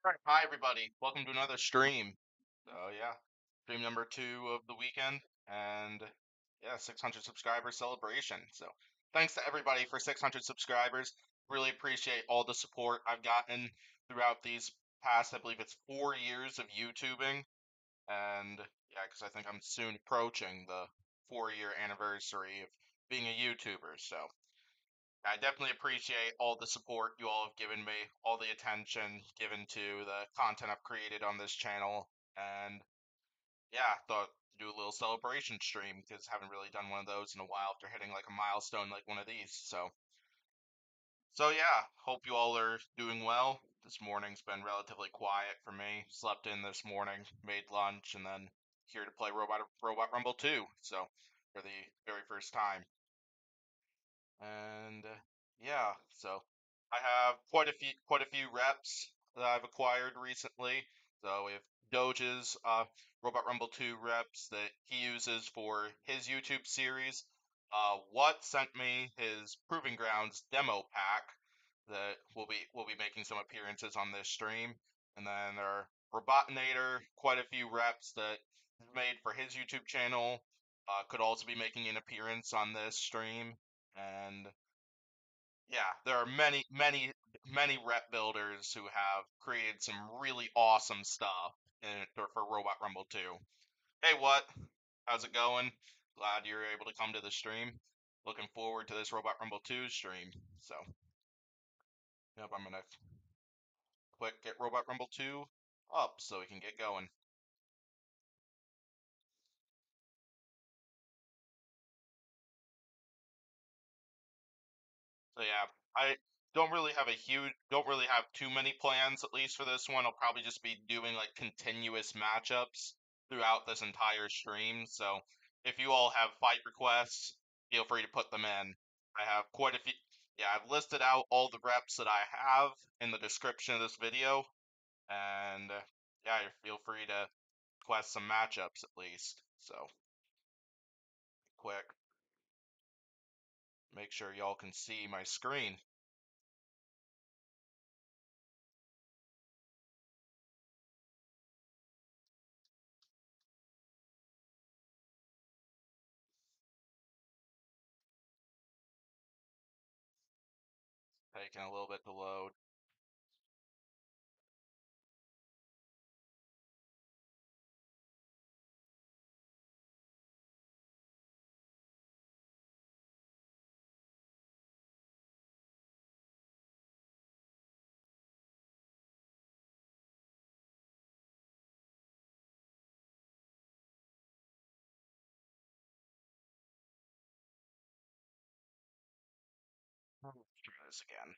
Alright, hi everybody. Welcome to another stream. Yeah, stream number 2 of the weekend, and yeah, 600 subscriber celebration. So thanks to everybody for 600 subscribers. Really appreciate all the support I've gotten throughout these past, I believe it's 4 years of YouTubing, and yeah, because I think I'm soon approaching the 4-year anniversary of being a YouTuber. So I definitely appreciate all the support you all have given me, all the attention given to the content I've created on this channel, and yeah, thought to do a little celebration stream because haven't really done one of those in a while after hitting like a milestone like one of these. So yeah, hope you all are doing well. This morning's been relatively quiet for me. Slept in this morning, made lunch, and then here to play Robot Rumble 2. So for the very first time. And yeah, so I have quite a few reps that I've acquired recently. So we have Doge's Robot Rumble 2 reps that he uses for his YouTube series. What sent me his Proving Grounds demo pack that will be making some appearances on this stream. And then our Robotinator, quite a few reps that he's made for his YouTube channel. Could also be making an appearance on this stream. And yeah, there are many rep builders who have created some really awesome stuff for Robot Rumble 2. Hey, what? How's it going? Glad you're able to come to the stream. Looking forward to this Robot Rumble 2 stream. So, yep, I'm gonna quick get Robot Rumble 2 up so we can get going. So yeah, I don't really have too many plans, at least for this one. I'll probably just be doing like continuous matchups throughout this entire stream. So if you all have fight requests, feel free to put them in. I have quite a few. Yeah, I've listed out all the reps that I have in the description of this video, and yeah, feel free to request some matchups at least. So quick, make sure y'all can see my screen. Taking a little bit to load. Let's try this again.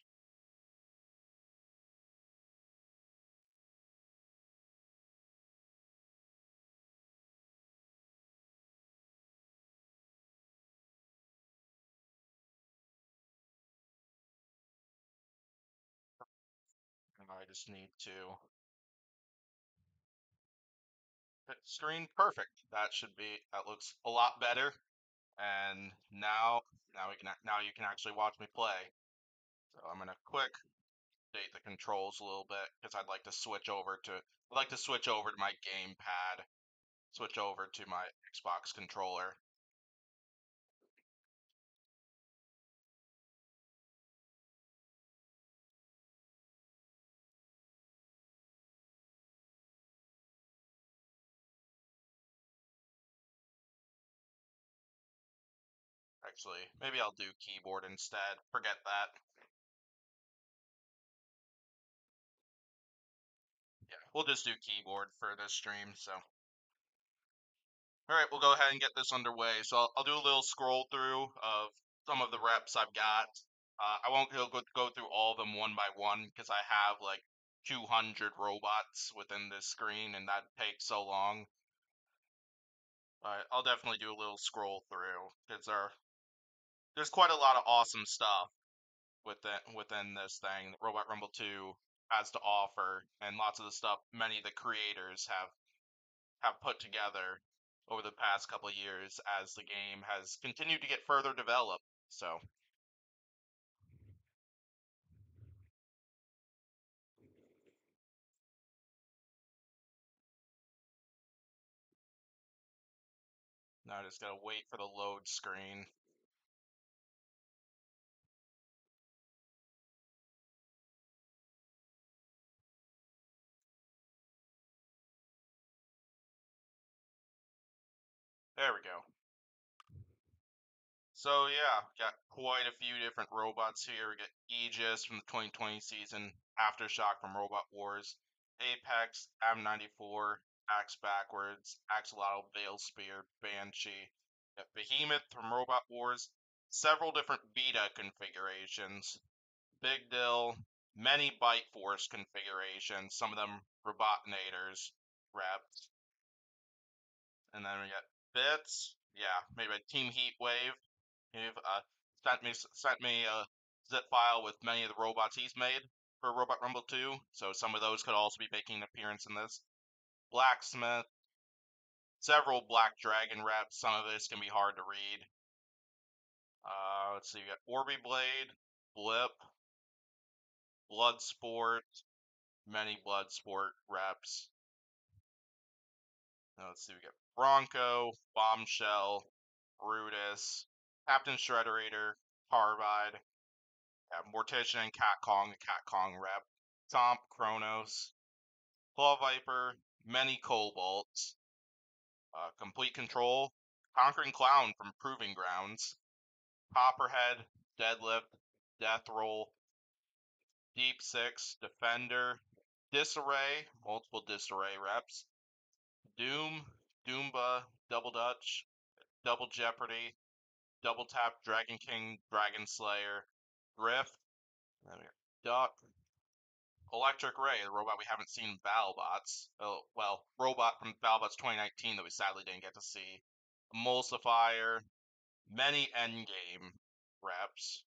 I just need to hit screen perfect. That looks a lot better. And now you can actually watch me play. So I'm gonna quick update the controls a little bit because I'd like to switch over to my gamepad, switch over to my Xbox controller. Actually, maybe I'll do keyboard instead. Forget that. Yeah, we'll just do keyboard for this stream. So all right, we'll go ahead and get this underway. So I'll do a little scroll through of some of the reps I've got. I won't go through all of them one by one because I have like 200 robots within this screen, and that takes so long. I'll definitely do a little scroll through because there's quite a lot of awesome stuff within this thing that Robot Rumble 2 has to offer, and lots of the stuff many of the creators have put together over the past couple of years as the game has continued to get further developed. So, Now I just gotta wait for the load screen. There we go. So yeah, got quite a few different robots here. We got Aegis from the 2020 season, Aftershock from Robot Wars, Apex, M94, Axe Backwards, Axolotl, Bale Spear, Banshee, got Behemoth from Robot Wars, several different beta configurations, Big Dill, many Bite Force configurations, some of them Robotinators, reps, and then we got Bits, yeah, maybe a Team Heatwave. You've sent me a zip file with many of the robots he's made for Robot Rumble 2, so some of those could also be making an appearance in this. Blacksmith, several Black Dragon reps. Some of this can be hard to read. Let's see, we got Orby Blade, Blip, Bloodsport, many Bloodsport reps. Now let's see, we got Bronco, Bombshell, Brutus, Captain Shrederator, Carbide, Mortician and Cat Kong rep, Chomp, Chronos, Claw Viper, many Cobalts, Complete Control, Conquering Clown from Proving Grounds, Copperhead, Deadlift, Death Roll, Deep Six, Defender, Disarray, multiple Disarray reps, Doom, Doomba, Double Dutch, Double Jeopardy, Double Tap, Dragon King, Dragon Slayer, Drift, Duck, Electric Ray, the robot we haven't seen in BattleBots. Oh, well, robot from BattleBots 2019 that we sadly didn't get to see. Emulsifier, many endgame reps.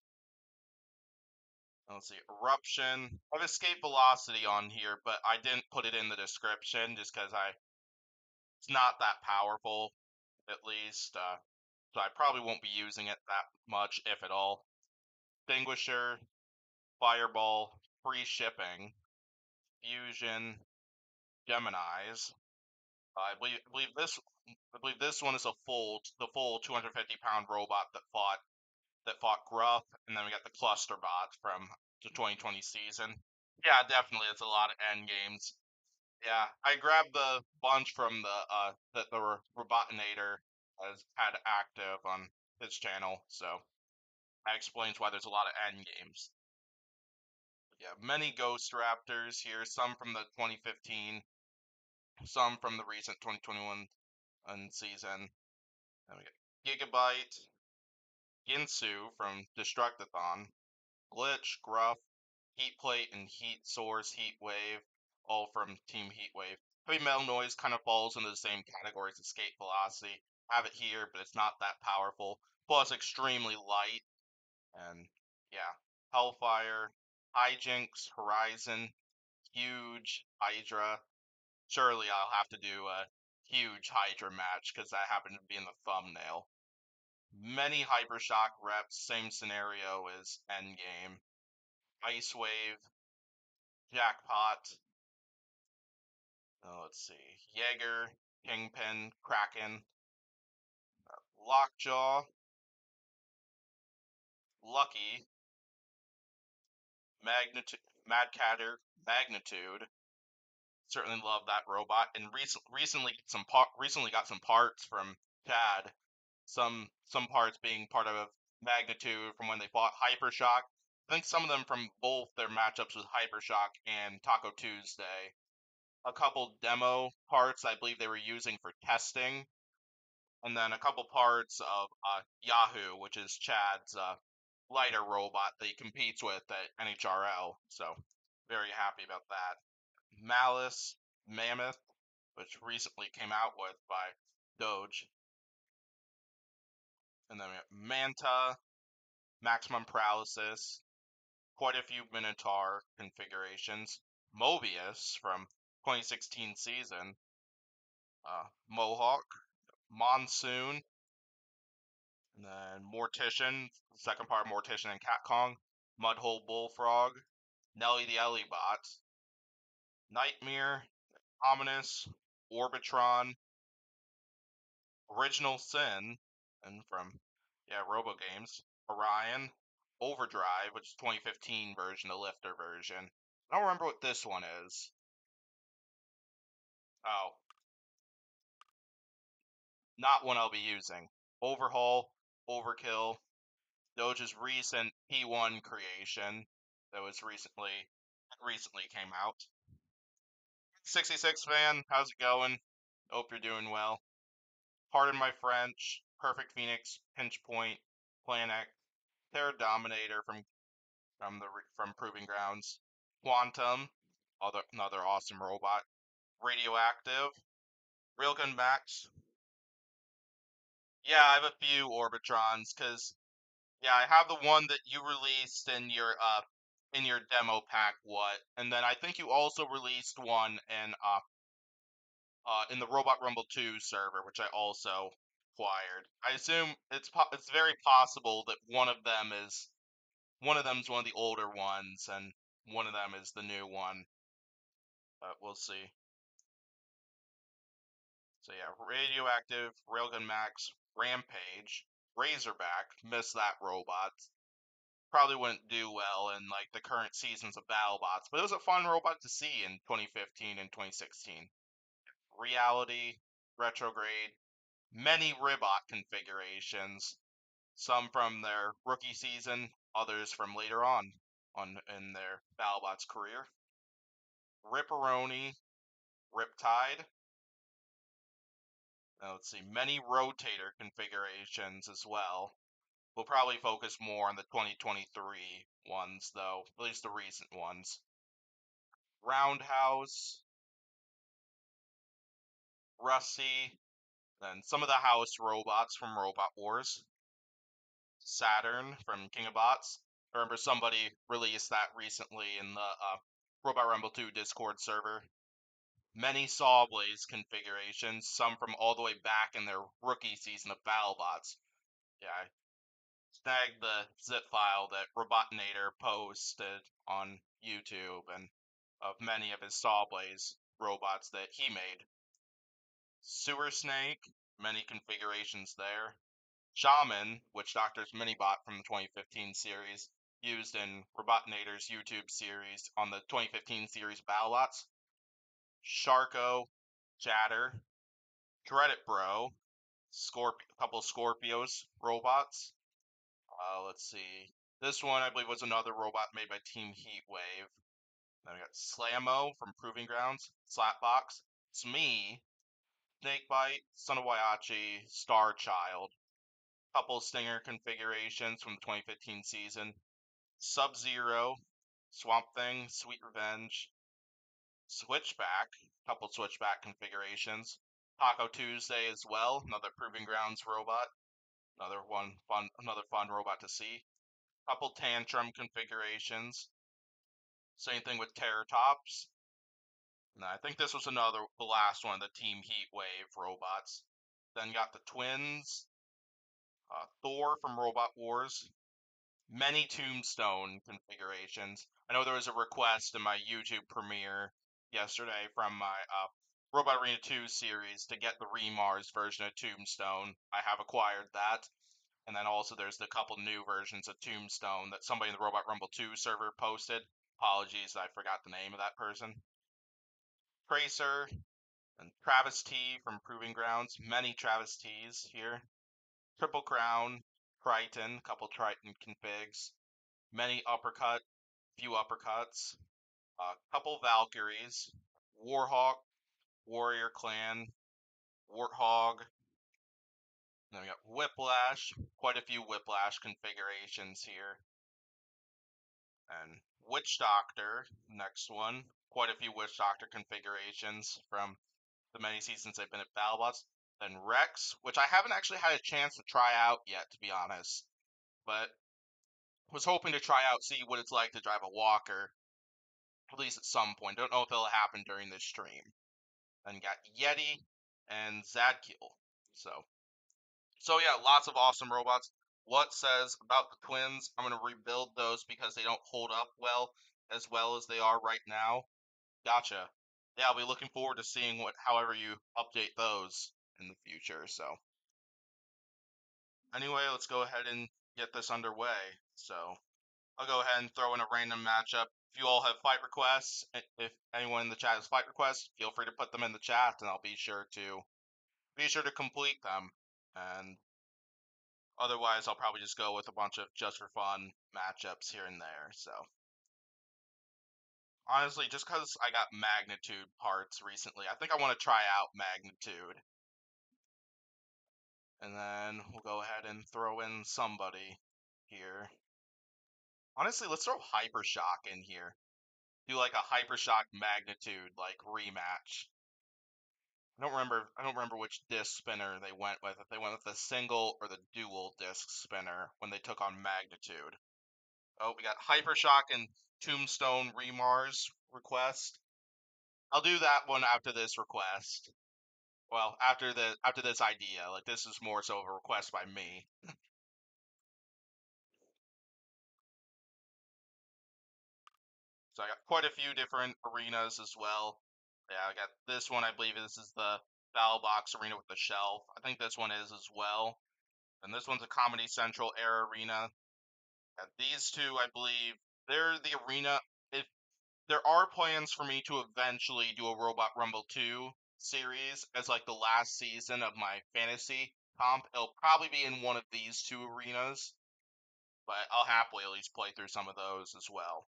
Let's see, Eruption. I have Escape Velocity on here, but I didn't put it in the description just because it's not that powerful, at least. So I probably won't be using it that much, if at all. Extinguisher, Fireball, free shipping, Fusion, Gemini's. I believe this one is the full 250-pound robot that fought Gruff, and then we got the cluster bot from the 2020 season. Yeah, definitely, it's a lot of end games. Yeah, I grabbed the bunch from the Robotinator has had active on his channel, so that explains why there's a lot of end games. Yeah, many Ghost Raptors here, some from the 2015, some from the recent 2021 season. Then we got Gigabyte, Ginsu from Destructathon, Glitch, Gruff, Heatplate, and Heatsource Heatwave, all from Team Heatwave. Heavy Metal Noise kind of falls into the same category as Escape Velocity. Have it here, but it's not that powerful. Plus, extremely light. And yeah, Hellfire, Hijinks, Horizon, Huge, Hydra. Surely I'll have to do a huge Hydra match because that happened to be in the thumbnail. Many Hypershock reps, same scenario as Endgame. Ice Wave, Jackpot. Let's see. Jaeger, Kingpin, Kraken, Lockjaw, Lucky, Madcatter, Magnitude. Certainly love that robot, and recently got some parts from Chad. Some parts being part of Magnitude from when they fought Hypershock. I think some of them from both their matchups with Hypershock and Taco Tuesday. A couple demo parts I believe they were using for testing, and then a couple parts of Yahoo, which is Chad's lighter robot that he competes with at NHRL. So very happy about that. Malice, Mammoth, which recently came out with by Doge. And then we have Manta, Maximum Paralysis, quite a few Minotaur configurations. Mobius from 2016 season. Mohawk, Monsoon, and then Mortician, second part Mortician and Cat Kong, Mudhole Bullfrog, Nelly the Ellie Bot, Nightmare, Ominous, Orbitron, Original Sin, and from, yeah, Robo Games, Orion, Overdrive, which is 2015 version, the lifter version. I don't remember what this one is. Oh, not one I'll be using. Overhaul, Overkill, Doge's recent P1 creation that was recently came out. 66 fan, how's it going? Hope you're doing well. Pardon my French, Perfect Phoenix, Pinch Point, Planet, Terra Dominator from Proving Grounds, Quantum, another awesome robot, Radioactive, Railgun Max. Yeah, I have a few Orbitrons because yeah, I have the one that you released in your demo pack. What? And then I think you also released one in the Robot Rumble 2 server, which I also acquired. I assume it's very possible that one of them's one of the older ones, and one of them is the new one. But we'll see. So yeah, Radioactive, Railgun Max, Rampage, Razorback. Missed that robot. Probably wouldn't do well in like the current seasons of BattleBots, but it was a fun robot to see in 2015 and 2016. Reality, Retrograde, many Ribot configurations, some from their rookie season, others from later on in their BattleBots career. Ripperoni, Riptide. Let's see, many Rotator configurations as well. We'll probably focus more on the 2023 ones, though, at least the recent ones. Roundhouse, Rusty, then some of the house robots from Robot Wars. Saturn from King of Bots. I remember somebody released that recently in the Robot Rumble 2 Discord server. Many Sawblaze configurations, some from all the way back in their rookie season of BattleBots. Yeah, I snagged the zip file that Robotinator posted on YouTube and of many of his Sawblaze robots that he made. Sewer Snake, many configurations there. Shaman, Witch Doctor's minibot from the 2015 series, used in Robotinator's YouTube series on the 2015 series BattleBots. Sharko, Chatter, Dreadit Bro, a couple Scorpios robots. Let's see. This one, I believe, was another robot made by Team Heatwave. Then we got Slammo from Proving Grounds, Slapbox, Smee, Snakebite, Son of Waiachi, Star Child, couple Stinger configurations from the 2015 season, Sub-Zero, Swamp Thing, Sweet Revenge, Switchback, couple Switchback configurations, Taco Tuesday as well, another Proving Grounds robot, another fun robot to see. Couple Tantrum configurations. Same thing with Terratops. And I think this was the last one of the Team Heatwave robots. Then got the Twins, Thor from Robot Wars, many Tombstone configurations. I know there was a request in my YouTube premiere yesterday from my Robot Arena 2 series to get the Remars version of Tombstone. I have acquired that. And then also there's the couple new versions of Tombstone that somebody in the Robot Rumble 2 server posted. Apologies, I forgot the name of that person. Tracer and Travis T from Proving Grounds. Many Travis T's here. Triple Crown, Triton, couple Triton configs. Many Uppercut, few Uppercuts. Couple Valkyries. Warhawk, Warrior Clan, Warthog. Then we got Whiplash, quite a few Whiplash configurations here. And Witch Doctor, next one. Quite a few Witch Doctor configurations from the many seasons I've been at BattleBots. Then Rex, which I haven't actually had a chance to try out yet, to be honest. But was hoping to try out, see what it's like to drive a walker, at least at some point. Don't know if it'll happen during this stream. Then got Yeti and Zadkiel. So yeah, lots of awesome robots. What says about the twins? I'm gonna rebuild those because they don't hold up well as they are right now. Gotcha. Yeah, I'll be looking forward to seeing however you update those in the future. So Anyway, let's go ahead and get this underway. So I'll go ahead and throw in a random matchup. If you all have fight requests, if anyone in the chat has fight requests, feel free to put them in the chat, and I'll be sure to complete them. And otherwise, I'll probably just go with a bunch of just for fun matchups here and there. So honestly, just because I got Magnitude parts recently, I think I want to try out Magnitude. And then we'll go ahead and throw in somebody here. Honestly, let's throw Hypershock in here. Do like a Hypershock Magnitude like rematch. I don't remember which disc spinner they went with. If they went with the single or the dual disc spinner when they took on Magnitude. Oh, we got Hypershock and Tombstone Remars request. I'll do that one after this request. Well, after this idea. Like, this is more so of a request by me. So I got quite a few different arenas as well. Yeah, I got this one. I believe this is the Battle Box arena with the shelf. I think this one is as well. And this one's a Comedy Central era arena. And these two, I believe, they're the arena. If there are plans for me to eventually do a Robot Rumble 2 series as like the last season of my fantasy comp, it'll probably be in one of these two arenas. But I'll happily at least play through some of those as well.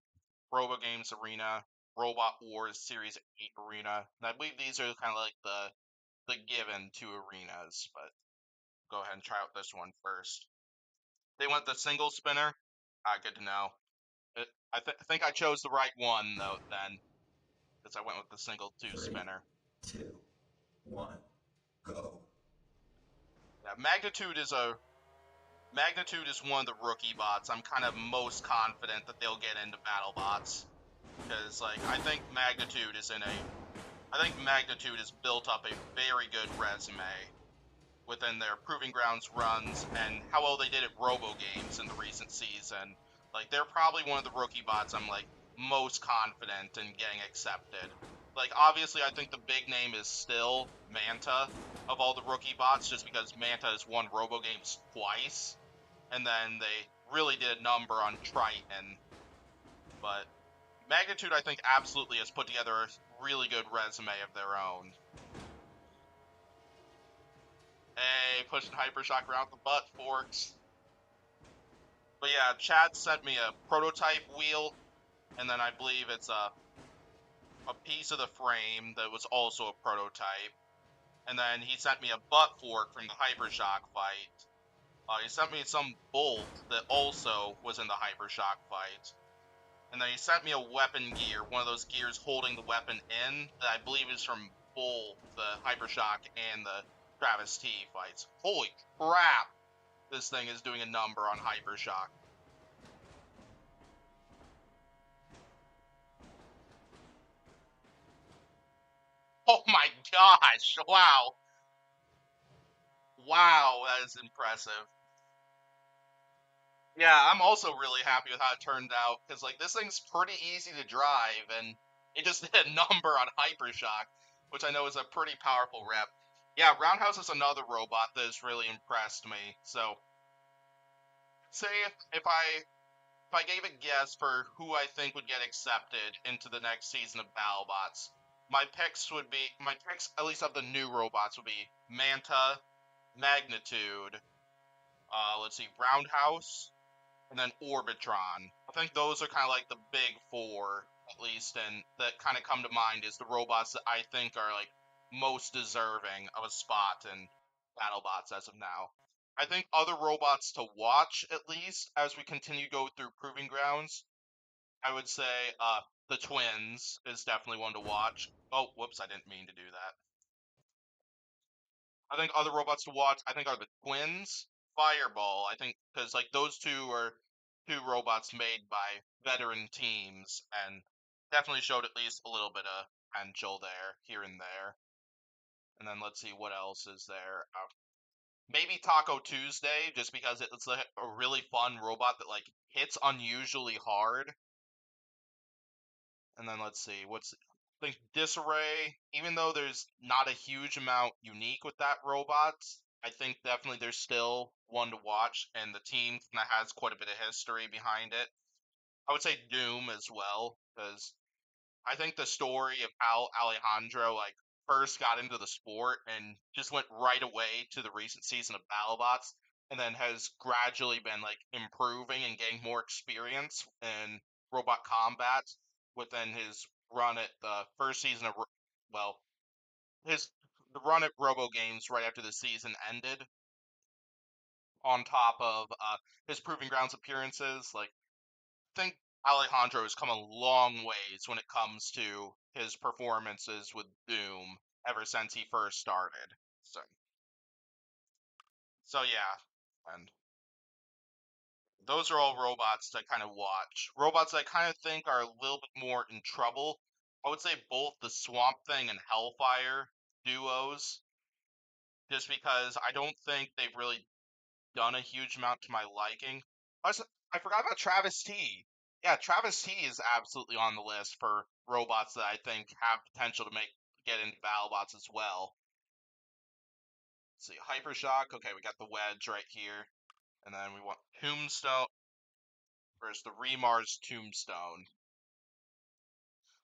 Robo Games Arena, Robot Wars Series 8 Arena. And I believe these are kind of like the given two arenas, but go ahead and try out this one first. They went the single spinner. Good to know. I think I chose the right one though then, because I went with the single two spinner. 3, 2, 1, go. Yeah, Magnitude is one of the rookie bots. I'm kind of most confident that they'll get into battle bots, because like I think Magnitude has built up a very good resume within their Proving Grounds runs and how well they did at Robo Games in the recent season. Like, they're probably one of the rookie bots I'm like most confident in getting accepted. Like, obviously, I think the big name is still Manta of all the rookie bots, just because Manta has won Robo Games twice, and then they really did a number on Triton. But Magnitude, I think, absolutely has put together a really good resume of their own. Hey, pushing Hypershock around the butt, Forks. But yeah, Chad sent me a prototype wheel, and then I believe it's a piece of the frame that was also a prototype. And then he sent me a butt fork from the Hypershock fight. He sent me some bolt that also was in the Hypershock fight. And then he sent me a weapon gear, one of those gears holding the weapon in, that I believe is from both the Hypershock and the Travis T fights. Holy crap! This thing is doing a number on Hypershock. Oh my gosh! Wow! Wow, that is impressive. Yeah, I'm also really happy with how it turned out, because like this thing's pretty easy to drive, and it just did a number on Hypershock, which I know is a pretty powerful rep. Yeah, Roundhouse is another robot that has really impressed me. So, say if I gave a guess for who I think would get accepted into the next season of BattleBots, my picks, at least of the new robots, would be Manta, Magnitude, let's see, Roundhouse, and then Orbitron. I think those are kind of like the big four, at least, and that kind of come to mind as the robots that I think are like most deserving of a spot in BattleBots as of now. I think other robots to watch, at least, as we continue to go through Proving Grounds, I would say the Twins is definitely one to watch. Oh, whoops, I didn't mean to do that. I think other robots to watch, I think, are the Twins, Fireball. I think because like those two are two robots made by veteran teams and definitely showed at least a little bit of potential there, here and there. And then let's see what else is there. Maybe Taco Tuesday, just because it's a really fun robot that like hits unusually hard. And then let's see, I think Disarray, even though there's not a huge amount unique with that robot, I think definitely there's still one to watch, and the team that has quite a bit of history behind it. I would say Doom as well, because I think the story of how Alejandro like first got into the sport and just went right away to the recent season of BattleBots, and then has gradually been like improving and getting more experience in robot combat within his run at the first season of well his the run at Robo Games right after the season ended. On top of his Proving Grounds appearances, like I think Alejandro has come a long ways when it comes to his performances with Doom ever since he first started. So yeah, and those are all robots that kind of watch. Robots that I kind of think are a little bit more in trouble. I would say both the Swamp Thing and Hellfire duos, just because I don't think they've really done a huge amount to my liking. Also, I forgot about Travis T. Yeah, Travis T is absolutely on the list for robots that I think have potential to get into BattleBots as well. Let's see, Hypershock. Okay, we got the Wedge right here, and then we want Tombstone versus the Remars Tombstone.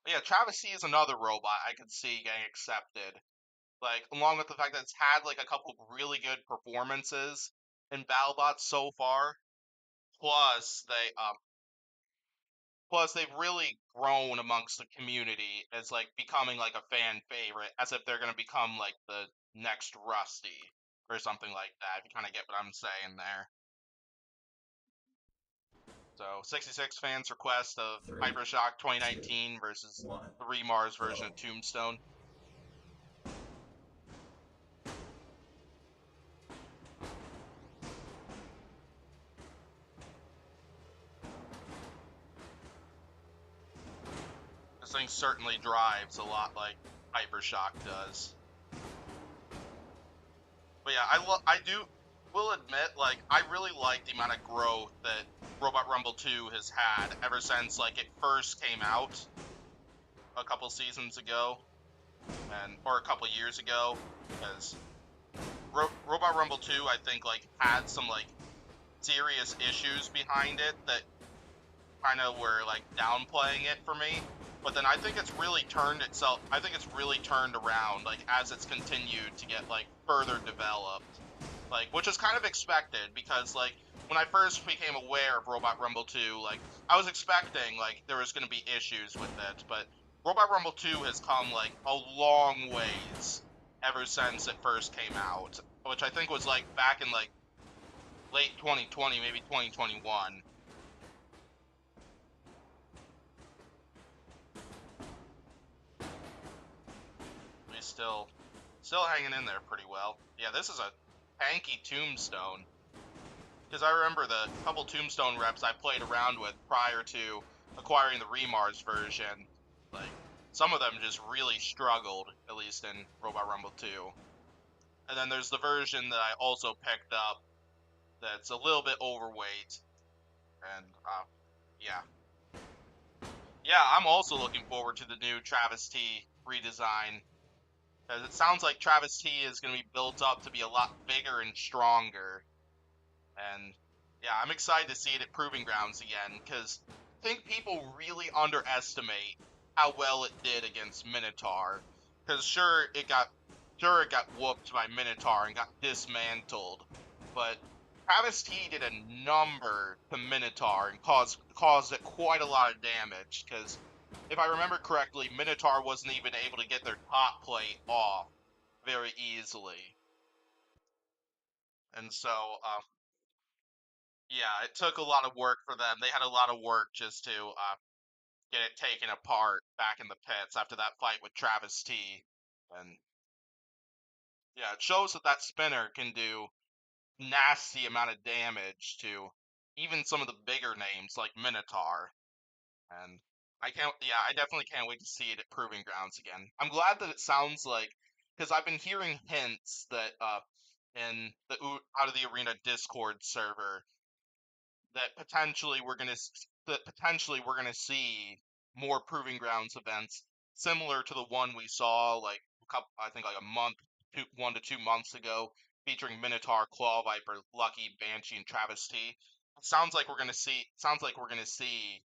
But yeah, Travis T is another robot I could see getting accepted. Like, along with the fact that it's had like a couple of really good performances in BattleBots so far. Plus, they've really grown amongst the community as like becoming like a fan favorite, as if they're gonna become like the next Rusty or something like that. If you kind of get what I'm saying there. So 66 fans request of Three, Hypershock two, 2019 versus one, the Remars version go. of Tombstone. This thing certainly drives a lot like Hypershock does. But yeah, I will admit, like, I really like the amount of growth that Robot Rumble 2 has had ever since like it first came out a couple seasons ago, or a couple years ago, because Robot Rumble 2 I think like had some like serious issues behind it that kind of were like downplaying it for me. But then I think it's really turned itself. I think it's really turned around like as it's continued to get like further developed. Like, which is kind of expected because like when I first became aware of Robot Rumble 2, like I was expecting like there was going to be issues with it, but Robot Rumble 2 has come like a long ways ever since it first came out, which I think was like back in like late 2020, maybe 2021. We still hanging in there pretty well. Yeah, this is a tanky Tombstone. Because I remember the couple Tombstone reps I played around with prior to acquiring the Remars version. Like, some of them just really struggled, at least in Robot Rumble 2. And then there's the version that I also picked up that's a little bit overweight. And, yeah. Yeah, I'm also looking forward to the new Travis T redesign. Because it sounds like Travis T is going to be built up to be a lot bigger and stronger. And yeah, I'm excited to see it at Proving Grounds again because I think people really underestimate how well it did against Minotaur. Because sure it got whooped by Minotaur and got dismantled, but Travis T did a number to Minotaur and caused it quite a lot of damage. Because if I remember correctly, Minotaur wasn't even able to get their top plate off very easily, and so yeah, it took a lot of work for them. They had a lot of work just to get it taken apart back in the pits after that fight with Travis T. And yeah, it shows that that spinner can do nasty amount of damage to even some of the bigger names like Minotaur. And I definitely can't wait to see it at Proving Grounds again. I'm glad that it sounds like, because I've been hearing hints that in the Out of the Arena Discord server that potentially we're gonna see more Proving Grounds events similar to the one we saw like I think like 1 to 2 months ago featuring Minotaur, Claw Viper, Lucky, Banshee, and Travesty. It sounds like we're gonna see. Sounds like we're gonna see.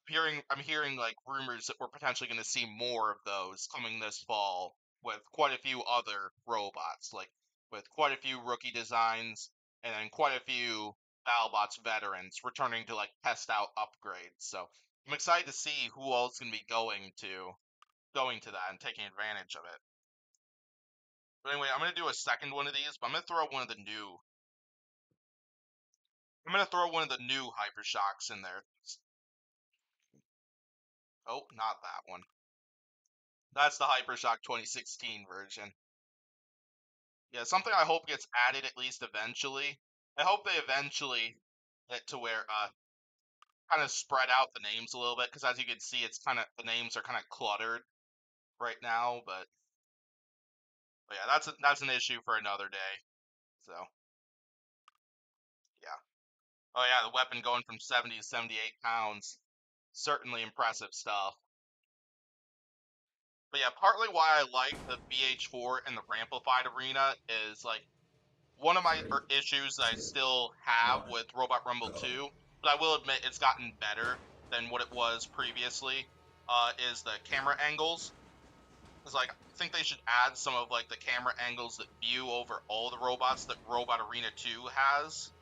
I'm hearing like rumors that we're potentially gonna see more of those coming this fall with quite a few other robots, like with quite a few rookie designs and then quite a few BattleBots veterans returning to like test out upgrades. So I'm excited to see who else is gonna be going to that and taking advantage of it. But anyway, I'm gonna do a second one of these, but I'm gonna throw one of the new. I'm gonna throw one of the new Hypershocks in there. Oh, not that one. That's the Hypershock 2016 version. Yeah, something I hope gets added at least eventually. I hope they eventually get to where kind of spread out the names a little bit, because as you can see, it's kind of the names are kind of cluttered right now. But yeah, that's an issue for another day. So yeah. Oh yeah, the weapon going from 70 to 78 pounds. Certainly impressive stuff. But yeah, partly why I like the BH4 and the Ramplified Arena is like one of my issues that I still have with Robot Rumble 2, but I will admit it's gotten better than what it was previously, is the camera angles. It's like, I think they should add some of like the camera angles that view over all the robots that Robot Arena 2 has,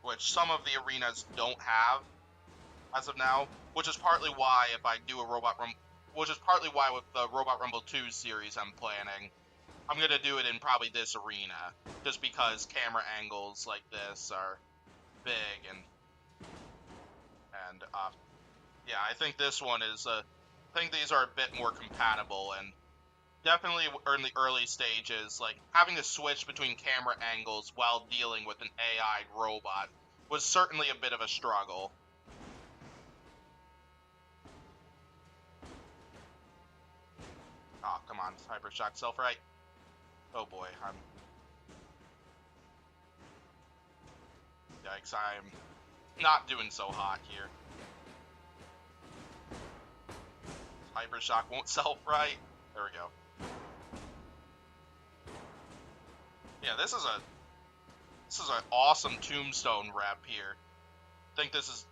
which some of the arenas don't have as of now, which is partly why if I do a which is partly why with the Robot Rumble 2 series I'm planning, I'm gonna do it in probably this arena, just because camera angles like this are big and yeah, I think this one is I think these are a bit more compatible, and definitely in the early stages, like having to switch between camera angles while dealing with an AI robot was certainly a bit of a struggle. Oh, come on, Hypershock self-right. Oh boy, yikes, I'm not doing so hot here. Hypershock won't self-right. There we go. Yeah, this is an awesome tombstone rep here. I think this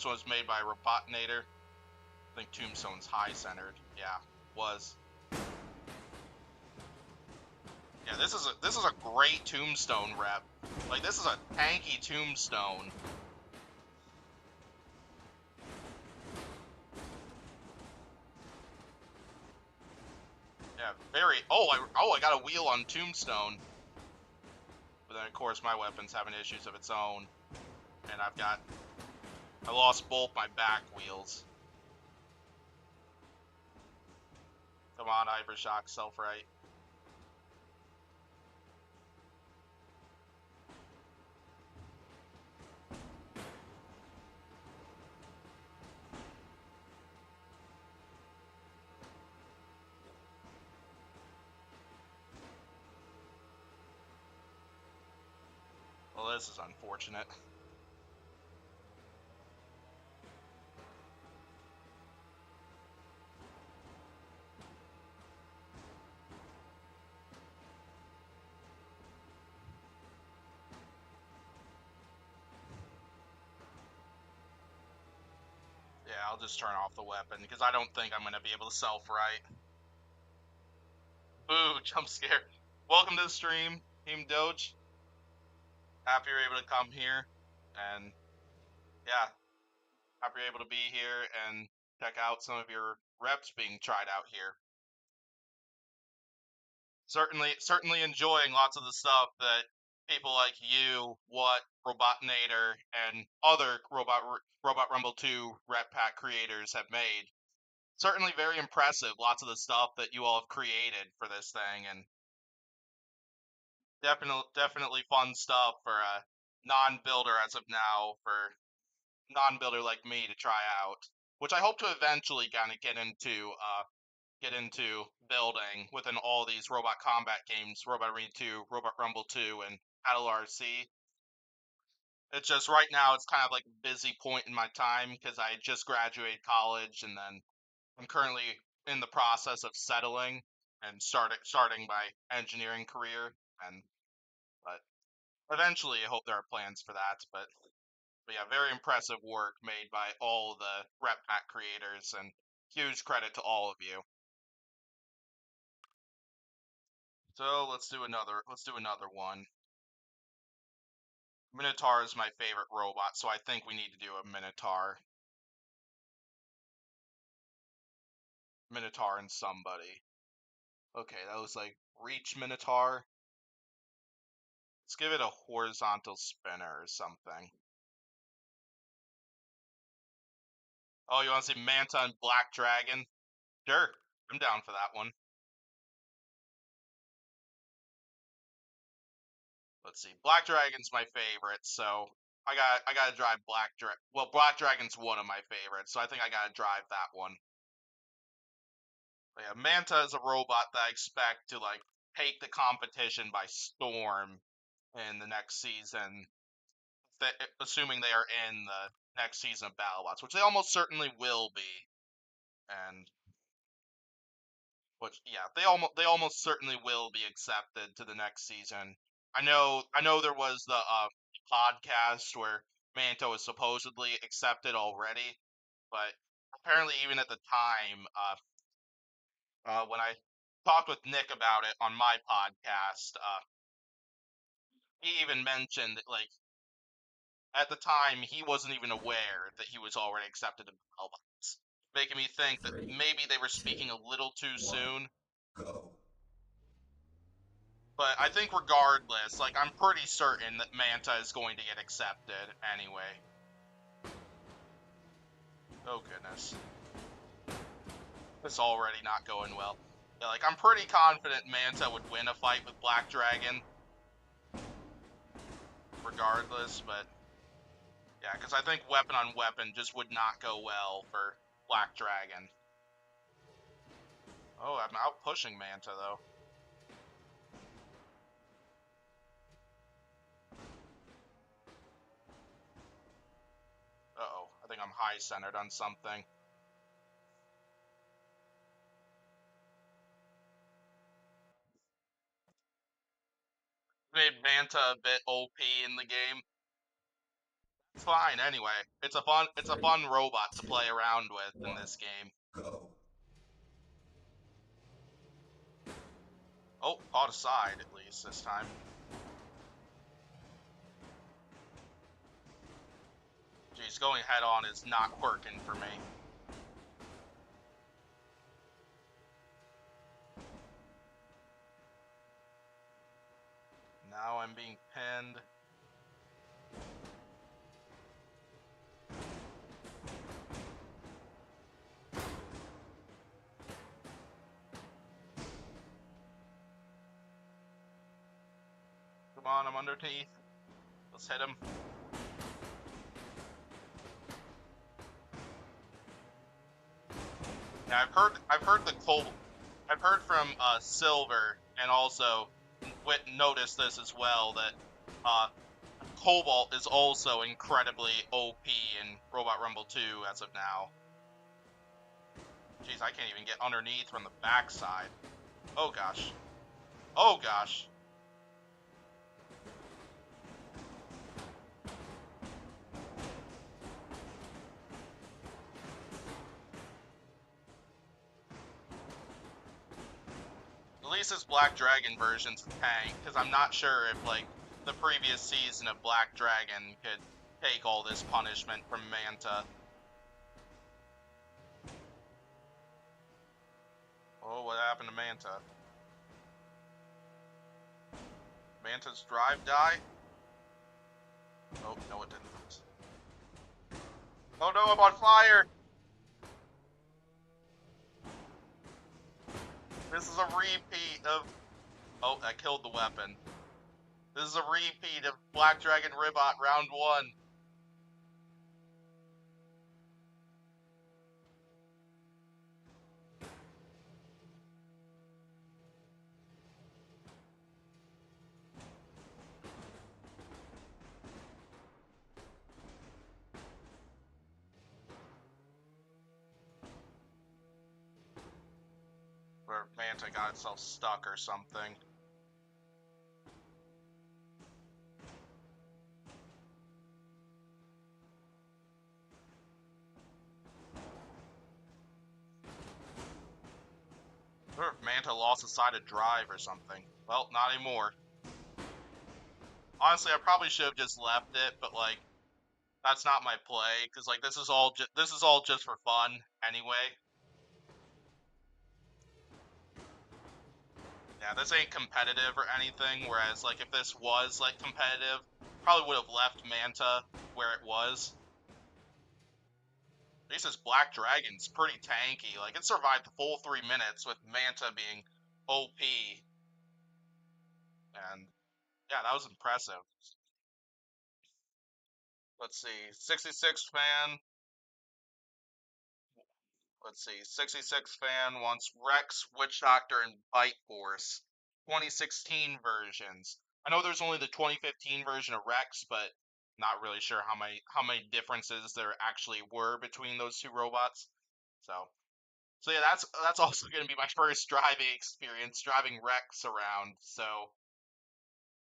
was made by Robotinator. I think tombstone's high centered. Yeah, was. Yeah, this is a great tombstone rep. Like, this is a tanky tombstone. Yeah, very. I got a wheel on tombstone. But then of course my weapon's having issues of its own, and I lost both my back wheels. Come on, Hypershock, self-right. Well, this is unfortunate. Yeah, I'll just turn off the weapon, because I don't think I'm going to be able to self-right. Boo, jump scare. Welcome to the stream, Team Doge. Happy you're able to come here, and yeah, happy you're able to be here and check out some of your reps being tried out here. Certainly enjoying lots of the stuff that people like you, Robotinator, and other Robot Rumble 2 rep pack creators have made. Certainly very impressive, lots of the stuff that you all have created for this thing, and definitely fun stuff for a non-builder as of now, for non-builder like me to try out, which I hope to eventually kind of get into building within all these robot combat games, Robot Arena 2, Robot Rumble 2, and Battle RC. It's just right now it's kind of like a busy point in my time because I just graduated college, and then I'm currently in the process of settling and starting my engineering career, and eventually, I hope there are plans for that, but yeah, very impressive work made by all the rep pack creators, and huge credit to all of you. So let's do another one. Minotaur is my favorite robot, so I think we need to do a Minotaur. Minotaur and somebody. Okay, that was like Reach Minotaur. Let's give it a horizontal spinner or something. Oh, you want to see Manta and Black Dragon? Sure, I'm down for that one. Let's see. Black Dragon's my favorite, so I gotta drive Black Dragon. Well, Black Dragon's one of my favorites, so I think I gotta drive that one. But yeah, Manta is a robot that I expect to like take the competition by storm in the next season, assuming they are in the next season of BattleBots, which they almost certainly will be. And which yeah, they almost certainly will be accepted to the next season. I know there was the podcast where Manto was supposedly accepted already, but apparently even at the time, when I talked with Nick about it on my podcast, he even mentioned that, like, at the time he wasn't even aware that he was already accepted in BattleBots, making me think that 3, maybe they were 2, speaking a little too 1, soon. go. But I think regardless, like, I'm pretty certain that Manta is going to get accepted anyway. Oh, goodness. It's already not going well. Yeah, like, I'm pretty confident Manta would win a fight with Black Dragon. Regardless, but... yeah, because I think weapon on weapon just would not go well for Black Dragon. Oh, I'm out pushing Manta, though. Uh-oh, I think I'm high-centered on something. Made Manta a bit OP in the game. It's fine anyway. It's a fun robot to 2, play around with in 1, this game. go. Oh, caught aside at least this time. Geez, going head on is not working for me. Now I'm being pinned. Come on, I'm underneath. Let's hit him. Yeah, I've heard from Silver, and also noticed this as well, that Cobalt is also incredibly OP in Robot Rumble 2 as of now. Jeez, I can't even get underneath from the backside. Oh gosh. Oh gosh. At least this Black Dragon version's a tank, because I'm not sure if, like, the previous season of Black Dragon could take all this punishment from Manta. Oh, what happened to Manta? Manta's drive die? Oh, no it didn't. Oh no, I'm on fire! This is a repeat of... oh, I killed the weapon. This is a repeat of Black Dragon Ribot round 1. Where Manta got itself stuck or something. wonder if Manta lost a side of drive or something. Well, not anymore. Honestly, I probably should have just left it, but like, that's not my play, because like this is all just for fun anyway. Yeah, this ain't competitive or anything. Whereas like if this was like competitive, probably would have left Manta where it was. At least this Black Dragon's pretty tanky. Like it survived the full 3 minutes with Manta being OP, and yeah, that was impressive. Let's see, 66 fan. Let's see, 66 fan wants Rex, Witch Doctor, and Bite Force. 2016 versions. I know there's only the 2015 version of Rex, but not really sure how many differences there actually were between those two robots. So yeah, that's also going to be my first driving experience, driving Rex around. So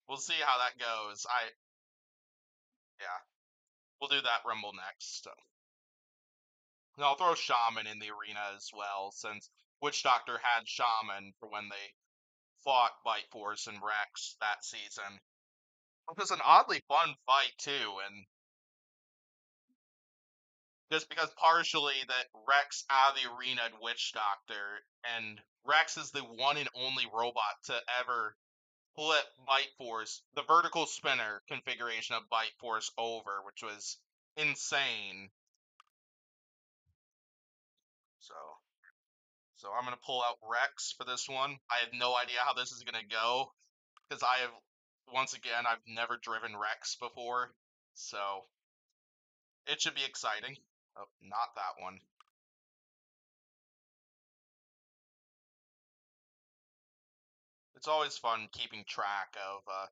we'll see how that goes. Yeah, we'll do that Rumble next. So. And I'll throw Shaman in the arena as well, since Witch Doctor had Shaman for when they fought Bite Force and Rex that season. It was an oddly fun fight too, and just because partially that Rex out of the arena and Witch Doctor, and Rex is the one and only robot to ever flip Bite Force, the vertical spinner configuration of Bite Force over, which was insane. So I'm gonna pull out Rex for this one. I have no idea how this is gonna go, because once again, I've never driven Rex before, so it should be exciting. Oh, not that one. It's always fun keeping track of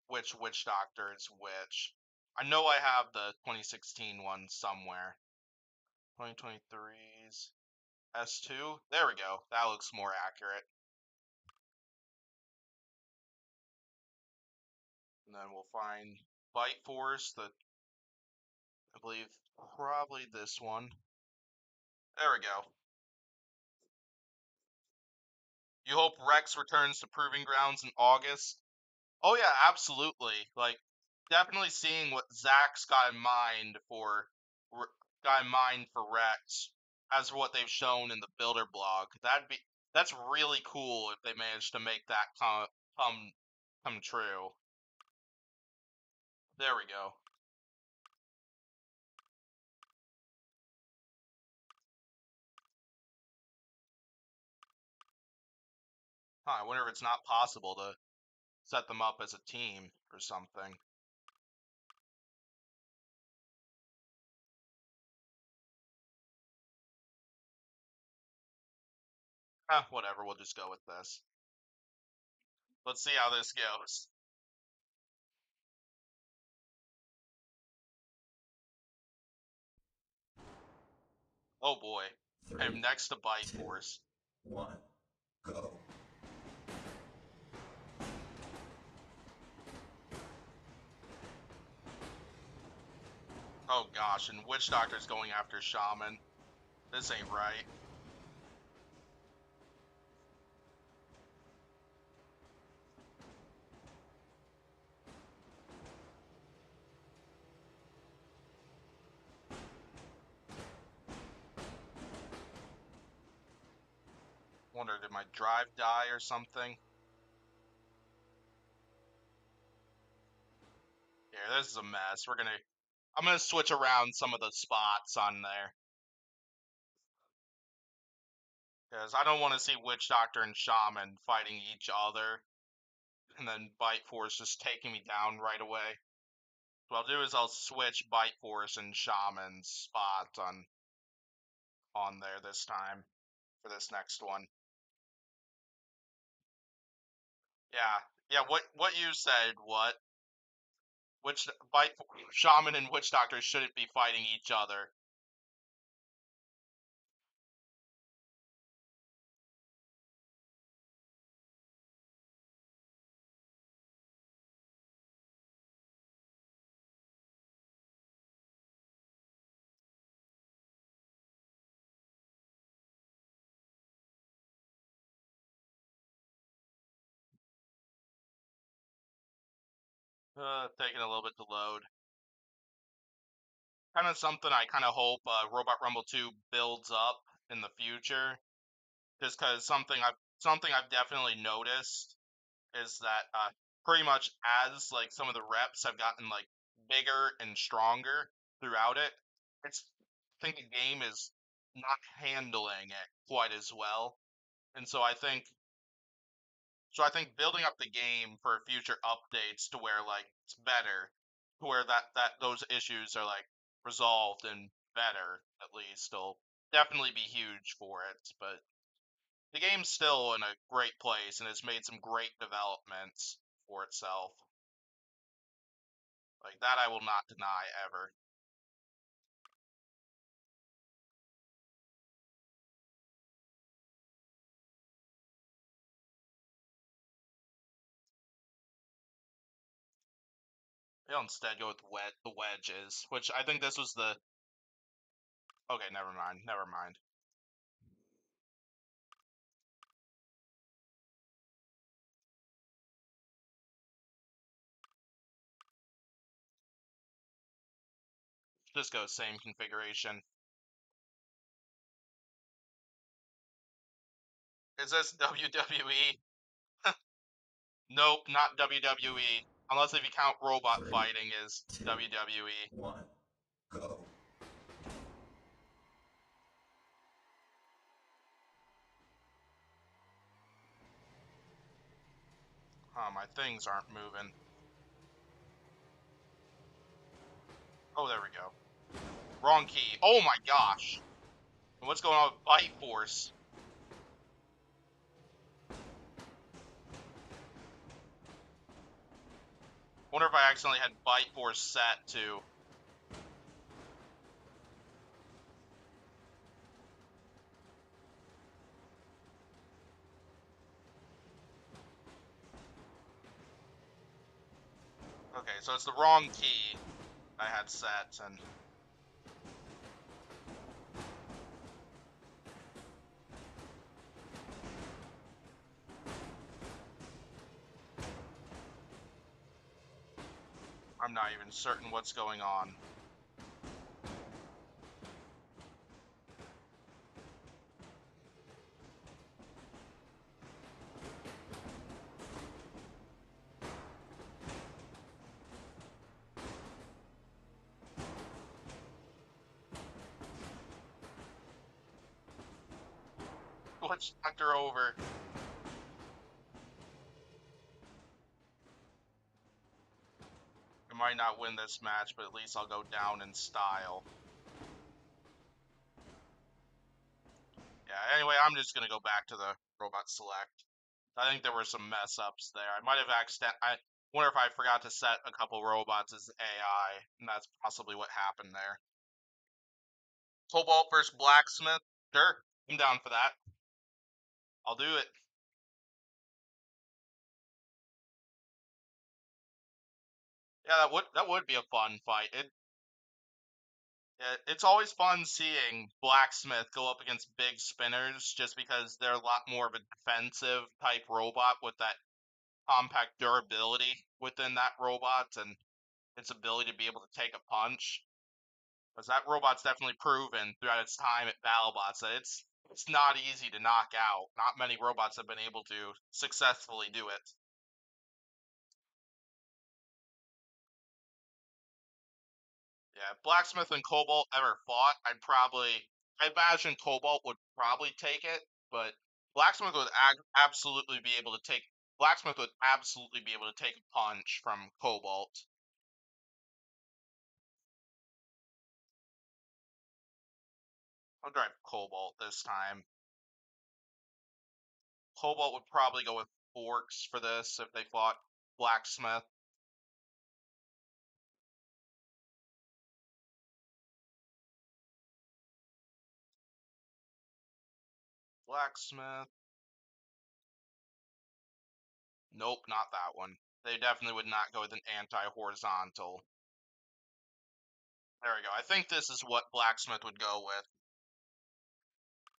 which Witch Doctor is which. I know I have the 2016 one somewhere. 2023's S2. There we go. That looks more accurate. And then we'll find Bite Force, I believe probably this one. There we go. You hope Rex returns to Proving Grounds in August? Oh yeah, absolutely. Like, definitely seeing what Zach's got in mind for Rex, as for what they've shown in the Builder blog. That's really cool if they manage to make that come true. There we go. Huh, I wonder if it's not possible to set them up as a team or something. Whatever, we'll just go with this. Let's see how this goes. Oh boy. I'm 3, next to Bite 2, Force. 1, go. Oh gosh, and Witch Doctor's going after Shaman. This ain't right. Wonder, did my drive die or something? Here, this is a mess. I'm gonna switch around some of the spots on there. Because I don't want to see Witch Doctor and Shaman fighting each other, and then Bite Force just taking me down right away. What I'll do is I'll switch Bite Force and Shaman's spot on there this time for this next one. Yeah, yeah. What you said? What? Which Shaman and Witch Doctor shouldn't be fighting each other. Taking a little bit to load. Kind of something I kind of hope Robot Rumble 2 builds up in the future. Just because something I've definitely noticed is that pretty much as like some of the reps have gotten like bigger and stronger throughout it, I think the game is not handling it quite as well. And so I think building up the game for future updates to where like it's better, to where that those issues are like resolved and better at least will definitely be huge for it. But the game's still in a great place and has made some great developments for itself. Like that I will not deny ever. They'll instead go with the wedges, which I think this was the okay, never mind, never mind. Just go same configuration. Is this WWE? Nope, not WWE. Unless if you count robot 3, fighting as 2, WWE. 1, go. Huh, my things aren't moving. Oh, there we go. Wrong key. Oh my gosh. What's going on with Bite Force? Wonder if I accidentally had Bite Force set too. Okay, so it's the wrong key I had set, and I'm not even certain what's going on. Let's knocked her over. I might not win this match, but at least I'll go down in style. Yeah, anyway, I'm just gonna go back to the robot select. I think there were some mess ups there. I might have I wonder if I forgot to set a couple robots as AI, and that's possibly what happened there. Cobalt versus Blacksmith. Sure, I'm down for that. I'll do it. Yeah, that would be a fun fight. It's always fun seeing Blacksmith go up against big spinners just because they're a lot more of a defensive type robot with that compact durability within that robot and its ability to be able to take a punch. Because that robot's definitely proven throughout its time at BattleBots that it's not easy to knock out. Not many robots have been able to successfully do it. Yeah, if Blacksmith and Cobalt ever fought, I imagine Cobalt would probably take it, but Blacksmith would absolutely be able to take. Blacksmith would absolutely be able to take a punch from Cobalt. I'll drive Cobalt this time. Cobalt would probably go with Forks for this if they fought Blacksmith. Blacksmith. Nope, not that one. They definitely would not go with an anti-horizontal. There we go. I think this is what Blacksmith would go with.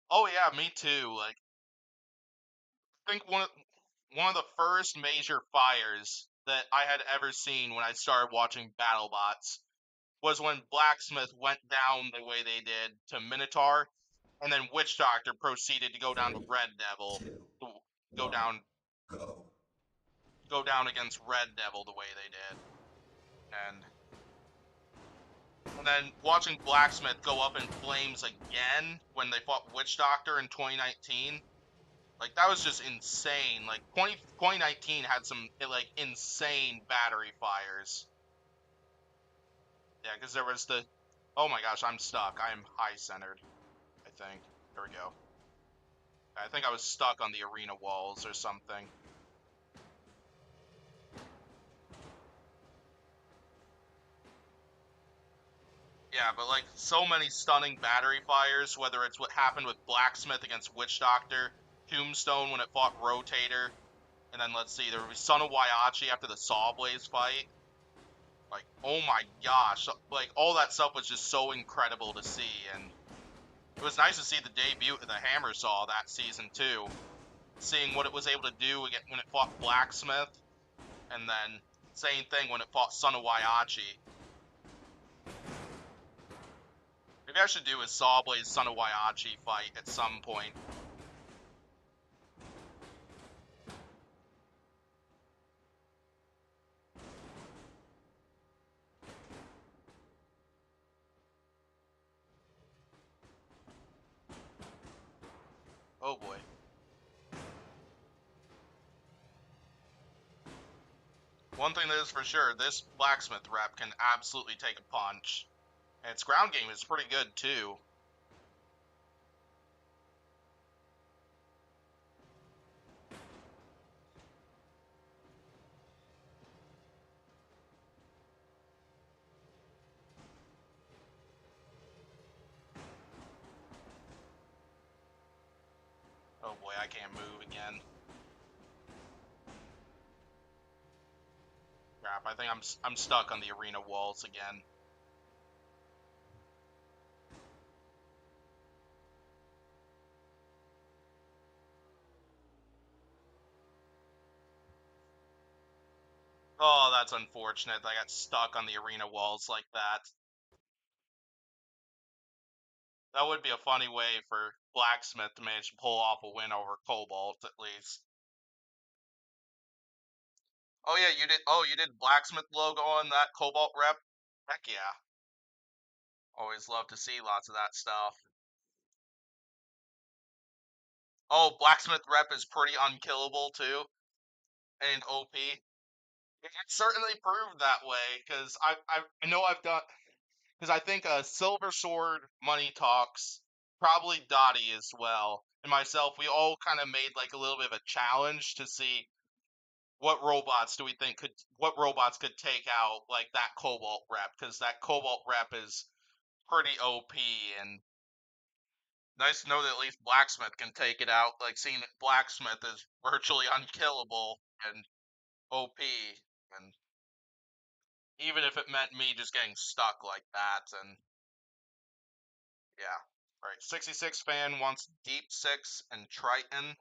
Oh yeah, me too. Like, I think one of the first major fires that I had ever seen when I started watching BattleBots was when Blacksmith went down the way they did to Minotaur, and then Witch Doctor proceeded to go down to 3, Red Devil, 2, to go 1, go. down against Red Devil the way they did, and then watching Blacksmith go up in flames again when they fought Witch Doctor in 2019. Like, that was just insane. Like, 2019 had some, like, insane battery fires. Yeah, because there was the... Oh my gosh, I'm stuck. I am high-centered, I think. There we go. I think I was stuck on the arena walls or something. Yeah, but, like, so many stunning battery fires, whether it's what happened with Blacksmith against Witch Doctor, Tombstone when it fought Rotator, and then, let's see, there was Son of Waiachi after the Sawblaze fight. Like, oh my gosh, like, all that stuff was just so incredible to see, and it was nice to see the debut of the Hammer Saw that season, too. Seeing what it was able to do when it fought Blacksmith, and then same thing when it fought Son of Waiachi. Maybe I should do a Sawblaze Son of Waiachi fight at some point. Oh boy. One thing that is for sure, this Blacksmith rep can absolutely take a punch. And its ground game is pretty good too. Oh boy, I can't move again. Crap, I think I'm stuck on the arena walls again. Oh, that's unfortunate. I got stuck on the arena walls like that. That would be a funny way for Blacksmith to manage to pull off a win over Cobalt, at least. Oh yeah, you did. Oh, you did Blacksmith logo on that Cobalt rep? Heck yeah. Always love to see lots of that stuff. Oh, Blacksmith rep is pretty unkillable too, and OP. It certainly proved that way, because I know I've done, because I think Silver Sword, Money Talks, probably Dottie as well, and myself, we all kind of made like a little bit of a challenge to see what robots could take out like that Cobalt rep, because that Cobalt rep is pretty OP, and nice to know that at least Blacksmith can take it out. Like, seeing that Blacksmith is virtually unkillable and OP, and even if it meant me just getting stuck like that, and yeah. Alright, 66 fan wants Deep 6 and Triton.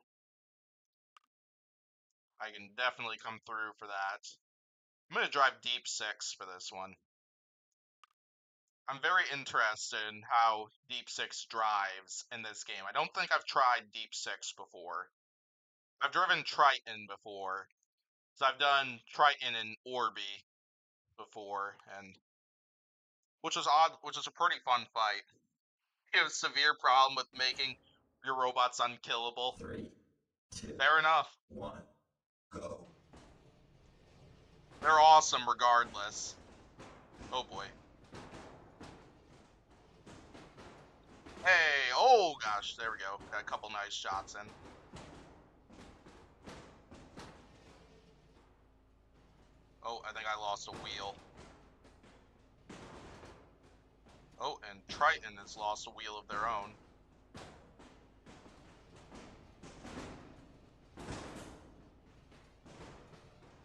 I can definitely come through for that. I'm going to drive Deep 6 for this one. I'm very interested in how Deep 6 drives in this game. I don't think I've tried Deep 6 before. I've driven Triton before. So I've done Triton and Orby before, and which was a pretty fun fight. You have a severe problem with making your robots unkillable. 3, 2, Fair enough. 1, go. They're awesome regardless. Oh boy. Hey, oh gosh, there we go. Got a couple nice shots in. Oh, I think I lost a wheel. Oh, and Triton has lost a wheel of their own.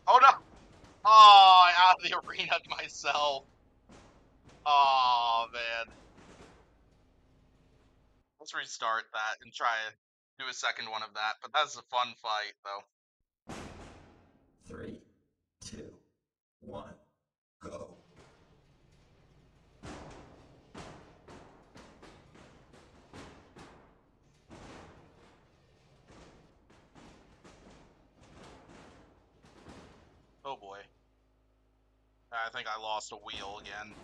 Oh no! Oh, out of the arena myself. Oh man. Let's restart that and try to do a second one of that. But that's a fun fight, though. 3, 2, I think I lost a wheel again.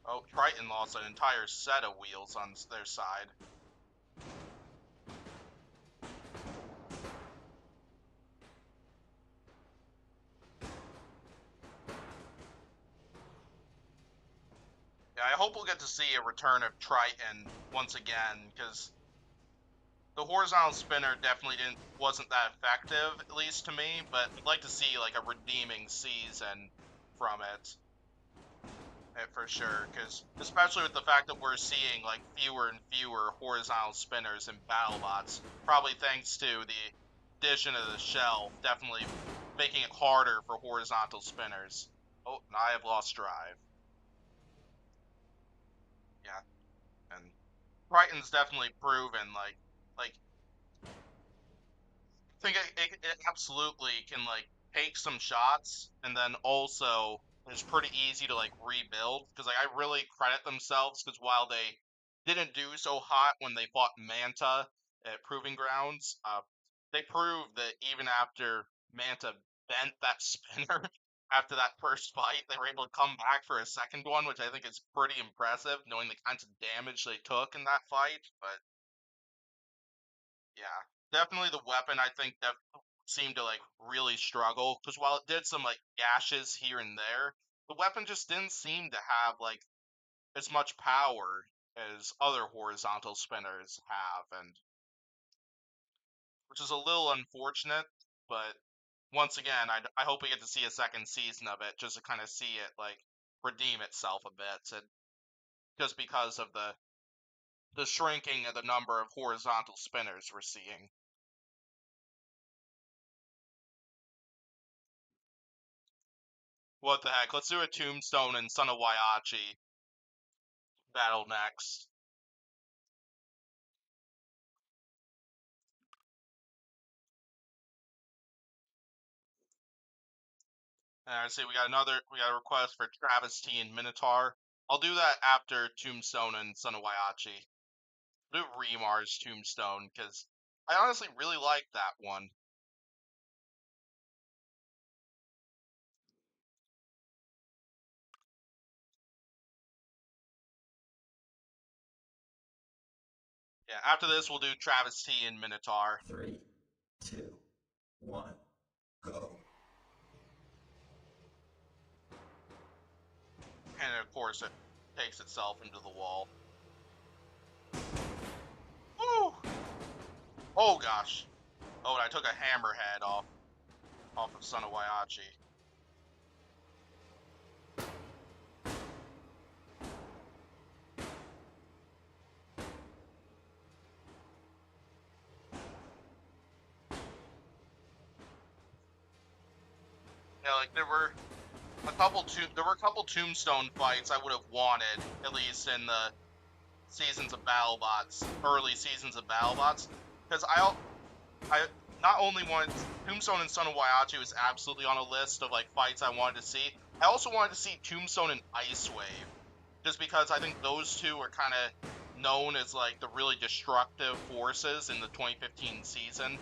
Oh, Triton lost an entire set of wheels on their side. Yeah, I hope we'll get to see a return of Triton once again, because the horizontal spinner definitely wasn't that effective, at least to me, but I'd like to see like a redeeming season from it. For sure, because especially with the fact that we're seeing like fewer and fewer horizontal spinners and BattleBots, probably thanks to the addition of the shelf, definitely making it harder for horizontal spinners. Oh, and I have lost drive. Yeah, and Triton's definitely proven like I think it absolutely can like take some shots, and then also it's pretty easy to like rebuild, because like I really credit themselves, because while they didn't do so hot when they fought Manta at Proving Grounds, they proved that even after Manta bent that spinner after that first fight, they were able to come back for a second one, which I think is pretty impressive, knowing the kinds of damage they took in that fight. But yeah, definitely the weapon I think that seemed to like really struggle, because while it did some like gashes here and there, the weapon just didn't seem to have like as much power as other horizontal spinners have, and which is a little unfortunate. But once again, I hope we get to see a second season of it, just to kind of see it like redeem itself a bit, and just because of the shrinking of the number of horizontal spinners we're seeing. What the heck? Let's do a Tombstone and Son of Waiachi battle next. And I see we got a request for Travesty and Minotaur. I'll do that after Tombstone and Son of Waiachi. I'll do Remar's Tombstone, because I honestly really like that one. Yeah, after this we'll do Travesty and Minotaur. 3, 2, 1, go. And of course it takes itself into the wall. Woo! Oh gosh. Oh, and I took a hammerhead off of Son of Waiachi. Yeah, like there were a couple Tombstone fights I would have wanted, at least in the seasons of BattleBots, early seasons of BattleBots, because I not only wanted Tombstone and Son of Waiachi was absolutely on a list of like fights I wanted to see. I also wanted to see Tombstone and Icewave, just because I think those two are kind of known as like the really destructive forces in the 2015 season.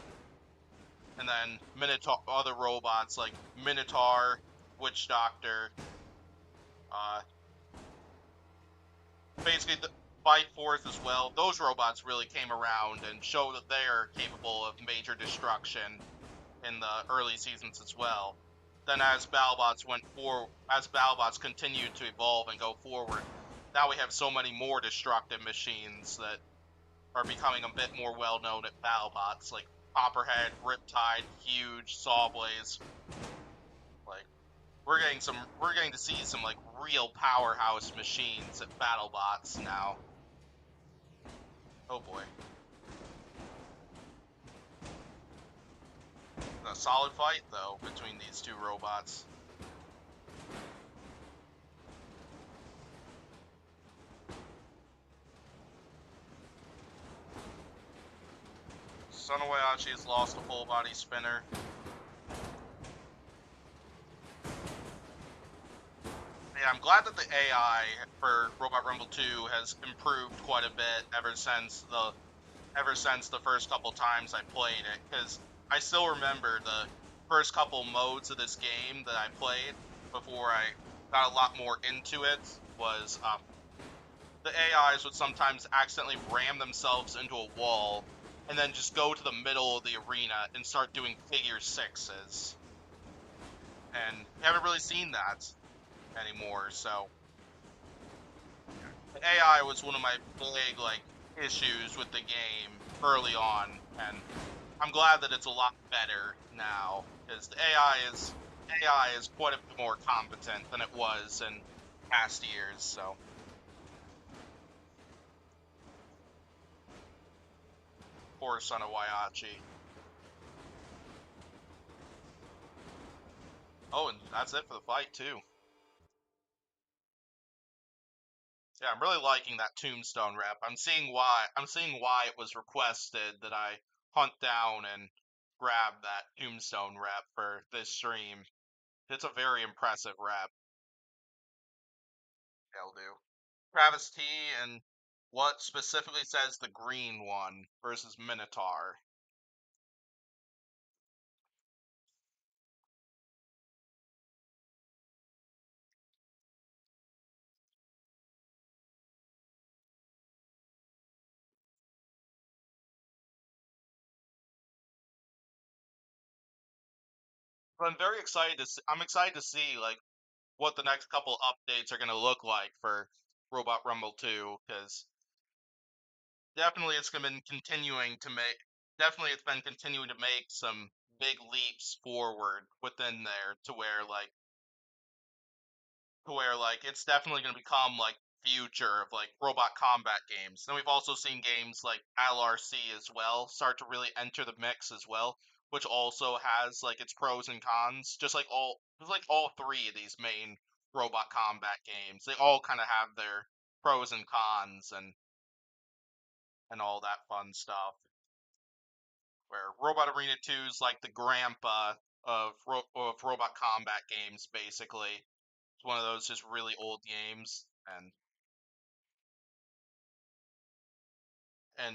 And then Minotaur, other robots like Minotaur, Witch Doctor, uh, basically the Fight Force as well. Those robots really came around and show that they're capable of major destruction in the early seasons as well. Then as BattleBots continued to evolve and go forward, now we have so many more destructive machines that are becoming a bit more well known at BattleBots, like Copperhead, Riptide, Huge, Sawblaze. Like we're getting to see some like real powerhouse machines at BattleBots now. Oh boy. A solid fight though between these two robots. Son of Waiachi has lost a full body spinner. Yeah, I'm glad that the AI for Robot Rumble 2 has improved quite a bit ever since the first couple times I played it, because I still remember the first couple modes of this game that I played before I got a lot more into it was the AIs would sometimes accidentally ram themselves into a wall and then just go to the middle of the arena and start doing figure sixes. And we haven't really seen that anymore, so the AI was one of my big, like, issues with the game early on, and I'm glad that it's a lot better now, because the AI is quite a bit more competent than it was in past years, so. Poor son of Waiachi. Oh, and that's it for the fight, too. Yeah, I'm really liking that tombstone rep. I'm seeing why it was requested that I hunt down and grab that tombstone rep for this stream. It's a very impressive rep. They'll do. Travis T and what specifically says the green one versus Minotaur. But I'm very excited to I'm excited to see like what the next couple updates are going to look like for Robot Rumble 2 because definitely it's been continuing to make some big leaps forward within there to where it's definitely going to become like future of like robot combat games. Then we've also seen games like LRC as well start to really enter the mix as well, which also has like its pros and cons. Just like all three of these main robot combat games, they all kind of have their pros and cons and all that fun stuff. Where Robot Arena 2 is like the grandpa of robot combat games, basically. It's one of those just really old games, and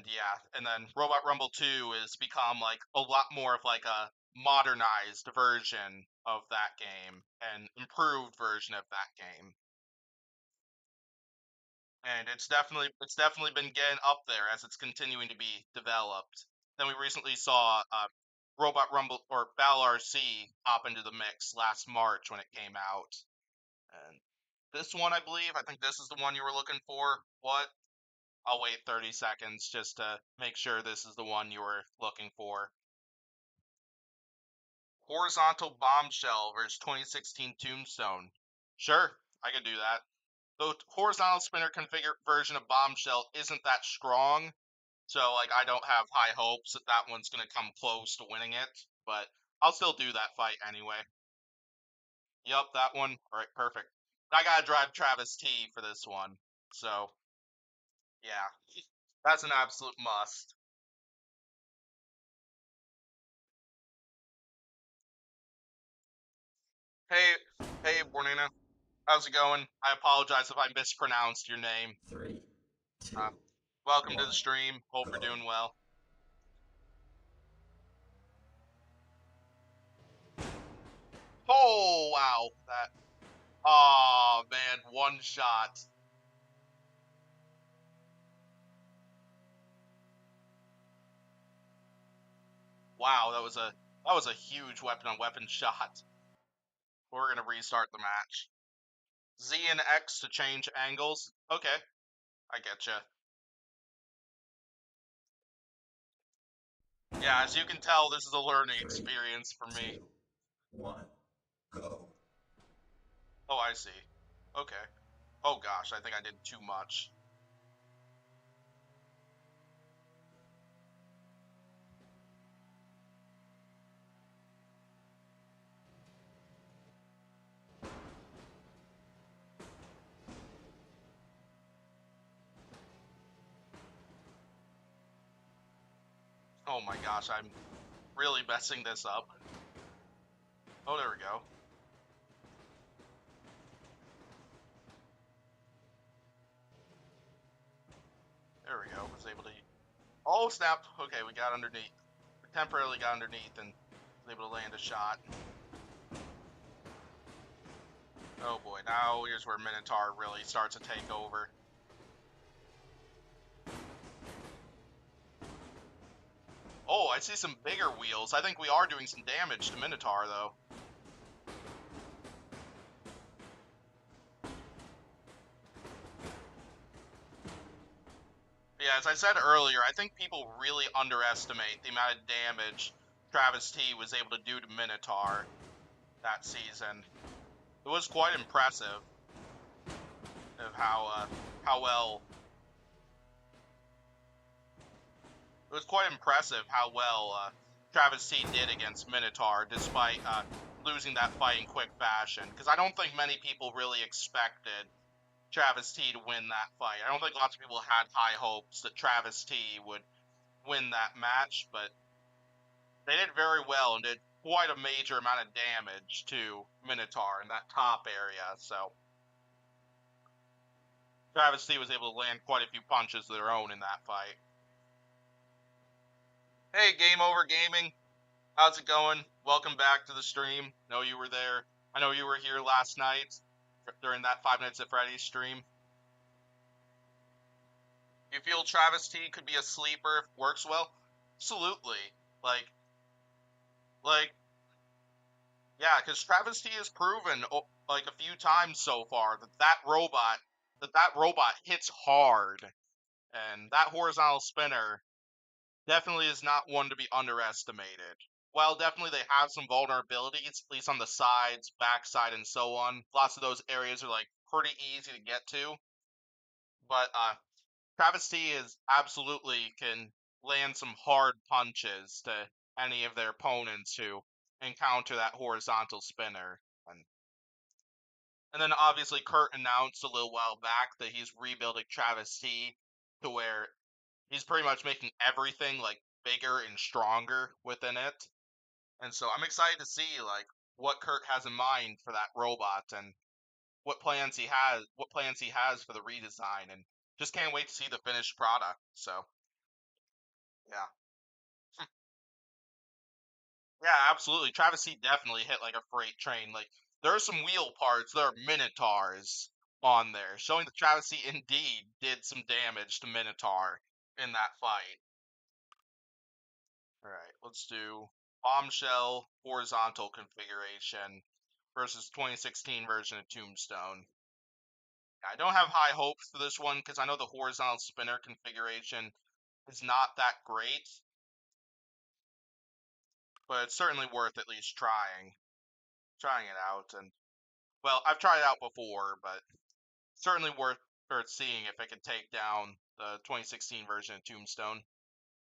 yeah, and then Robot Rumble 2 has become like a lot more of like a modernized version of that game, an improved version of that game. And it's definitely been getting up there as it's continuing to be developed. Then we recently saw Robot Rumble or Battle RC hop into the mix last March when it came out. And this one, I think this is the one you were looking for. What? I'll wait 30 seconds just to make sure this is the one you were looking for. Horizontal Bombshell versus 2016 Tombstone. Sure, I could do that. The horizontal spinner configure version of Bombshell isn't that strong, so like I don't have high hopes that that one's gonna come close to winning it, but I'll still do that fight anyway. Yup, that one. All right, perfect. I gotta drive Travis T for this one, so yeah, that's an absolute must. Hey, hey, Bornina, how's it going? I apologize if I mispronounced your name. 3, 2, Uh, welcome to the 1, stream. Hope you're go. doing well. Oh wow, that. Oh man, one shot. Wow, that was a huge weapon on weapon shot. We're gonna restart the match. Z and X to change angles. Okay, I getcha. Yeah, as you can tell, this is a learning 3, experience for 2, me. 1, go. Oh, I see. Okay. Oh gosh, I think I did too much. Oh my gosh, I'm really messing this up. Oh, there we go. There we go. Was able to. Oh, snap. Okay, we got underneath. temporarily got underneath and was able to land a shot. Oh boy, now here's where Minotaur really starts to take over. Oh, I see some bigger wheels. I think we are doing some damage to Minotaur, though. Yeah, as I said earlier, I think people really underestimate the amount of damage Travis T was able to do to Minotaur that season. It was quite impressive of how well. It was quite impressive how well Travis T did against Minotaur, despite losing that fight in quick fashion. Because I don't think many people really expected Travis T to win that fight. I don't think lots of people had high hopes that Travis T would win that match, but they did very well and did quite a major amount of damage to Minotaur in that top area. So Travis T was able to land quite a few punches of their own in that fight. Hey, Game Over Gaming, how's it going? Welcome back to the stream. Know you were there. I know you were here last night during that 5 Nights at Freddy's stream. You feel Travis T could be a sleeper if it works well? Absolutely. Like, yeah, because Travis T has proven like a few times so far that robot hits hard, and that horizontal spinner definitely is not one to be underestimated. While definitely they have some vulnerabilities, at least on the sides, backside, and so on. Lots of those areas are like pretty easy to get to, but Travis T is absolutely can land some hard punches to any of their opponents who encounter that horizontal spinner. And then obviously Kurt announced a little while back that he's rebuilding Travis T to where he's pretty much making everything like bigger and stronger within it. And so I'm excited to see like what Kurt has in mind for that robot and what plans he has for the redesign, and just can't wait to see the finished product. So yeah. Yeah, absolutely. Travis C definitely hit like a freight train. Like there are some wheel parts, there are Minotaurs on there, showing that Travis C indeed did some damage to Minotaur in that fight. Alright, let's do Bombshell horizontal configuration versus 2016 version of Tombstone. I don't have high hopes for this one because I know the horizontal spinner configuration is not that great, but it's certainly worth at least trying it out. And well, I've tried it out before, but certainly worth seeing if it can take down the 2016 version of Tombstone.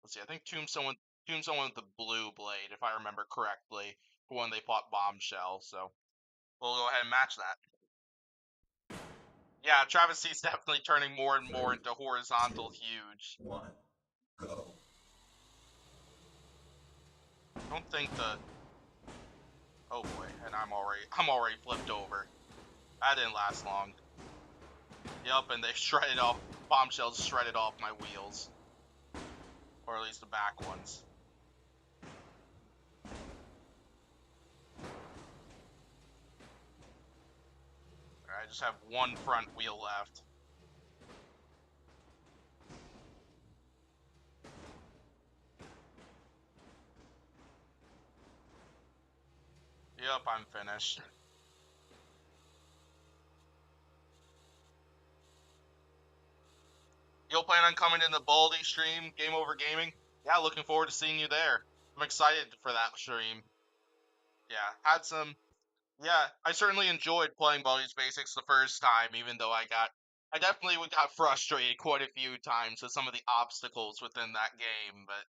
Let's see, I think Tombstone with the blue blade, if I remember correctly, for when they fought Bombshell. So we'll go ahead and match that. Yeah, Travis C's definitely turning more and more into horizontal huge. 1, go. I don't think the. Oh boy, and I'm already flipped over. That didn't last long. Yup, and they shredded off Bombshells shredded off my wheels, or at least the back ones. I just have one front wheel left. Yep, I'm finished. You'll plan on coming in the Baldy stream, Game Over Gaming? Yeah, looking forward to seeing you there. I'm excited for that stream. Yeah, yeah, I certainly enjoyed playing Baldi's Basics the first time, even though I definitely got frustrated quite a few times with some of the obstacles within that game, but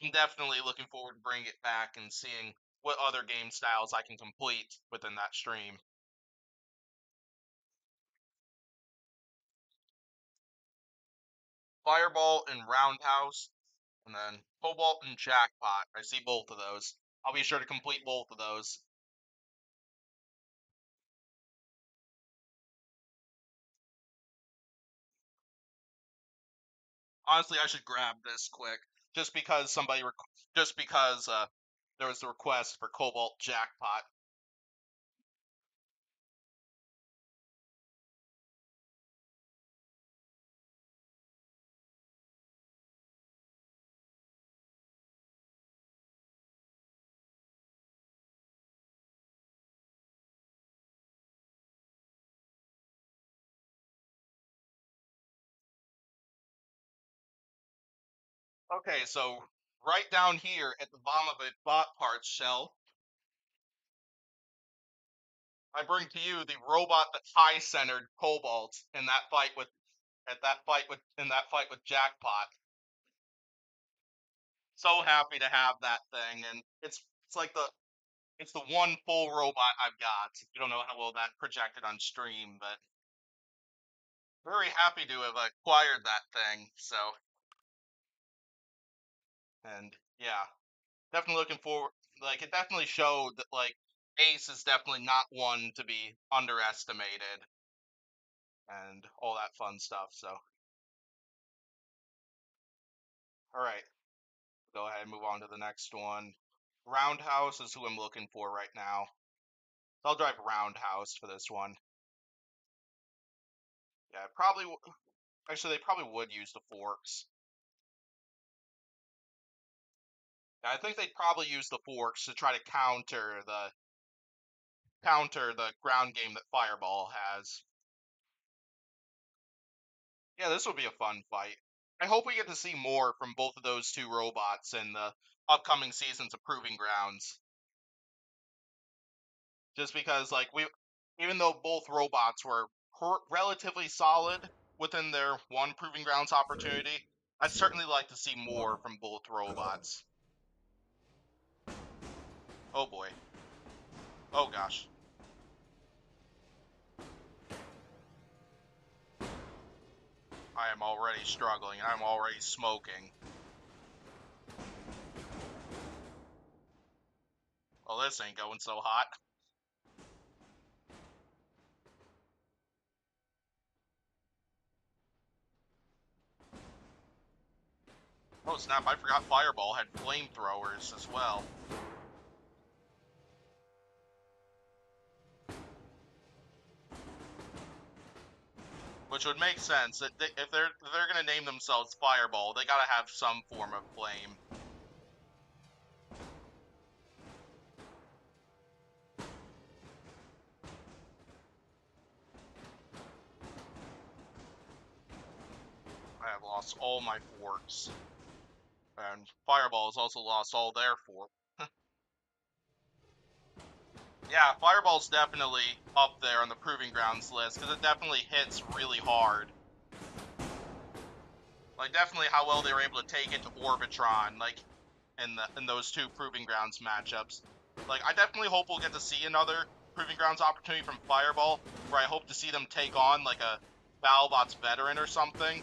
I'm definitely looking forward to bringing it back and seeing what other game styles I can complete within that stream. Fireball and Roundhouse, and then Cobalt and Jackpot. I see both of those. I'll be sure to complete both of those. Honestly, I should grab this quick. just because there was the request for Cobalt Jackpot. Okay, so right down here at the bottom of a bot parts shell, I bring to you the robot that high centered Cobalt in that fight with Jackpot. So happy to have that thing, and it's like it's the one full robot I've got. You don't know how well that projected on stream, but very happy to have acquired that thing. So, and yeah, definitely looking forward. Like, it definitely showed that like Ace is definitely not one to be underestimated, and all that fun stuff. So, all right, go ahead and move on to the next one. Roundhouse is who I'm looking for right now. I'll drive Roundhouse for this one. Yeah, actually, they probably would use the forks. Yeah, I think they'd probably use the forks to try to counter the ground game that Fireball has. Yeah, this would be a fun fight. I hope we get to see more from both of those two robots in the upcoming seasons of Proving Grounds. Just because, like, even though both robots were relatively solid within their one Proving Grounds opportunity, I'd certainly like to see more from both robots. Oh boy. Oh gosh. I am already struggling, and I'm already smoking. Well, this ain't going so hot. Oh snap, I forgot Fireball had flamethrowers as well. Which would make sense. If they're gonna name themselves Fireball, they gotta have some form of flame. I have lost all my forks. And Fireball has also lost all their forks. Yeah, Fireball's definitely up there on the Proving Grounds list, because it definitely hits really hard. Like, definitely how well they were able to take it to Orbitron, like, in those two Proving Grounds matchups. Like, I definitely hope we'll get to see another Proving Grounds opportunity from Fireball, where I hope to see them take on, like, a BattleBots veteran or something.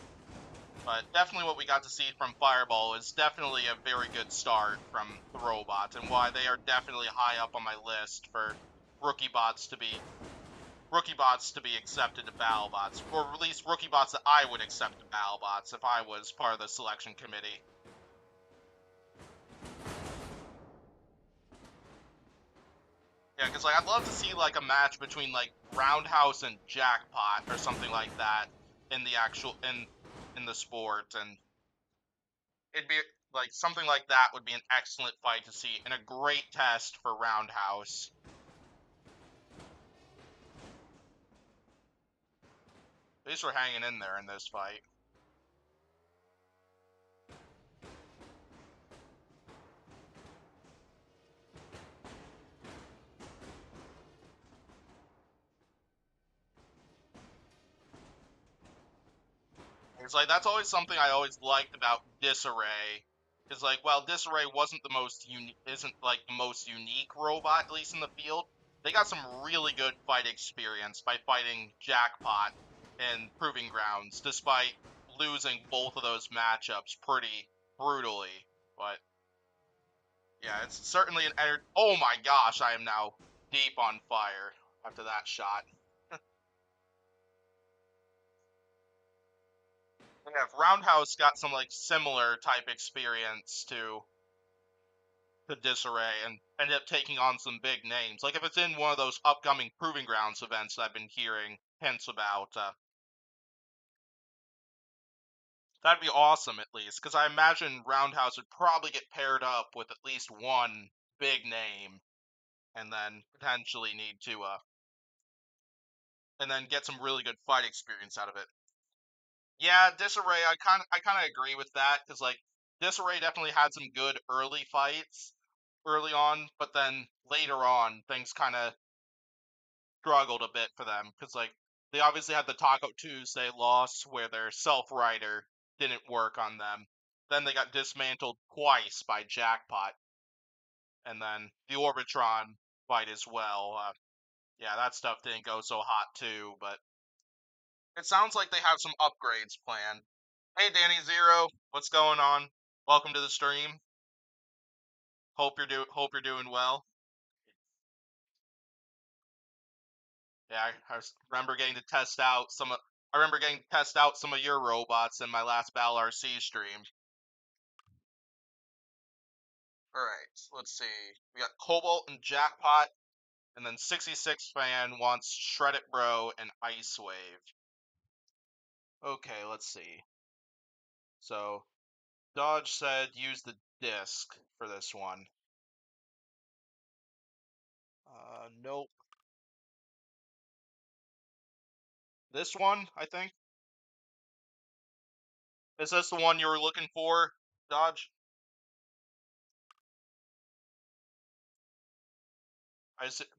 But definitely what we got to see from Fireball is definitely a very good start from the robots, and why they are definitely high up on my list for rookie bots to be accepted to BattleBots, or at least rookie bots that I would accept to BattleBots if I was part of the selection committee. Yeah, because like I'd love to see like a match between like Roundhouse and Jackpot or something like that in the actual in the sport, and it'd be like something like that would be an excellent fight to see and a great test for Roundhouse. At least we're hanging in there in this fight. It's like that's always something I always liked about Disarray. Is like while Disarray wasn't the most isn't like the most unique robot, at least in the field, they got some really good fight experience by fighting Jackpot in Proving Grounds, despite losing both of those matchups pretty brutally. But yeah, it's certainly an oh my gosh, I am now deep on fire after that shot. Yeah, if Roundhouse got some like similar type experience to Disarray and ended up taking on some big names, like if it's in one of those upcoming Proving Grounds events that I've been hearing hints about, that'd be awesome at least, because I imagine Roundhouse would probably get paired up with at least one big name, and then potentially need to, and then get some really good fight experience out of it. Yeah, Disarray, I kind of agree with that because like Disarray definitely had some good early fights early on, but then later on things kind of struggled a bit for them because like they obviously had the Taco Tuesday loss where their self-rider didn't work on them. Then they got dismantled twice by Jackpot, and then the Orbitron fight as well. Yeah, that stuff didn't go so hot too, but it sounds like they have some upgrades planned. Hey, Danny Zero, what's going on? Welcome to the stream. Hope you're doing well. Yeah, remember getting to test out some. I remember getting to test out some of your robots in my last Battle RC stream. All right, let's see. We got Cobalt and Jackpot, and then 66 fan wants Shred It Bro and Ice Wave. Okay, let's see. So Dodge said use the disc for this one. Nope. This one, I think. Is this the one you were looking for, Dodge?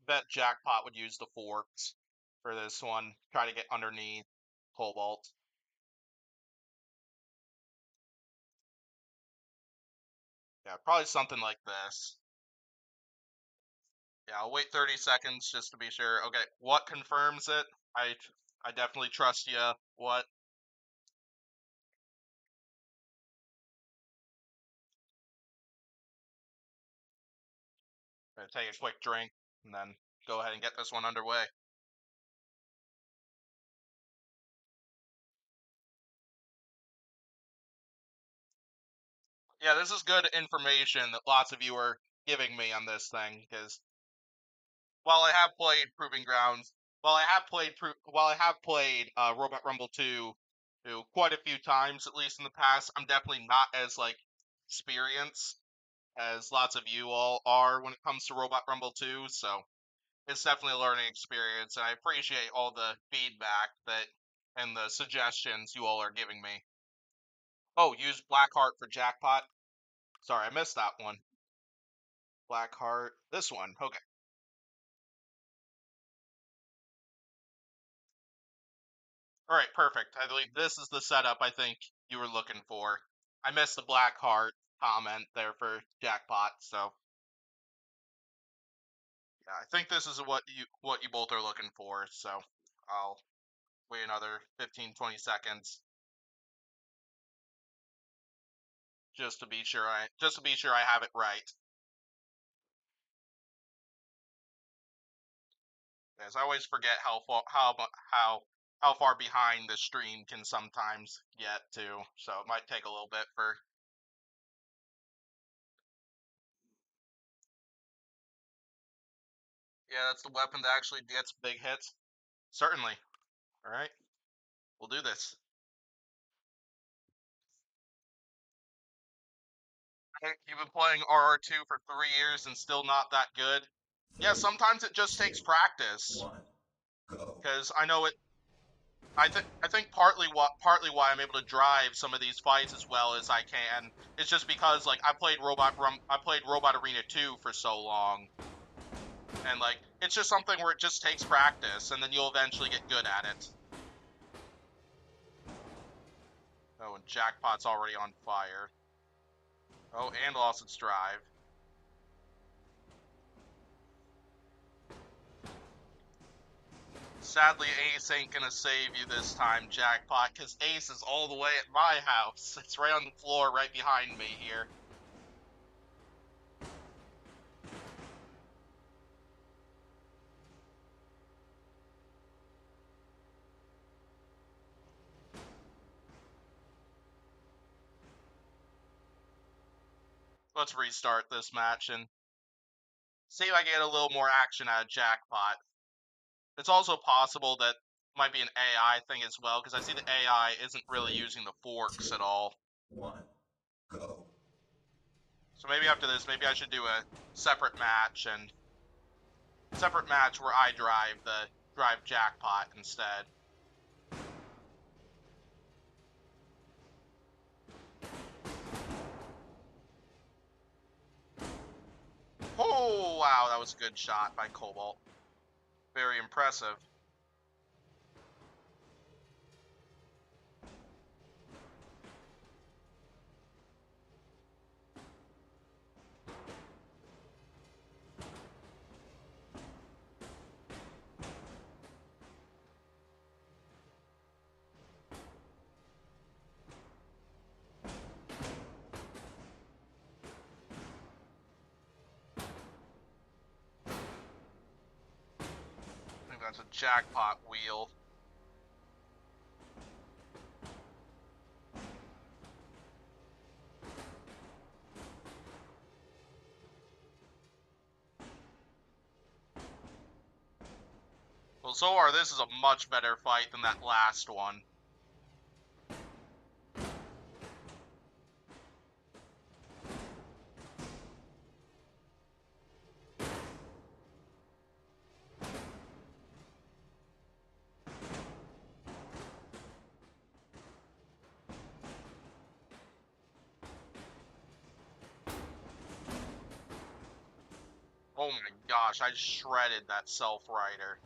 Bet Jackpot would use the forks for this one. Try to get underneath Cobalt. Yeah, probably something like this. Yeah, I'll wait 30 seconds just to be sure. Okay, what confirms it? I definitely trust you. What? Gonna take a quick drink and then go ahead and get this one underway. Yeah, this is good information that lots of you are giving me on this thing because while I have played Proving Grounds, while I have played Robot Rumble 2 quite a few times at least in the past, I'm definitely not as like experienced as lots of you all are when it comes to Robot Rumble 2, so it's definitely a learning experience, and I appreciate all the feedback that and the suggestions you all are giving me. Oh, use Blackheart for Jackpot. Sorry, I missed that one. Blackheart, this one. Okay. All right, perfect. I believe this is the setup I think you were looking for. I missed the Blackheart comment there for Jackpot, so yeah, I think this is what you both are looking for. So I'll wait another 15-20 seconds just to be sure I have it right. As I always forget how far behind the stream can sometimes get to, so it might take a little bit for. Yeah, that's the weapon that actually gets big hits. Certainly. All right, we'll do this. Hey, you've been playing RR2 for 3 years and still not that good. Yeah, Three, sometimes it just takes two, practice. one, go. Because I know it. I think partly why I'm able to drive some of these fights as well as I can is just because like I played Robot Arena 2 for so long, and like it's just something where it just takes practice and then you'll eventually get good at it. Oh, and Jackpot's already on fire. Oh, and lost its drive. Sadly, Ace ain't gonna save you this time, Jackpot, because Ace is all the way at my house. It's right on the floor right behind me here. let's restart this match and see if I get a little more action out of Jackpot. It's also possible that might be an AI thing as well, because I see the AI isn't really using the forks at all. 1, go. So maybe after this, maybe I should do a separate match where I drive Jackpot instead. Oh wow, that was a good shot by Cobalt. Very impressive. I think that's a Jackpot wheel. Well, so far this is a much better fight than that last one. Oh my gosh, I shredded that Self-Rider.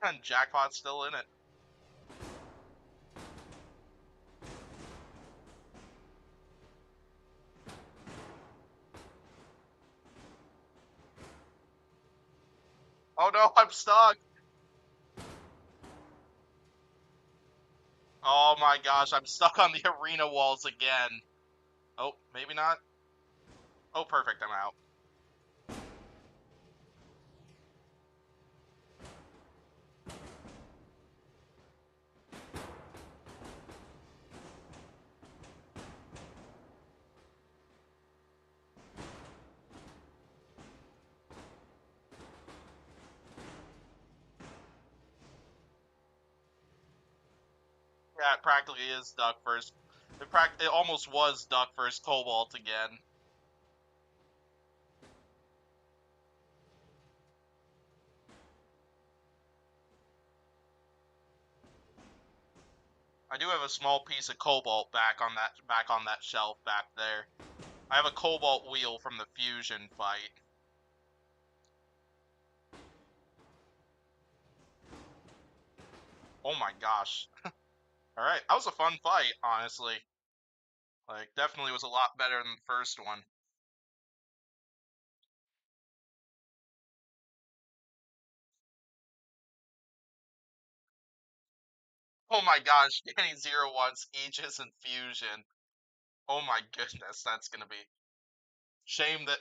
And Jackpot's still in it. Oh no, I'm stuck! Oh my gosh, I'm stuck on the arena walls again. Oh, maybe not. Oh, perfect, I'm out. Yeah, it practically is Duck first. It almost was Duck versus Cobalt again. I do have a small piece of Cobalt back on that shelf back there. I have a Cobalt wheel from the Fusion fight. Oh my gosh. Alright, that was a fun fight, honestly. Like, definitely was a lot better than the first one. Oh my gosh, Danny Zero wants Aegis and Fusion. Oh my goodness, that's gonna be shame that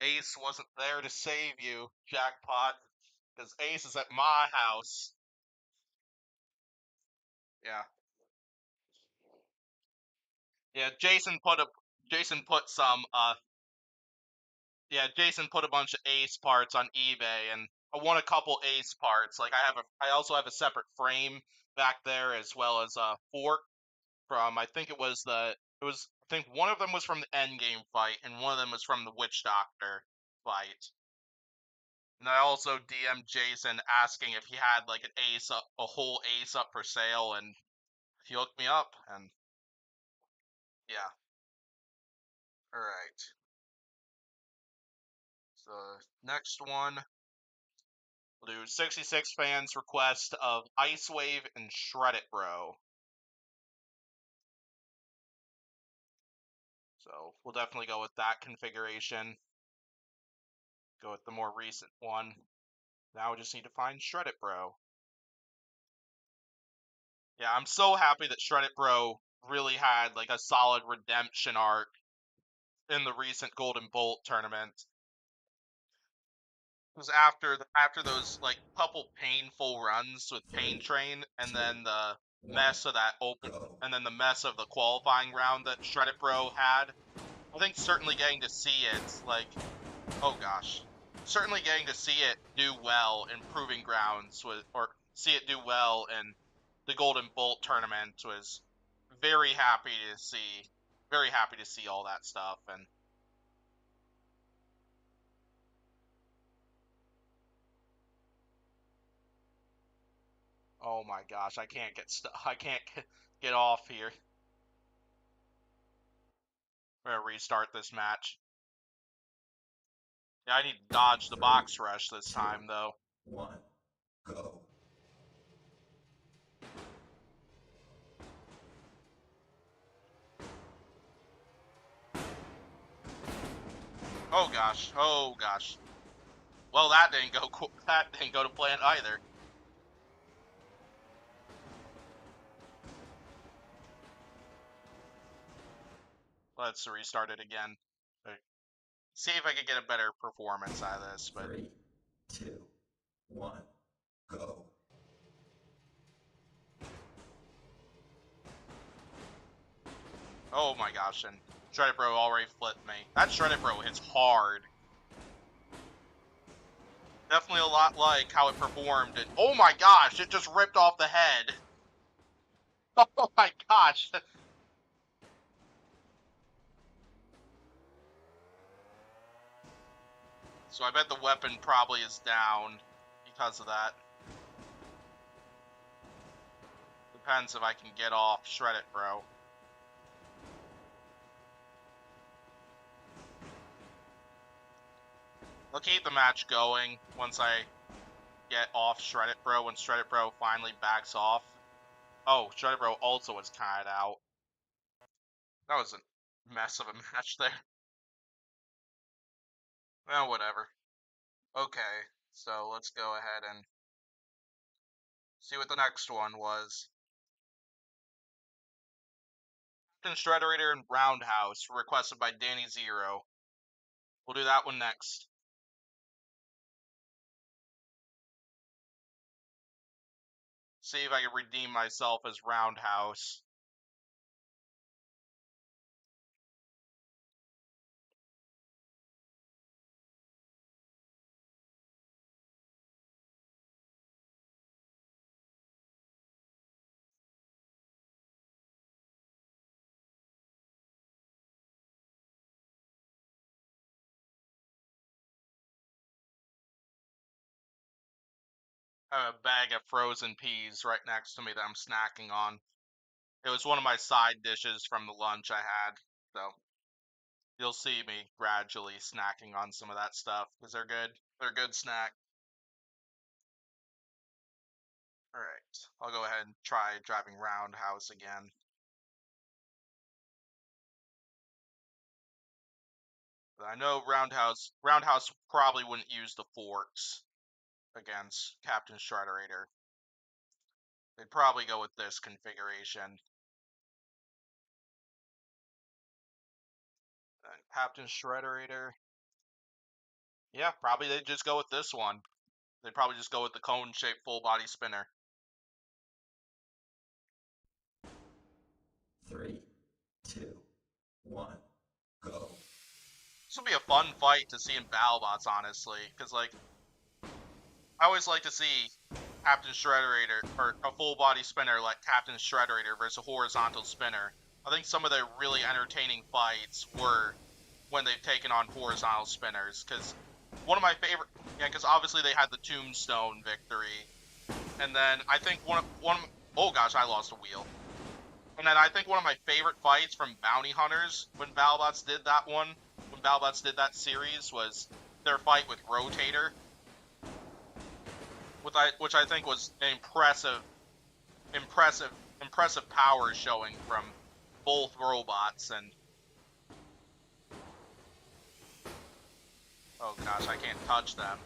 Ace wasn't there to save you, Jackpot, because Ace is at my house. Yeah, yeah. Jason put a bunch of Ace parts on eBay, and I won a couple Ace parts. Like I also have a separate frame back there as well as a fork from I think one of them was from the Endgame fight and one of them was from the Witch Doctor fight. And I also DM'd Jason asking if he had like a whole ace up for sale, and he hooked me up, and yeah. All right. So next one, we'll do 66 fans request of Ice Wave and Shred It Bro. So we'll definitely go with that configuration. Go with the more recent one. Now we just need to find Shred It Bro. Yeah, I'm so happy that Shred It Bro really had like a solid redemption arc in the recent Golden Bolt tournament. was after those like couple painful runs with Pain Train, and then the mess of that open, Go. and then the mess of the qualifying round that Shredit Bro had. I think certainly getting to see it, like, oh gosh, certainly getting to see it do well in Proving Grounds or see it do well in the Golden Bolt tournament was very happy to see. Very happy to see all that stuff, and oh my gosh, I can't I can't get off here. We're gonna restart this match. Yeah, I need to dodge the box rush this time, though. 1. Go. Oh gosh, oh gosh. Well, that didn't go that didn't go to plan either. Let's restart it again. See if I can get a better performance out of this, but 3, 2, 1. Go. oh my gosh, and Shredder Bro already flipped me. That Shredder Bro hits hard. Definitely a lot like how it performed, and oh my gosh, it just ripped off the head. Oh my gosh. So I bet the weapon probably is down because of that. Depends if I can get off Shred It Bro. I'll keep the match going once I get off Shred It Bro when Shred It Bro finally backs off. Oh, Shred It Bro also was kinda out. That was a mess of a match there. Well, whatever. Okay, so let's go ahead and see what the next one was. Shrederator and Roundhouse, requested by Danny Zero. We'll do that one next. See if I can redeem myself as Roundhouse. I have a bag of frozen peas right next to me that I'm snacking on. It was one of my side dishes from the lunch I had, so you'll see me gradually snacking on some of that stuff because they're good. They're a good snack. Alright, I'll go ahead and try driving Roundhouse again. But I know Roundhouse probably wouldn't use the forks against Captain Shrederator. They'd probably go with this configuration. Captain Shrederator. Yeah, probably they'd just go with this one. They'd probably just go with the cone-shaped full-body spinner. 3, 2, 1. Go. This will be a fun fight to see in BattleBots, honestly, because, like, I always like to see Captain Shrederator, or a full-body spinner like Captain Shrederator versus a horizontal spinner. I think some of the really entertaining fights were when they've taken on horizontal spinners, because one of my favorite, yeah, because obviously they had the Tombstone victory, and then I think oh gosh, I lost a wheel. And then I think one of my favorite fights from Bounty Hunters when BattleBots did that one, when BattleBots did that series, was their fight with Rotator, which I think was an impressive power showing from both robots. And oh gosh, I can't touch them.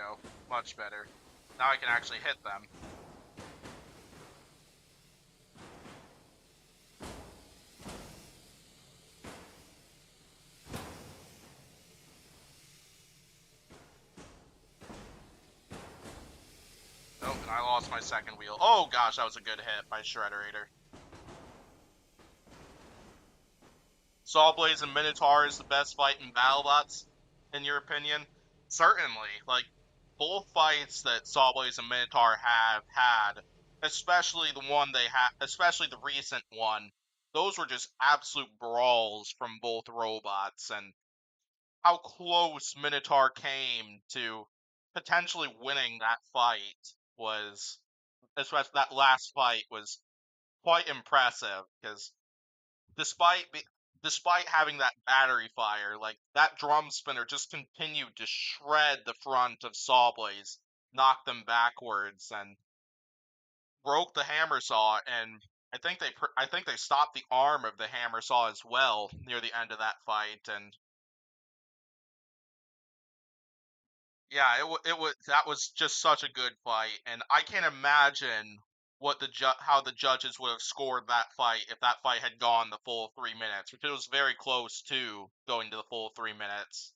go. Much better. Now I can actually hit them. Oh, and I lost my second wheel. Oh gosh, that was a good hit by Shrederator. Sawblaze and Minotaur is the best fight in BattleBots, in your opinion? Certainly. Like, both fights that Sawblaze and Minotaur have had, especially the one they had, especially the recent one, those were just absolute brawls from both robots, and how close Minotaur came to potentially winning that fight was, especially that last fight, was quite impressive, because despite despite having that battery fire, like that drum spinner just continued to shred the front of Sawblaze, knock them backwards, and broke the hammer saw. And I think they stopped the arm of the hammer saw as well near the end of that fight. And yeah, that was just such a good fight, and I can't imagine what how the judges would have scored that fight if that fight had gone the full 3 minutes, which it was very close to going to the full 3 minutes.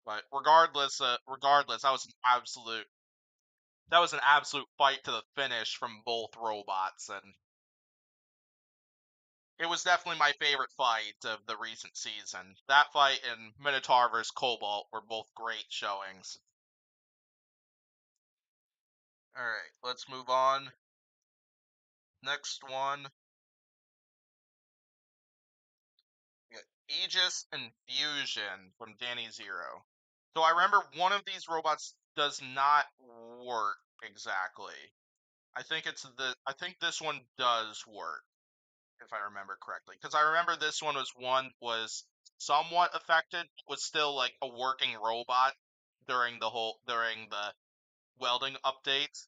But regardless, that was an absolute fight to the finish from both robots, and it was definitely my favorite fight of the recent season. That fight and Minotaur vs. Cobalt were both great showings. All right, let's move on. Next one, we got Aegis and Fusion from Danny Zero. So I remember one of these robots does not work exactly. I think this one does work, if I remember correctly. Because I remember this one was somewhat affected, was still like a working robot during the welding updates.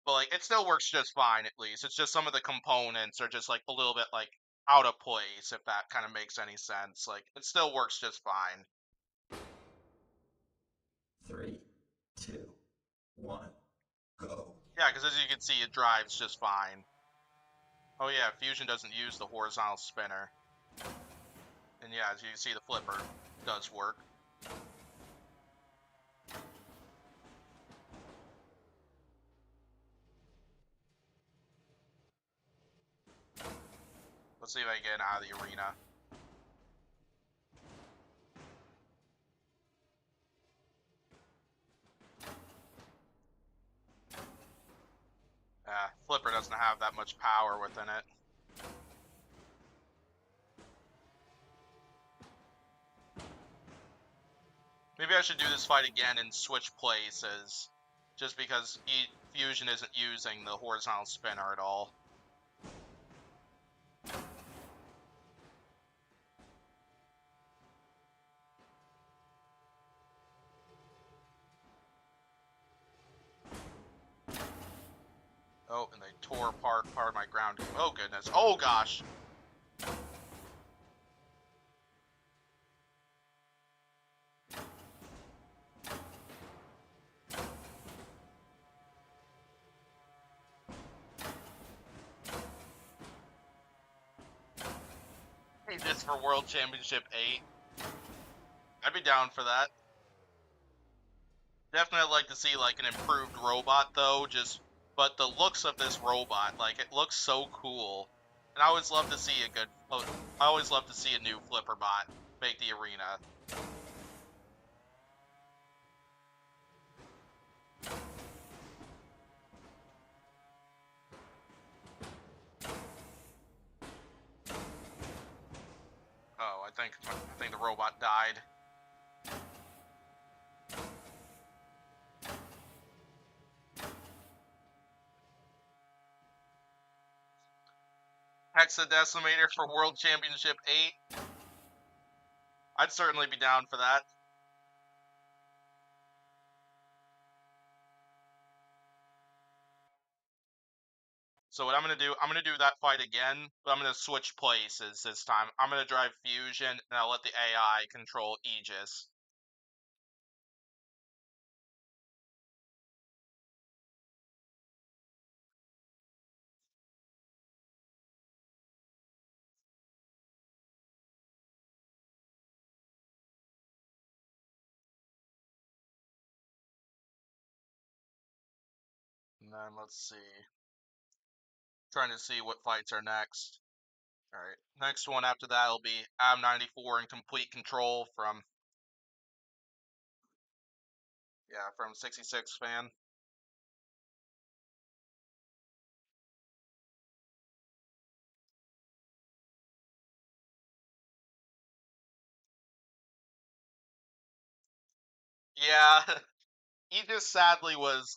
But like it still works just fine, at least. It's just some of the components are just like a little bit like out of place, if that kind of makes any sense. Like it still works just fine. 3, 2, 1, go. Yeah, because as you can see, it drives just fine. Oh yeah, Fusion doesn't use the horizontal spinner. And yeah, as you can see, the flipper does work. Let's see if I can get out of the arena. Flipper doesn't have that much power within it. Maybe I should do this fight again and switch places, just because Fusion isn't using the horizontal spinner at all. Oh, and they tore apart part of my ground game. Oh goodness. Oh gosh. Hey, this for World Championship 8. I'd be down for that. Definitely I'd like to see like an improved robot though, but the looks of this robot, like it looks so cool. And I always love to see a new flipper bot make the arena. Oh, I think the robot died. Hexadecimator for World Championship 8. I'd certainly be down for that. So what I'm going to do, I'm going to do that fight again, but I'm going to switch places this time. I'm going to drive Fusion, and I'll let the AI control Aegis. then let's see. Trying to see what fights are next. Alright, next one after that will be AM94 in complete control from 66 fan. Yeah, Aegis sadly was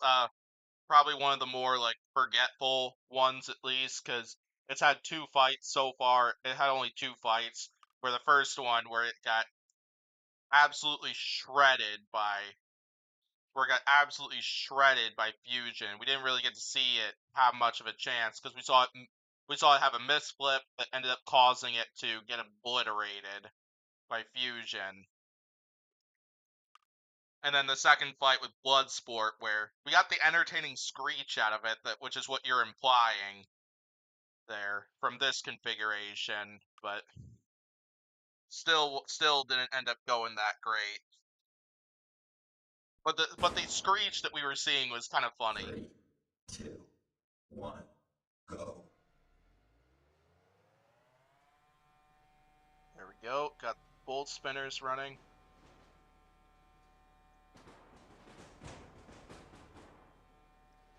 probably one of the more like forgetful ones, at least, because it's had 2 fights so far. It had only 2 fights, where the first one where it got absolutely shredded by Fusion. We didn't really get to see it have much of a chance because we saw it have a misflip that ended up causing it to get obliterated by Fusion. And then the second fight with Bloodsport, where we got the entertaining screech out of it, which is what you're implying there from this configuration, but still didn't end up going that great. But the screech that we were seeing was kind of funny. 3, 2, 1, go. There we go. Got bolt spinners running.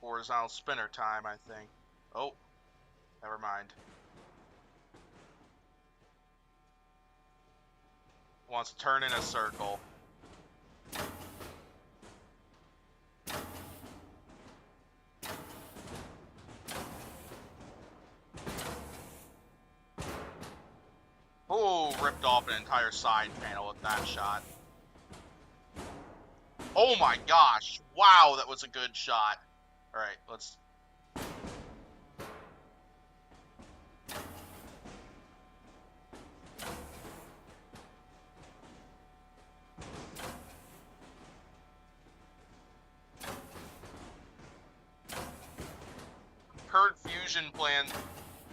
Horizontal spinner time, I think. Oh, never mind. Wants to turn in a circle. Oh, ripped off an entire side panel with that shot. Oh my gosh. Wow, that was a good shot. Alright, let's... Heard Fusion plan...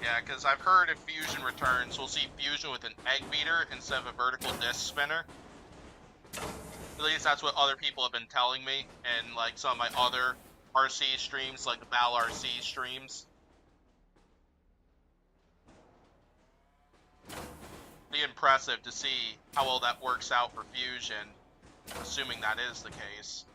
Yeah, because I've heard if Fusion returns, we'll see Fusion with an egg beater instead of a vertical disc spinner. At least that's what other people have been telling me in like some of my other RC streams, like the Bale RC streams. Be impressive to see how well that works out for Fusion, assuming that is the case.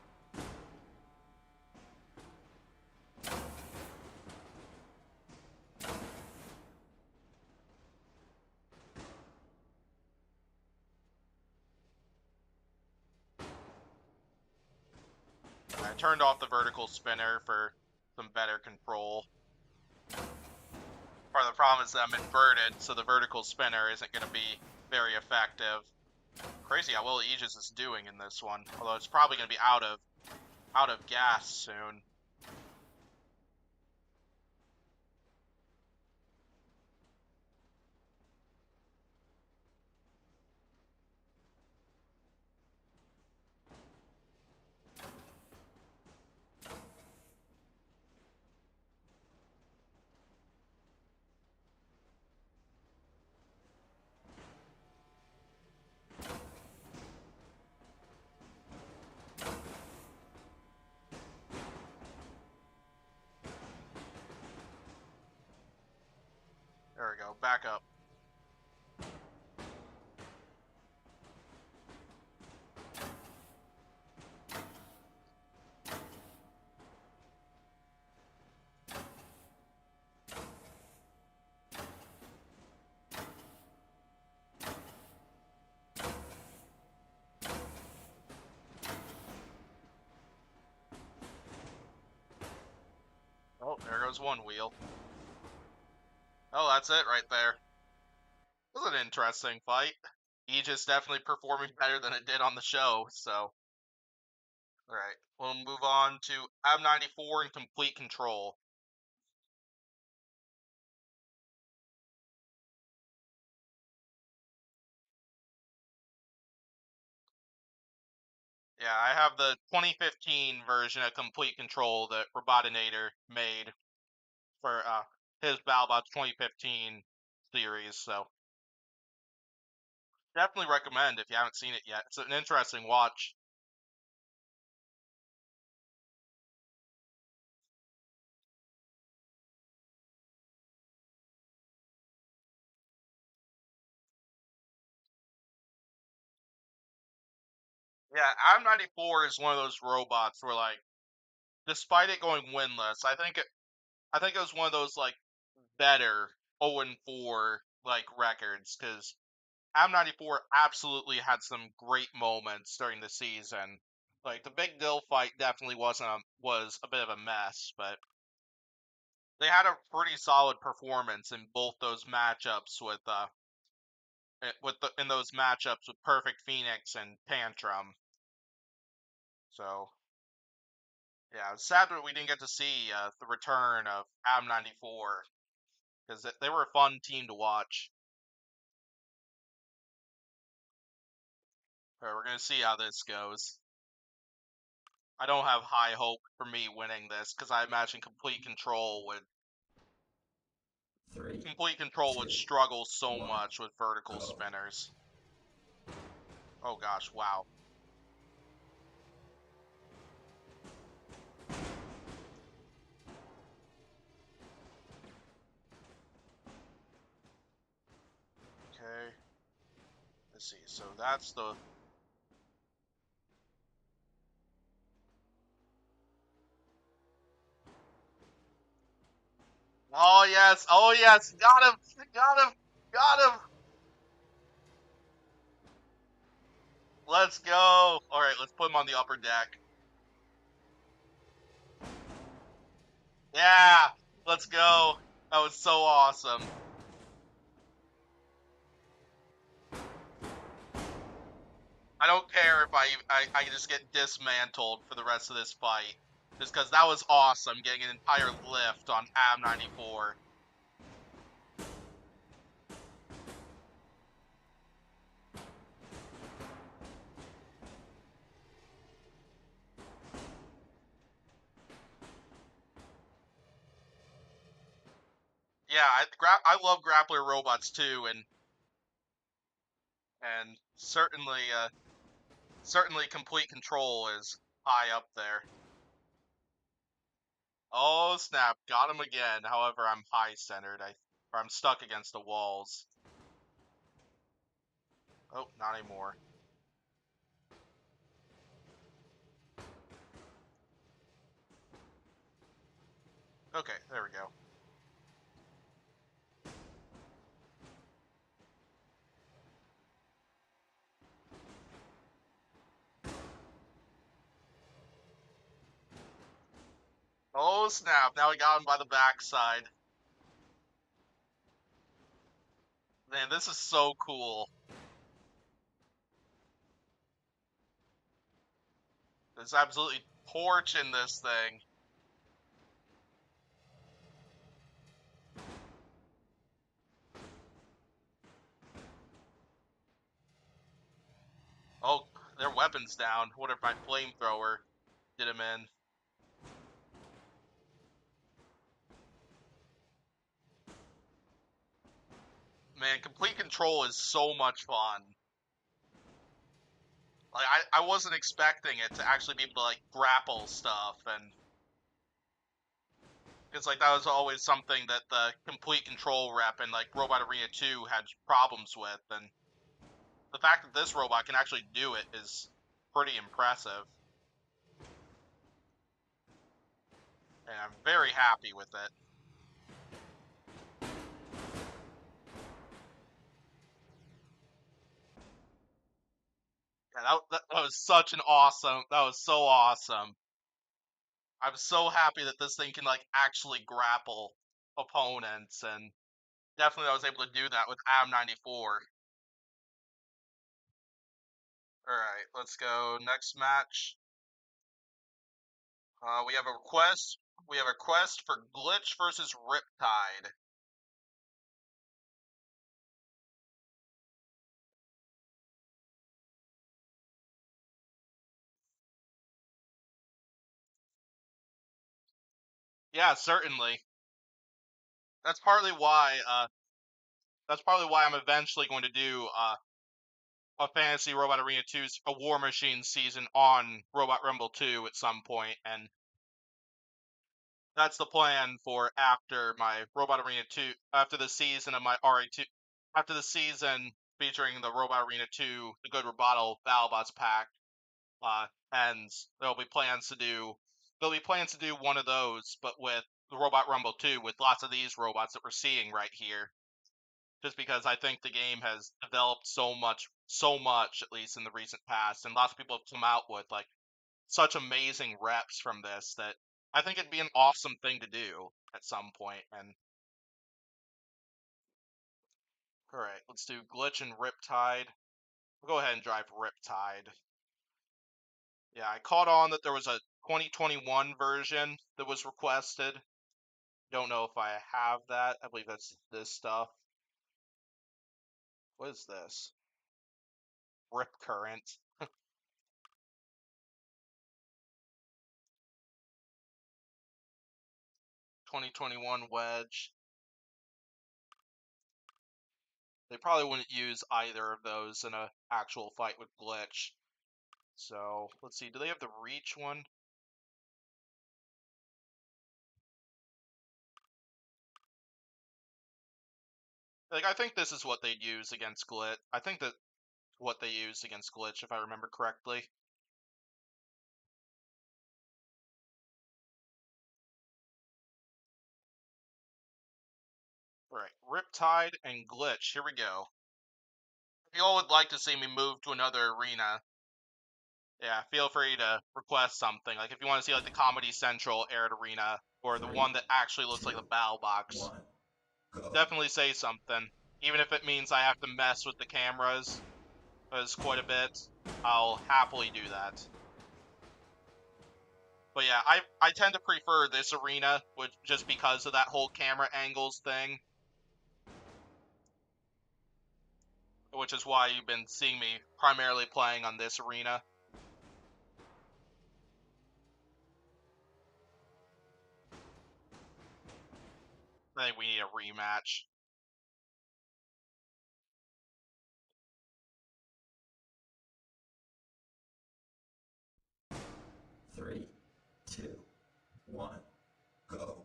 I turned off the vertical spinner for some better control. Part of the problem is that I'm inverted, so the vertical spinner isn't going to be very effective. Crazy how well Aegis is doing in this one, although it's probably going to be out of gas soon. There we go, back up. Oh, there goes one wheel. Oh, that's it right there. It was an interesting fight. Aegis definitely performing better than it did on the show, so. Alright, we'll move on to AM94 in complete control. Yeah, I have the 2015 version of Complete Control that Robotinator made for his BattleBots 2015 series, so definitely recommend if you haven't seen it yet. It's an interesting watch. Yeah, M94 is one of those robots where, like, despite it going winless, I think it was one of those, like, better 0-4 like records, because M94 absolutely had some great moments during the season. Like, the big Dill fight definitely was a bit of a mess, but they had a pretty solid performance in both those matchups in those matchups with Perfect Phoenix and Tantrum. So yeah, it's sad that we didn't get to see the return of M94, because they were a fun team to watch. All right, we're gonna see how this goes. I don't have high hope for me winning this, because I imagine Three, complete control would two, struggle so one, much with vertical go. spinners. Oh gosh, wow. Okay, let's see. So that's the. Oh yes, got him, got him, got him. Let's go. All right, let's put him on the upper deck. Yeah, let's go. That was so awesome. I don't care if I just get dismantled for the rest of this fight, just because that was awesome, getting an entire lift on AM94. Yeah, I love grappler robots too, and certainly complete control is high up there. Oh snap, got him again. However, I'm high centered. Or I'm stuck against the walls. Oh, not anymore. Okay, there we go. Oh snap, now we got him by the backside. Man, this is so cool. There's absolutely torch in this thing. Oh, their weapon's down. What if my flamethrower did him in? Man, complete control is so much fun. Like, I wasn't expecting it to actually be able to, like, grapple stuff, and it's like that was always something that the complete control rep and, like, Robot Arena 2 had problems with, and the fact that this robot can actually do it is pretty impressive. And I'm very happy with it. Yeah, that was such an awesome. That was so awesome. I'm so happy that this thing can, like, actually grapple opponents, and definitely I was able to do that with AM94. All right, let's go next match. We have a request. We have a quest for Glitch versus Riptide. Yeah, certainly. That's partly why. That's partly why I'm eventually going to do a Fantasy Robot Arena 2's a War Machine season on Robot Rumble 2 at some point, and that's the plan for after my Robot Arena 2, after the season of my RA2, after the season featuring the Robot Arena 2, the Good Roboto BattleBots pack. ends, there'll be plans to do one of those, but with the Robot Rumble 2, with lots of these robots that we're seeing right here. Just because I think the game has developed so much, at least in the recent past, and lots of people have come out with like such amazing reps from this that I think it'd be an awesome thing to do at some point. And all right, let's do Glitch and Riptide. We'll go ahead and drive Riptide. Yeah, I caught on that there was a 2021 version that was requested. Don't know if I have that. I believe that's this stuff. What is this? Rip Current. 2021 Wedge. They probably wouldn't use either of those in an actual fight with Glitch. So, let's see. Do they have the Reach one? Like, I think this is what they'd use against Glitch. I think that what they used against Glitch, if I remember correctly. Alright, Riptide and Glitch. Here we go. If you all would like to see me move to another arena, yeah, feel free to request something. Like, if you want to see, like, the Comedy Central aired arena, or the one that actually looks like the Battle Box, definitely say something. Even if it means I have to mess with the cameras quite a bit, I'll happily do that. But yeah, I tend to prefer this arena, just because of that whole camera angles thing. Which is why you've been seeing me primarily playing on this arena. I think we need a rematch. Three, two, one, go.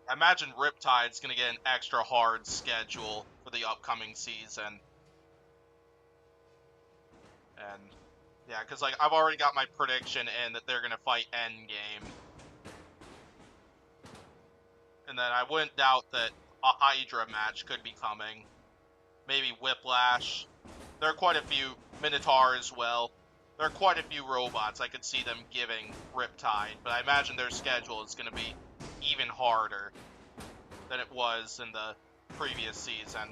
I imagine Riptide's going to get an extra hard schedule for the upcoming season. And yeah, because like I've already got my prediction in that they're going to fight Endgame. And then I wouldn't doubt that a Hydra match could be coming. Maybe Whiplash. There are quite a few, Minotaur as well. There are quite a few robots I could see them giving Riptide, but I imagine their schedule is going to be even harder than it was in the previous season.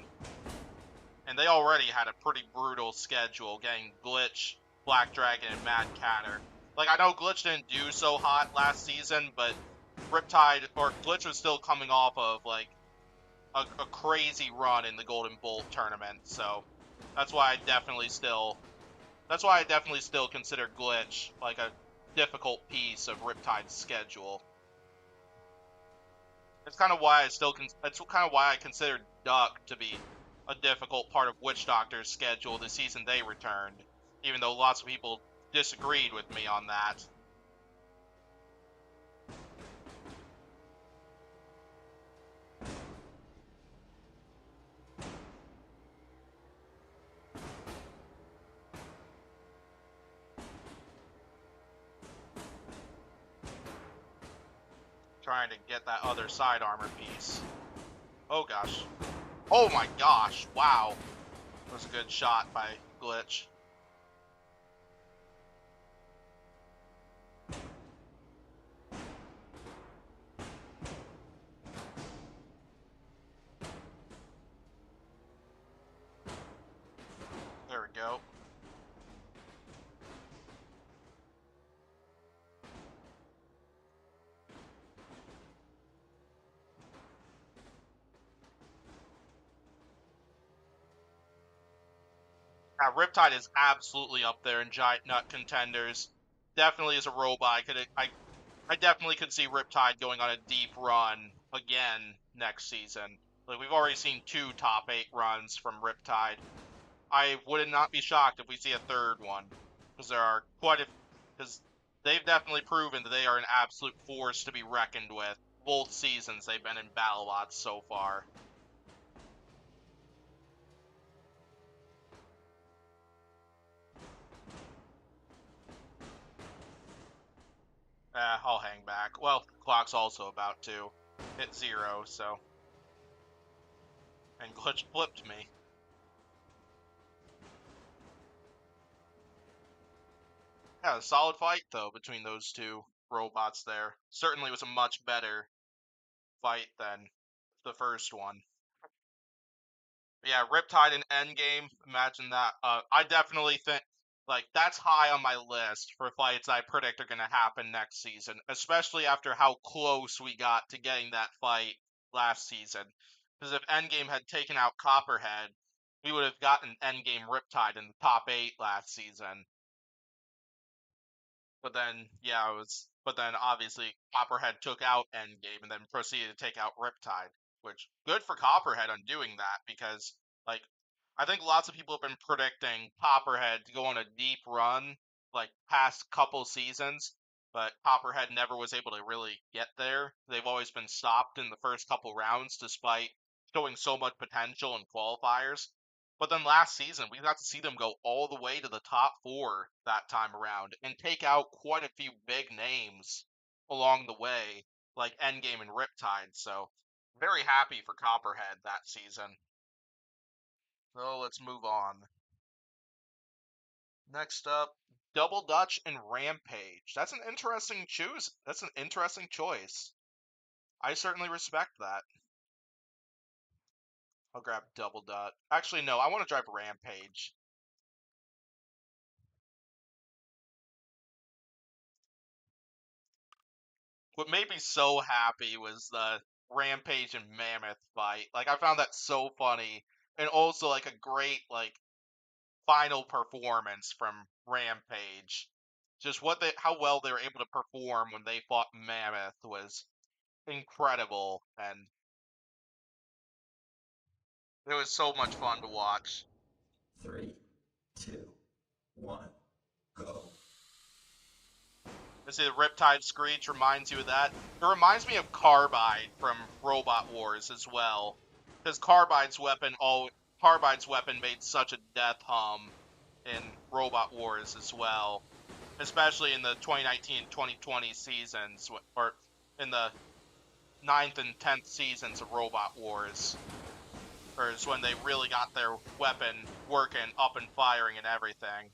And they already had a pretty brutal schedule, getting Glitch, Black Dragon, and Mad Catter. Like, I know Glitch didn't do so hot last season, but Riptide, or Glitch was still coming off of, like, a crazy run in the Golden Bolt tournament, so that's why I definitely still consider Glitch like a difficult piece of Riptide's schedule. It's kind of why I consider Duck to be a difficult part of Witch Doctor's schedule the season they returned, even though lots of people disagreed with me on that. Trying to get that other side armor piece. Oh gosh. Oh my gosh, wow. That was a good shot by Glitch. There we go. Riptide is absolutely up there in Giant Nut contenders. Definitely is a robot. I definitely could see Riptide going on a deep run again next season. Like, we've already seen 2 top 8 runs from Riptide. I would not be shocked if we see a third one, because they've definitely proven that they are an absolute force to be reckoned with both seasons they've been in BattleBots so far. I'll hang back. Well, clock's also about to hit 0, so... And glitch flipped me. Yeah, a solid fight, though, between those two robots there. Certainly was a much better fight than the first one. Yeah, Riptide and Endgame, imagine that. I definitely think, like, that's high on my list for fights I predict are going to happen next season, especially after how close we got to getting that fight last season. Because if Endgame had taken out Copperhead, we would have gotten Endgame Riptide in the top 8 last season. But then, yeah, it was. But then, obviously, Copperhead took out Endgame and then proceeded to take out Riptide, which good for Copperhead on doing that because, like, I think lots of people have been predicting Copperhead to go on a deep run, like past couple seasons, but Copperhead never was able to really get there. They've always been stopped in the first couple rounds, despite showing so much potential in qualifiers. But then last season, we got to see them go all the way to the top 4 that time around and take out quite a few big names along the way, like Endgame and Riptide. So, very happy for Copperhead that season. So, let's move on. Next up, Double Dutch and Rampage. That's an interesting choose. That's an interesting choice. I certainly respect that. I'll grab Double Dutch. Actually, no, I want to drive Rampage. What made me so happy was the Rampage and Mammoth fight. Like, I found that so funny, and also like a great like final performance from Rampage. Just how well they were able to perform when they fought Mammoth was incredible, and it was so much fun to watch. 3, 2, 1, go. I see the Riptide Screech reminds you of that. It reminds me of Carbide from Robot Wars as well, because Carbide's weapon made such a death hum in Robot Wars as well, especially in the 2019-2020 seasons, or in the 9th and 10th seasons of Robot Wars, or is when they really got their weapon working, up and firing and everything.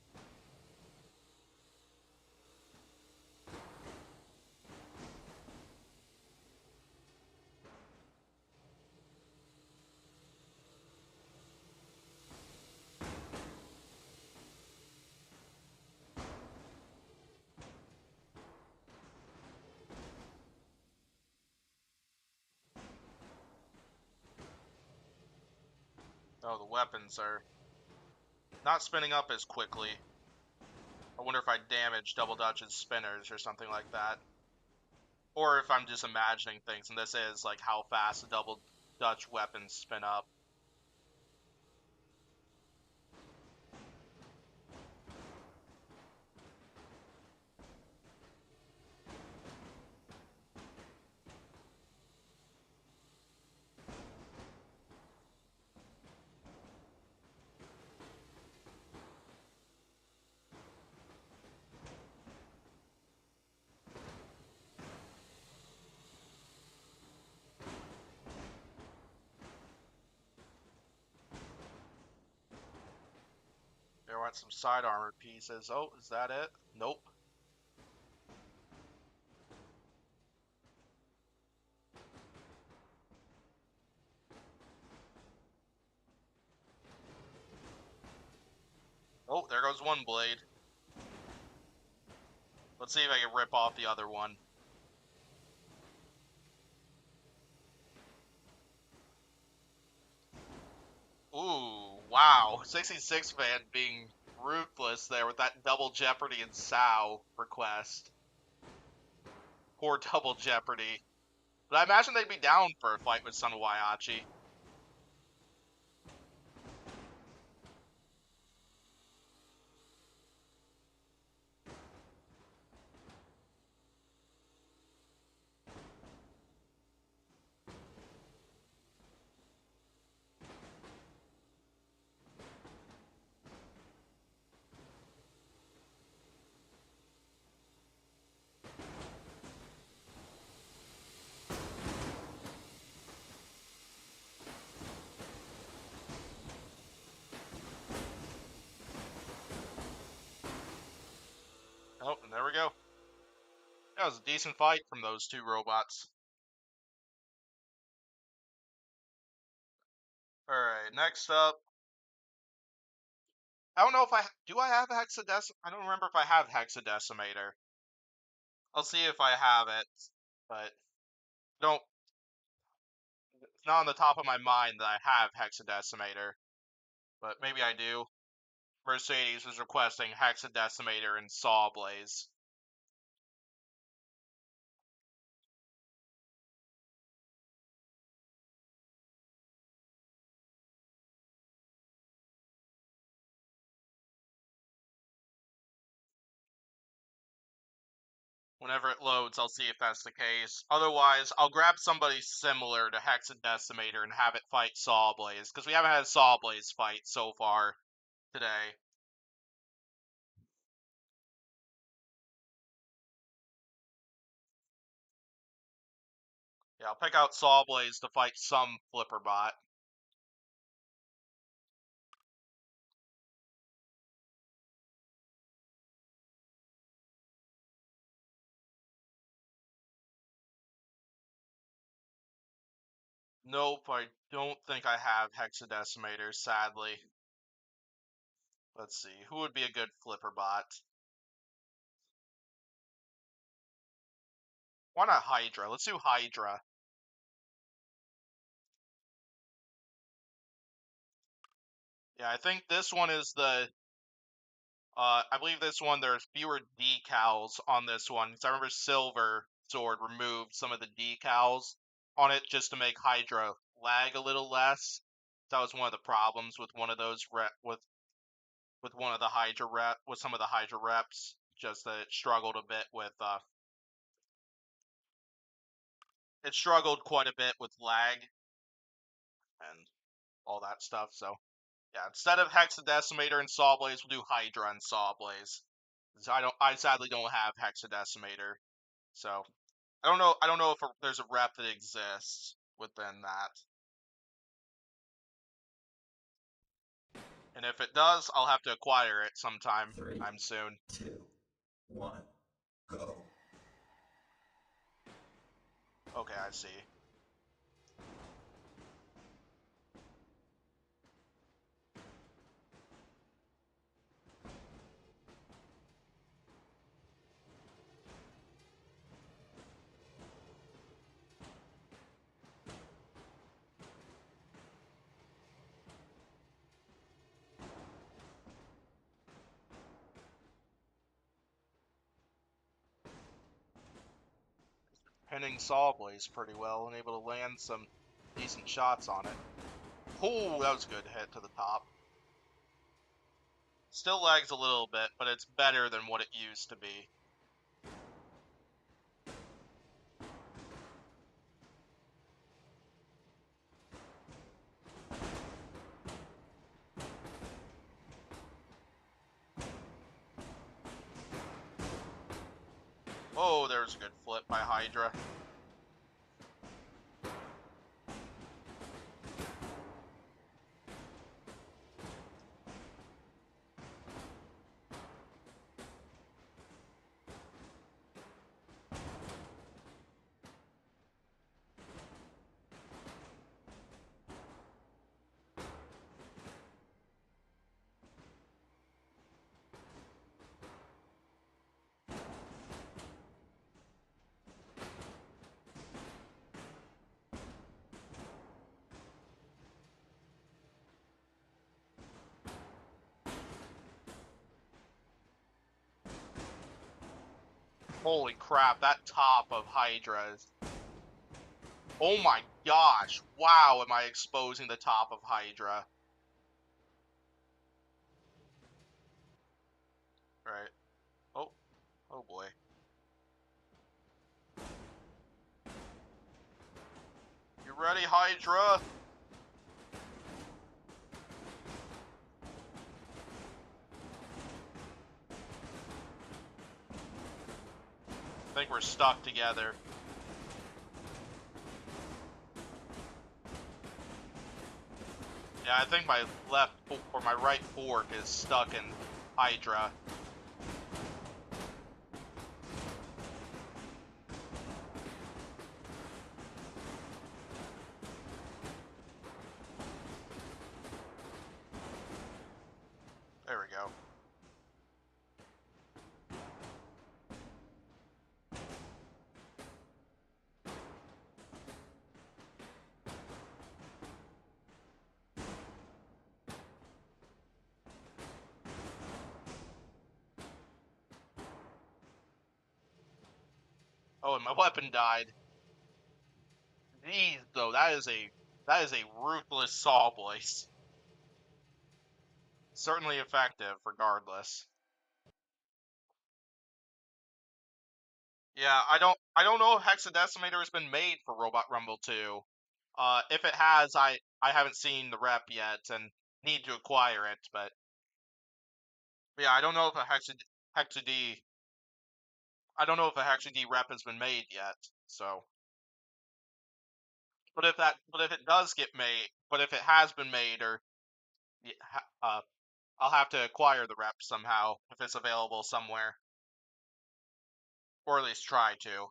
Oh, the weapons are not spinning up as quickly. I wonder if I damage Double Dutch's spinners or something like that. Or if I'm just imagining things, and this is like how fast the Double Dutch weapons spin up. There went some side armor pieces. Oh, is that it? Nope. Oh, there goes one blade. Let's see if I can rip off the other one. Ooh, wow. 66 fan being ruthless there with that double Jeopardy and Sao request. Poor double Jeopardy. But I imagine they'd be down for a fight with Son of Waiachi. was a decent fight from those two robots. Alright, next up. I don't know if do I have Hexadecimator? I don't remember if I have Hexadecimator. I'll see if I have it, but don't. It's not on the top of my mind that I have Hexadecimator, but maybe I do. Mercedes was requesting Hexadecimator and Sawblaze. Whenever it loads, I'll see if that's the case. Otherwise, I'll grab somebody similar to Hexadecimator and have it fight Sawblaze, because we haven't had a Sawblaze fight so far today. Yeah, I'll pick out Sawblaze to fight some Flipper bot. Nope, I don't think I have Hexadecimator, sadly. Let's see, who would be a good Flipper bot? Why not Hydra? Let's do Hydra. Yeah, I think this one is the... I believe this one, there's fewer decals on this one, because I remember Silver Sword removed some of the decals on it just to make Hydra lag a little less. That was one of the problems with one of those with one of the Hydra with some of the Hydra reps, just that it struggled a bit with it struggled quite a bit with lag and all that stuff. So yeah, instead of Hexadecimator and Sawblaze, we'll do Hydra and Sawblaze. So I sadly don't have Hexadecimator, so I don't know if there's a rep that exists within that. And if it does, I'll have to acquire it sometime. 3, soon. 2, 1, go. Okay, I see. Pinning Sawblaze pretty well and able to land some decent shots on it. Oh, that was a good hit to the top. Still lags a little bit, but it's better than what it used to be. Oh, there's a good flip by Hydra. Holy crap, that top of Hydra is... Oh my gosh, wow, am I exposing the top of Hydra. Right. Oh, oh boy. You ready, Hydra? I think we're stuck together. Yeah, I think my left or my right fork is stuck in Hydra. There we go. Oh, and my weapon died. Jeez, though, that is a ruthless saw, boys. Certainly effective, regardless. Yeah, I don't know if Hexadecimator has been made for Robot Rumble 2. If it has, I haven't seen the rep yet and need to acquire it, but yeah, I don't know if a Hexa-D I don't know if a Hexa-D rep has been made yet. So, but if it does get made, but if it has been made, or I'll have to acquire the rep somehow if it's available somewhere, or at least try to,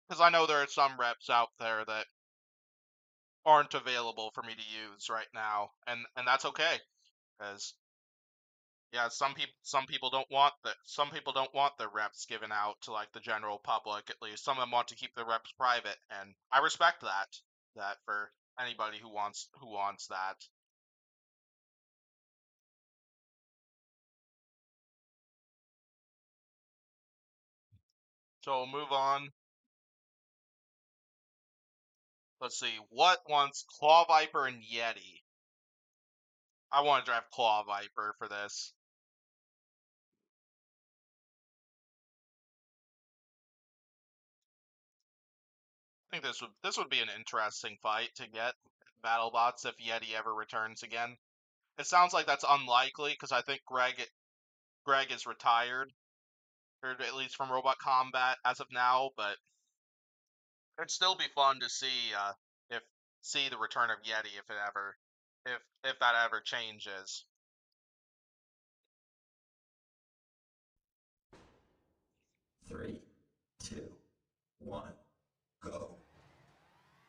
because I know there are some reps out there that aren't available for me to use right now, and that's okay, because yeah, some people don't want their reps given out to like the general public. At least some of them want to keep their reps private, and I respect that for anybody who wants that. So we'll move on. Let's see, what wants Claw Viper and Yeti? I want to draft Claw Viper for this. I think this would be an interesting fight to get BattleBots if Yeti ever returns again. It sounds like that's unlikely because I think Greg is retired, or at least from Robot Combat as of now. But it'd still be fun to if see the return of Yeti if that ever changes. Three, two, one, go.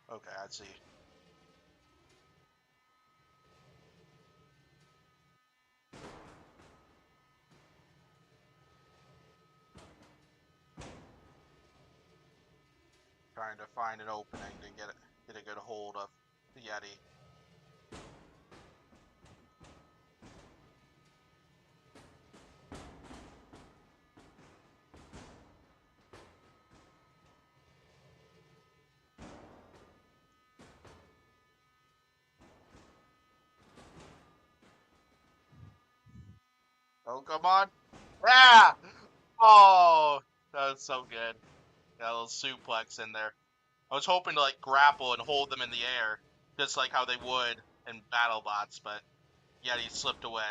Okay, I see. Trying to find an opening to get a good hold of the Yeti. Oh, come on. Yeah! Oh, that was so good. Got a little suplex in there. I was hoping to like grapple and hold them in the air, just like how they would in BattleBots, but Yeti slipped away.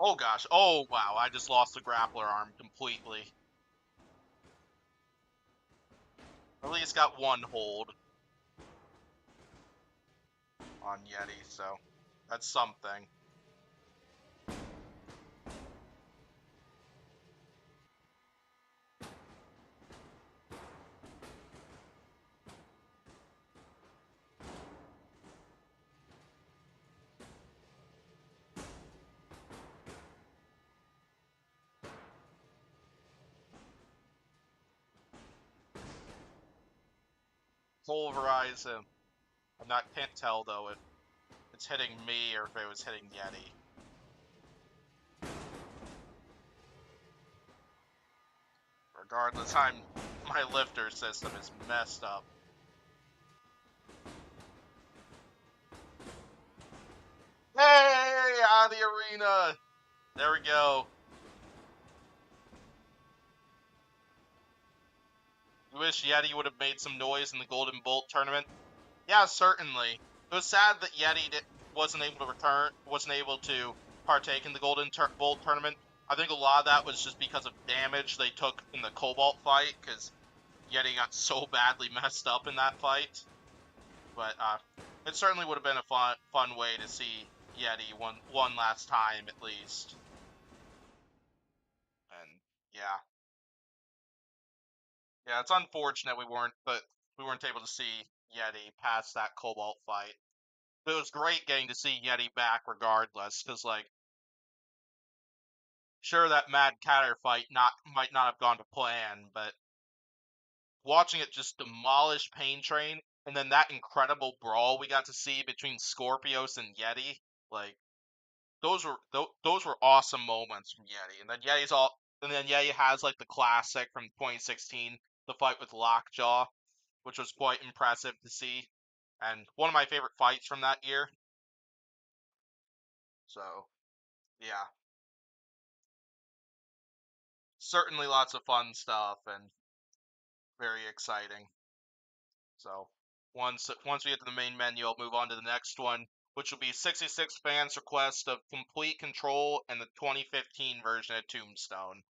Oh gosh. Oh wow, I just lost the grappler arm completely. At least got one hold on Yeti, so that's something. Pulverize him. Can't tell though if it's hitting me or if it was hitting Yeti. Regardless, my lifter system is messed up. Hey, out of the arena! There we go. You wish Yeti would have made some noise in the Golden Bolt tournament? Yeah, certainly. It was sad that Yeti wasn't able to partake in the Bolt tournament. I think a lot of that was just because of damage they took in the Cobalt fight, because Yeti got so badly messed up in that fight. But it certainly would have been a fun way to see Yeti one last time at least. Yeah. Yeah, it's unfortunate we weren't able to see Yeti past that Cobalt fight. But it was great getting to see Yeti back regardless, because like sure that Mad Catter fight might not have gone to plan, but watching it just demolish Pain Train and then that incredible brawl we got to see between Scorpios and Yeti, like those were awesome moments from Yeti. And then Yeti has like the classic from 2016, the fight with Lockjaw, which was quite impressive to see, and one of my favorite fights from that year. So, yeah, certainly lots of fun stuff and very exciting. So, once we get to the main menu, I'll move on to the next one, which will be 66 fans' request of Complete Control and the 2015 version of Tombstone.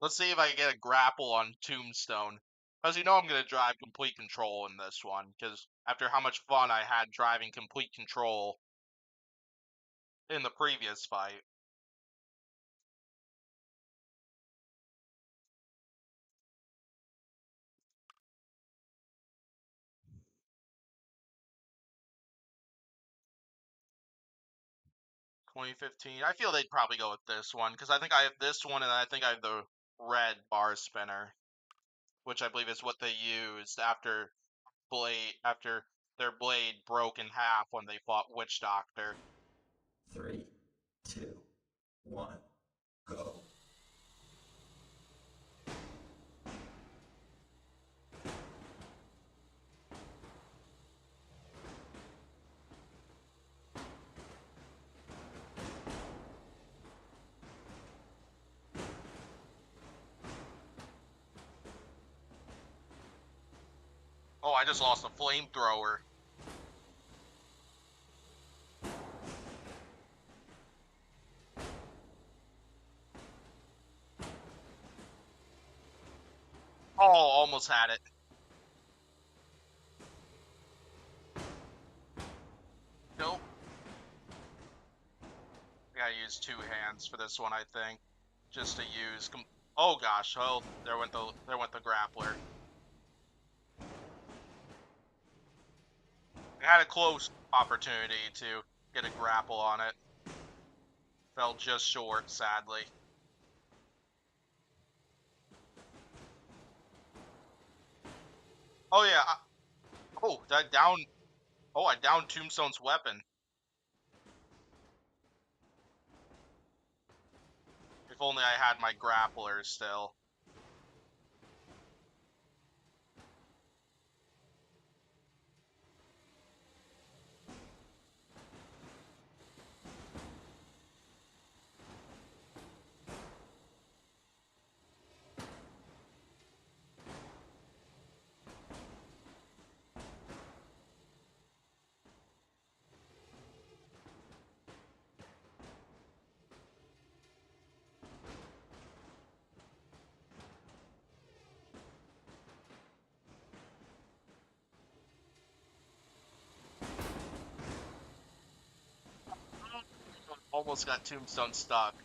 Let's see if I can get a grapple on Tombstone. Because you know I'm going to drive Complete Control in this one, because after how much fun I had driving Complete Control in the previous fight. "2015, I feel they'd probably go with this one, because I think I have this one, and I think I have the red bar spinner, which I believe is what they used after their blade broke in half when they fought Witch Doctor. 3, 2, 1, go. Oh, I just lost a flamethrower. Oh, almost had it. Nope. I gotta use two hands for this one, I think, just to use. Oh gosh! Oh, there went the grappler. I had a close opportunity to get a grapple on it. Fell just short, sadly. Oh yeah. Oh, that down. Oh, I downed Tombstone's weapon. If only I had my grappler still. Almost got Tombstone stuck.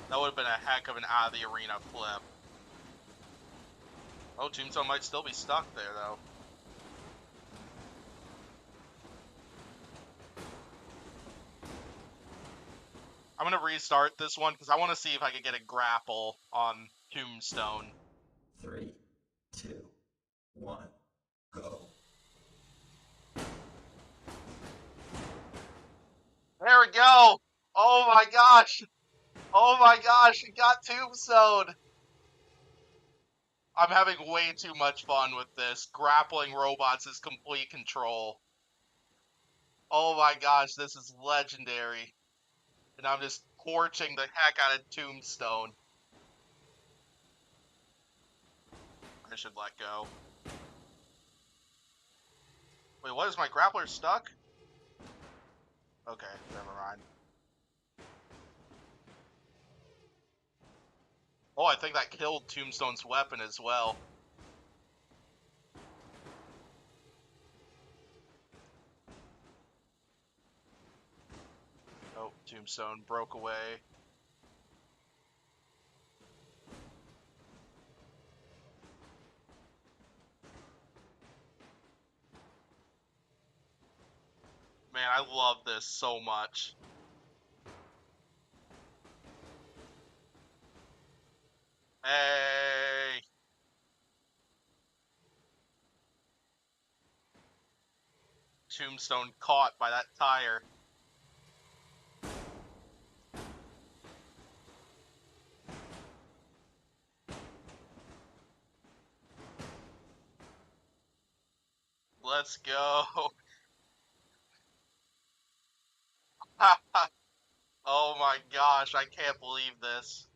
That would have been a heck of an out of the arena flip. Oh, Tombstone might still be stuck there, though. I'm going to restart this one because I want to see if I can get a grapple on Tombstone. 3, 2, 1, go. There we go! Oh my gosh! Oh my gosh, we got Tombstone! I'm having way too much fun with this. Grappling robots is Complete Control. Oh my gosh, this is legendary. And I'm just torching the heck out of Tombstone. I should let go. Wait, what? Is my grappler stuck? Okay, never mind. Oh, I think that killed Tombstone's weapon as well. Oh, Tombstone broke away. man, I love this so much. Hey! Tombstone caught by that tire. Let's go. Oh my gosh, I can't believe this.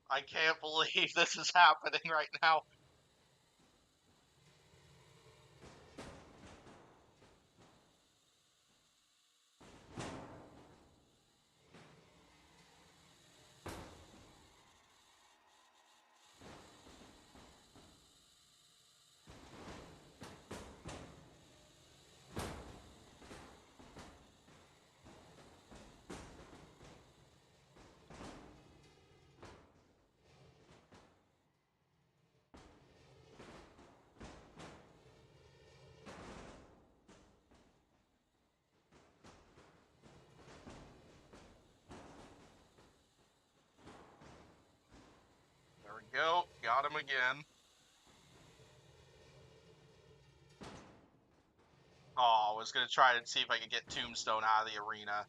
I can't believe this is happening right now. There we go. Got him again. Oh, I was going to try to see if I could get Tombstone out of the arena.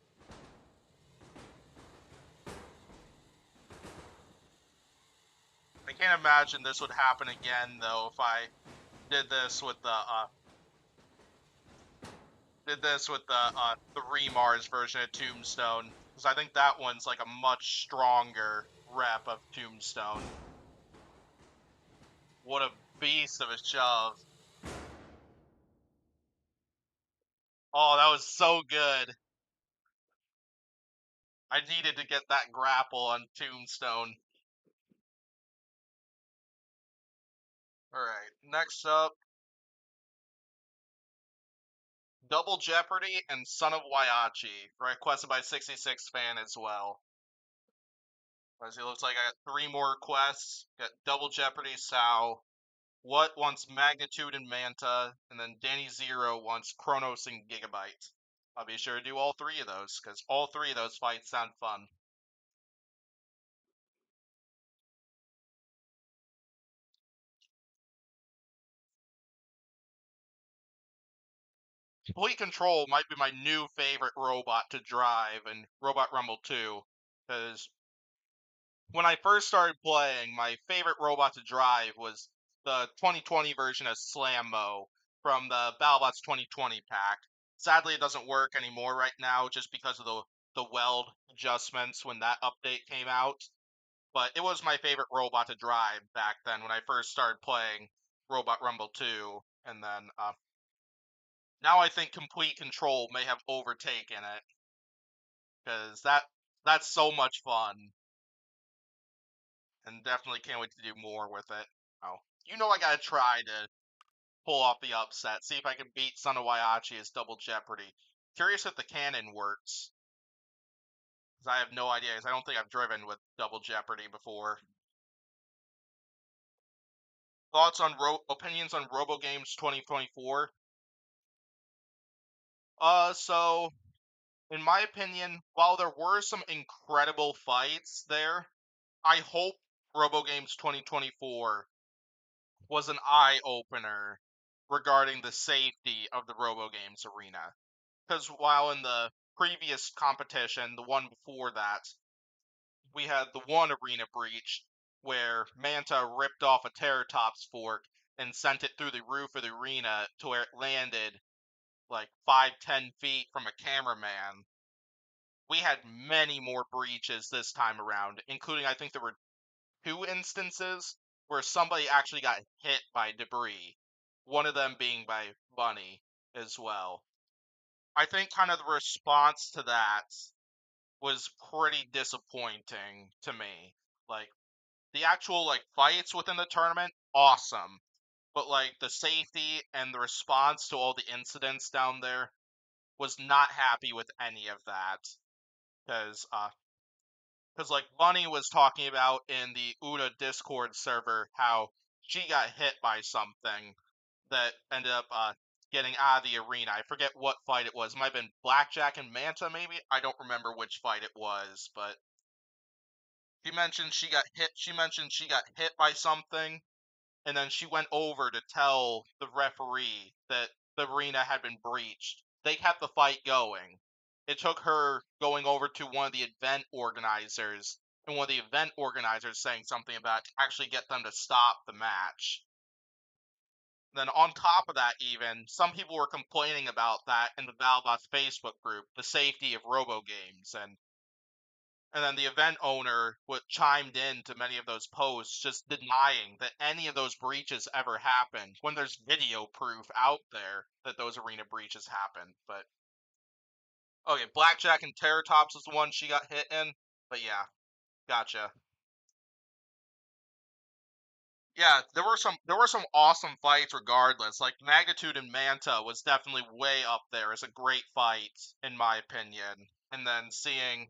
I can't imagine this would happen again, though, if I did this with the Remars version of Tombstone, because I think that one's like a much stronger rep of Tombstone. What a beast of a shove. Oh, that was so good. I needed to get that grapple on Tombstone. Alright, next up, Double Jeopardy and Son of Waiachi, requested by 66 fan as well. As it looks like I got 3 more requests. Got Double Jeopardy, Sao. What wants Magnitude and Manta, and then Danny Zero wants Chronos and Gigabyte. I'll be sure to do all 3 of those, because all 3 of those fights sound fun. Complete Control might be my new favorite robot to drive in Robot Rumble 2, because when I first started playing, my favorite robot to drive was the 2020 version of Slammo from the BattleBots 2020 pack. Sadly, it doesn't work anymore right now just because of the weld adjustments when that update came out. But it was my favorite robot to drive back then when I first started playing Robot Rumble 2. And then now I think Complete Control may have overtaken it, because that's so much fun. And definitely can't wait to do more with it. Oh, you know I gotta try to pull off the upset, see if I can beat Son of Waiachi as Double Jeopardy. Curious if the cannon works, because I have no idea, because I don't think I've driven with Double Jeopardy before. Thoughts on opinions on Robo Games 2024? So in my opinion, while there were some incredible fights there, I hope Robo Games 2024 was an eye-opener regarding the safety of the Robo Games arena. Because while in the previous competition, the one before that, we had the one arena breach where Manta ripped off a Terratops fork and sent it through the roof of the arena to where it landed like 5-10 feet from a cameraman. We had many more breaches this time around, including I think there were 2 instances where somebody actually got hit by debris. One of them being by Bunny as well. I think kind of the response to that was pretty disappointing to me. Like, the actual like fights within the tournament, awesome. But like the safety and the response to all the incidents down there, was not happy with any of that. Because like Bunny was talking about in the Una Discord server how she got hit by something that ended up getting out of the arena. I forget what fight it was. It might have been Blackjack and Manta, maybe? I don't remember which fight it was, but she mentioned she got hit. She mentioned she got hit by something, and then she went over to tell the referee that the arena had been breached. They kept the fight going. It took her going over to one of the event organizers, and one of the event organizers saying something about to actually get them to stop the match. Then on top of that, even some people were complaining about that in the Valbots Facebook group, the safety of robo games, and then the event owner chimed in to many of those posts, just denying that any of those breaches ever happened, when there's video proof out there that those arena breaches happened. But okay, Blackjack and Terratops is the one she got hit in. But yeah, gotcha. Yeah, there were some awesome fights regardless. Like Magnitude and Manta was definitely way up there as a great fight in my opinion. And then seeing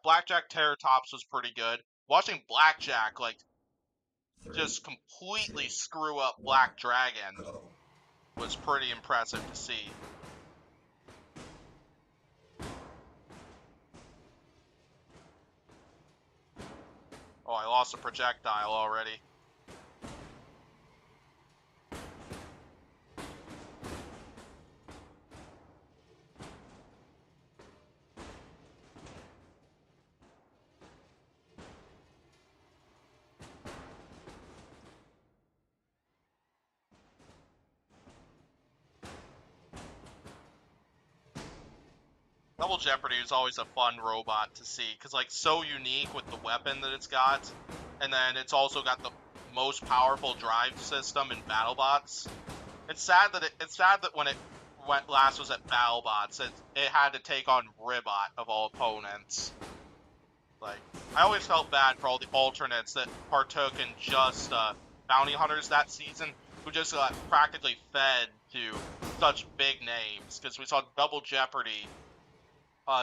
Blackjack Terratops was pretty good. Watching Blackjack like 3, just completely 2, screw up 1, Black Dragon go. was pretty impressive to see. Oh, I lost a projectile already. Double Jeopardy is always a fun robot to see, because like so unique with the weapon that it's got, and then it's also got the most powerful drive system in BattleBots. It's sad that when it last was at BattleBots, it had to take on Ribot of all opponents. Like, I always felt bad for all the alternates that partook in just bounty hunters that season, who just got practically fed to such big names, because we saw Double Jeopardy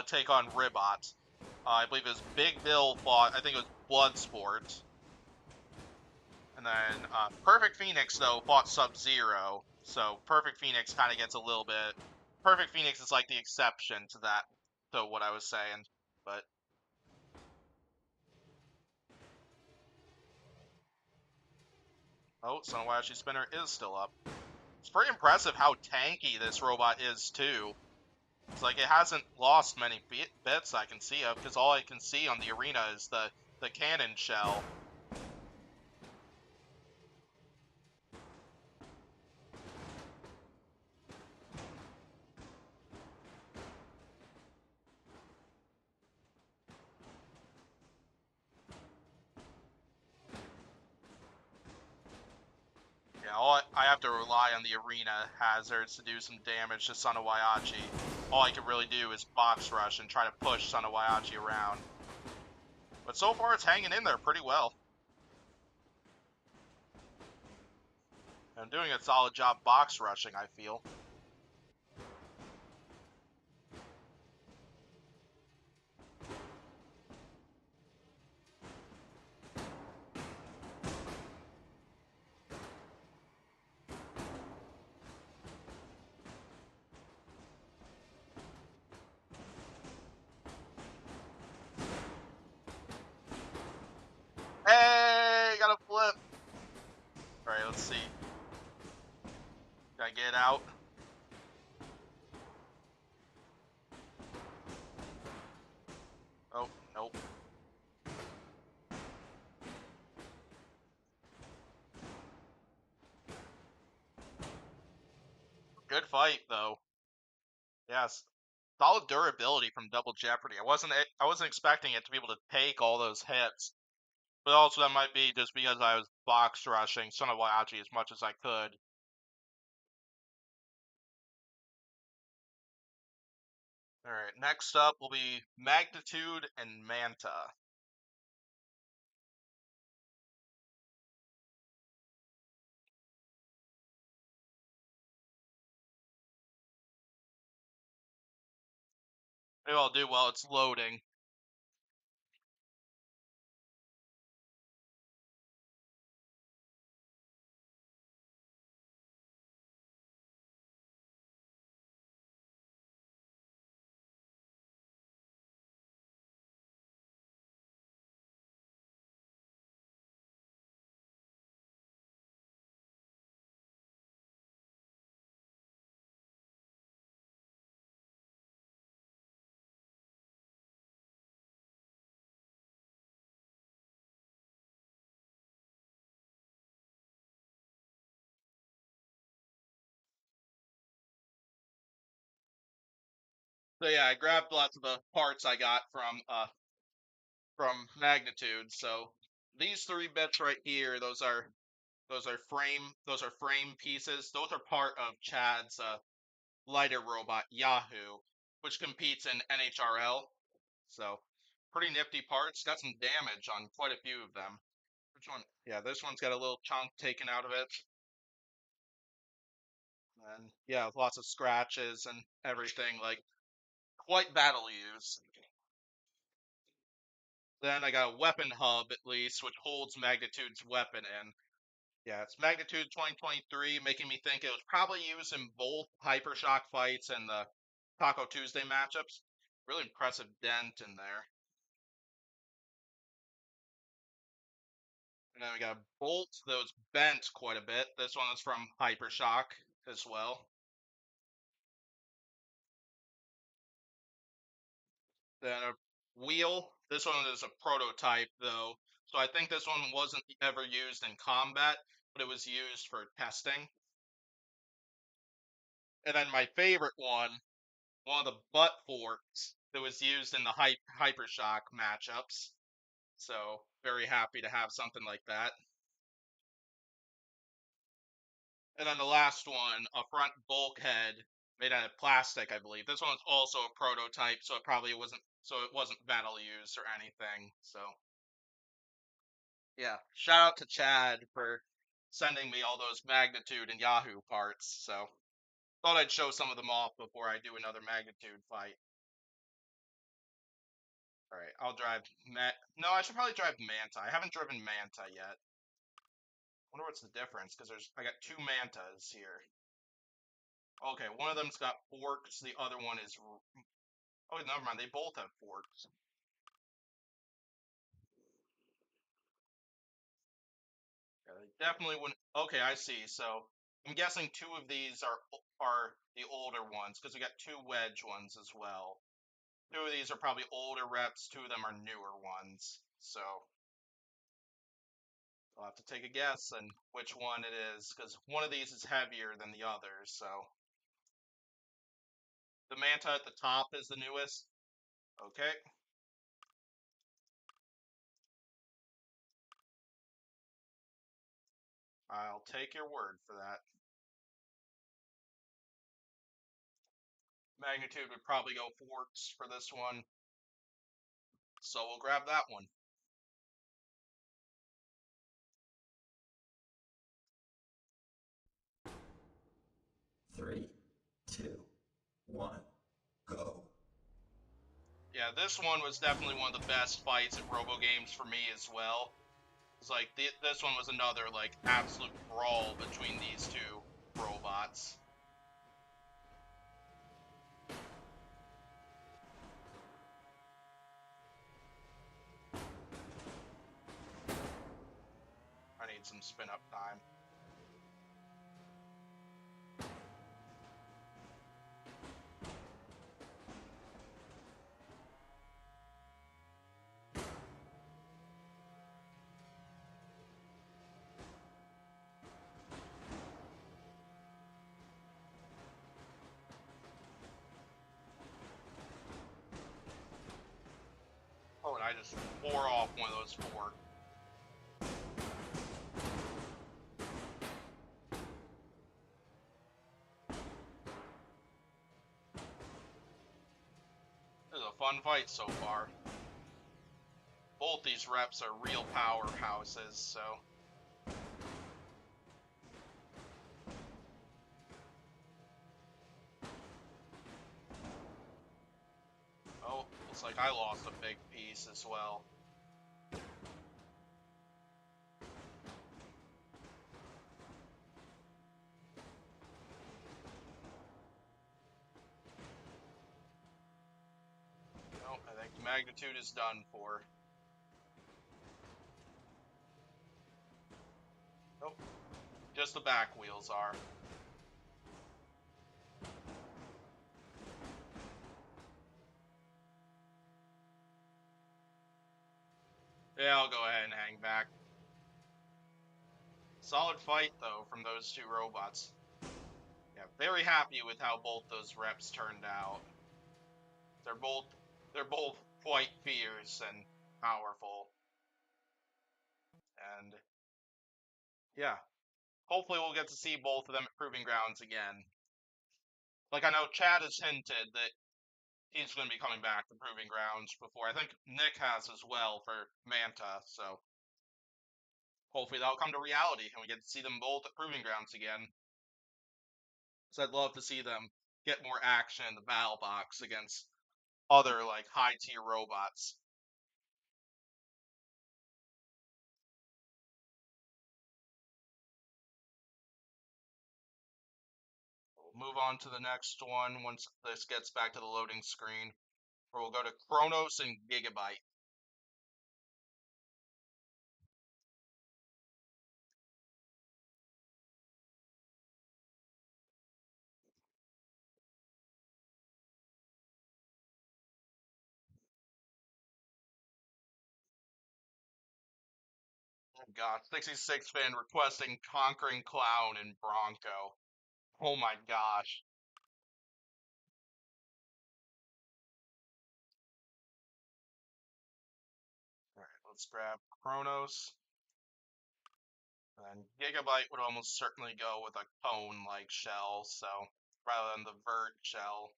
take on Ribot. I believe it was Big Bill fought, I think it was Bloodsport. And then Perfect Phoenix, though, fought Sub-Zero. So Perfect Phoenix kind of gets a little bit... Perfect Phoenix is like the exception to that, to what I was saying. But... Oh, Sonowashi Spinner is still up. It's pretty impressive how tanky this robot is, too. It's like it hasn't lost many bits I can see of, because all I can see on the arena is the cannon shell. Yeah, I have to rely on the arena hazards to do some damage to Sonowayachi. All I can really do is box rush and try to push Sonowayachi around. But so far it's hanging in there pretty well. I'm doing a solid job box rushing, I feel. Hey, got a flip. Alright, let's see. Can I get out? Oh, nope. Good fight, though. Yes. Solid durability from Double Jeopardy. I wasn't expecting it to be able to take all those hits. But also that might be just because I was box rushing Sonowayachi as much as I could. Alright, next up will be Magnitude and Manta. Maybe I'll do while it's loading. So yeah, I grabbed lots of the parts I got from Magnitude. So these three bits right here, those are frame pieces. Those are part of Chad's lighter robot Yahoo, which competes in NHRL. So pretty nifty parts. Got some damage on quite a few of them. Which one? Yeah, this one's got a little chunk taken out of it. And yeah, lots of scratches and everything, like quite battle use. Then I got a weapon hub at least, which holds Magnitude's weapon in. Yeah, it's Magnitude 2023, making me think it was probably used in both Hypershock fights and the Taco Tuesday matchups. Really impressive dent in there. And then we got a bolt that was bent quite a bit. This one is from Hypershock as well. Then a wheel. This one is a prototype though, so I think this one wasn't ever used in combat, but it was used for testing. And then my favorite one of the butt forks that was used in the Hypershock matchups. So very happy to have something like that. And then the last one, a front bulkhead made out of plastic, I believe. This one's also a prototype, so it wasn't battle used or anything. So yeah, shout out to Chad for sending me all those Magnitude and Yahoo parts. So thought I'd show some of them off before I do another Magnitude fight. All right, I'll drive No, I should probably drive Manta. I haven't driven Manta yet. Wonder what's the difference, because I got two Mantas here. Okay, one of them's got forks, the other one is... Oh, never mind, they both have forks. Yeah, they definitely wouldn't... Okay, I see. So, I'm guessing two of these are the older ones, because we got two wedge ones as well. Two of these are probably older reps, two of them are newer ones. So, I'll have to take a guess on which one it is, because one of these is heavier than the others, so... The Manta at the top is the newest. Okay. I'll take your word for that. Magnitude would probably go forks for this one, so we'll grab that one. Three, two, one, go. Yeah, this one was definitely one of the best fights at Robo Games for me as well. It's like this one was another like absolute brawl between these two robots. I need some spin up time. Oh, and I just bore off one of those four. This is a fun fight so far. Both these reps are real powerhouses, so... Oh, looks like I lost a big piece as well. No, I think Magnitude is done for. Nope, just the back wheels are. Yeah, I'll go ahead and hang back. Solid fight, though, from those two robots. Yeah, very happy with how both those reps turned out. They're both quite fierce and powerful. And yeah, hopefully we'll get to see both of them at Proving Grounds again. Like, I know Chad has hinted that he's going to be coming back to Proving Grounds before. I think Nick has as well for Manta, so hopefully that'll come to reality and we get to see them both at Proving Grounds again. So I'd love to see them get more action in the battle box against other, like, high-tier robots. We'll move on to the next one once this gets back to the loading screen, where we'll go to Chronos and Gigabyte. Oh god, 66 fan requesting Conquering Clown and Bronco. Oh my gosh. Alright, let's grab Chronos. And Gigabyte would almost certainly go with a cone-like shell, so rather than the vert shell.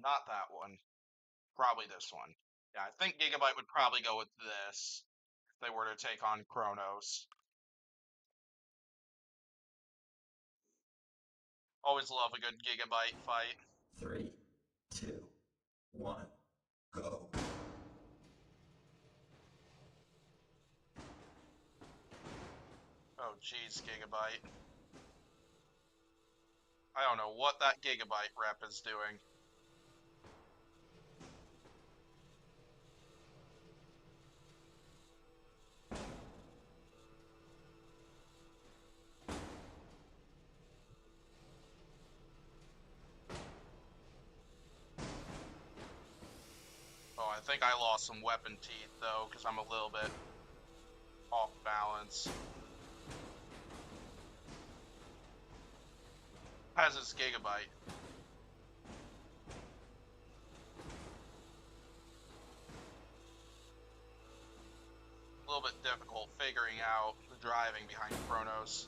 Not that one. Probably this one. Yeah, I think Gigabyte would probably go with this if they were to take on Chronos. Always love a good Gigabyte fight. 3, 2, 1, go. Oh jeez, Gigabyte. I don't know what that Gigabyte rep is doing. Oh, I think I lost some weapon teeth, though, because I'm a little bit off balance. Has his Gigabyte. A little bit difficult figuring out the driving behind Chronos.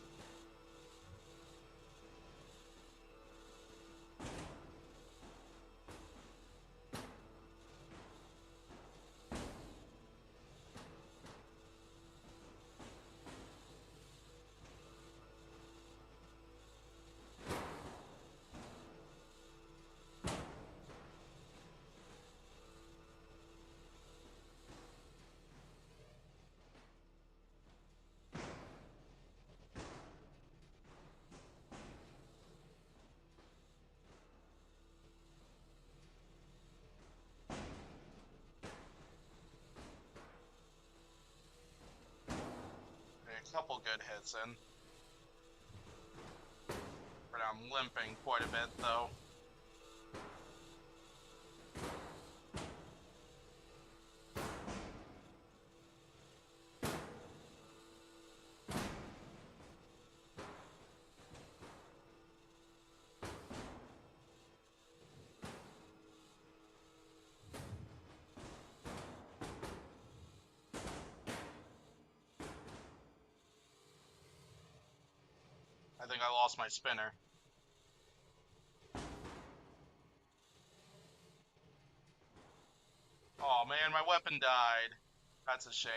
A couple good hits in. But I'm limping quite a bit, though. I think I lost my spinner. Oh man, my weapon died. That's a shame.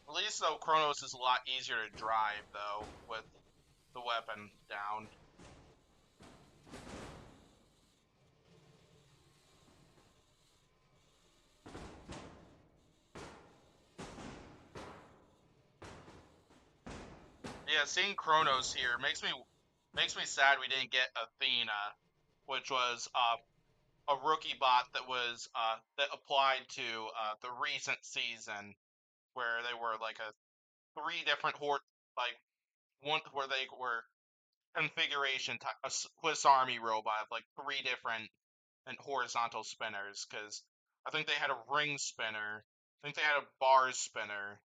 At least, though, Chronos is a lot easier to drive, though, with the weapon down. Yeah, seeing Chronos here makes me sad we didn't get Athena, which was a rookie bot that was that applied to the recent season, where they were like a three different like one where they were configuration a Swiss Army robot, like 3 different and horizontal spinners, because I think they had a ring spinner, I think they had a bar spinner,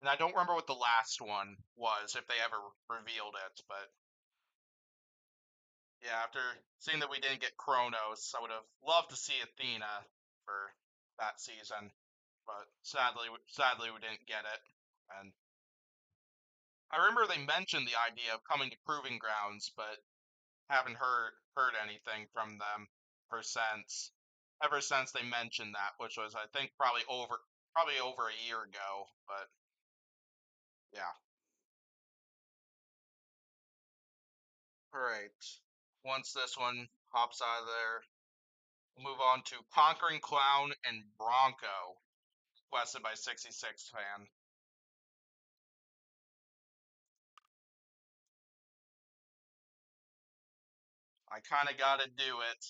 and I don't remember what the last one was, if they ever revealed it, but yeah, after seeing that we didn't get Chronos, I would have loved to see Athena for that season, but sadly we didn't get it. And I remember they mentioned the idea of coming to Proving Grounds, but haven't heard anything from them ever since they mentioned that, which was I think probably over a year ago. But yeah. All right. Once this one hops out of there, we'll move on to Conquering Clown and Bronco, requested by 66 fan. I kind of gotta do it.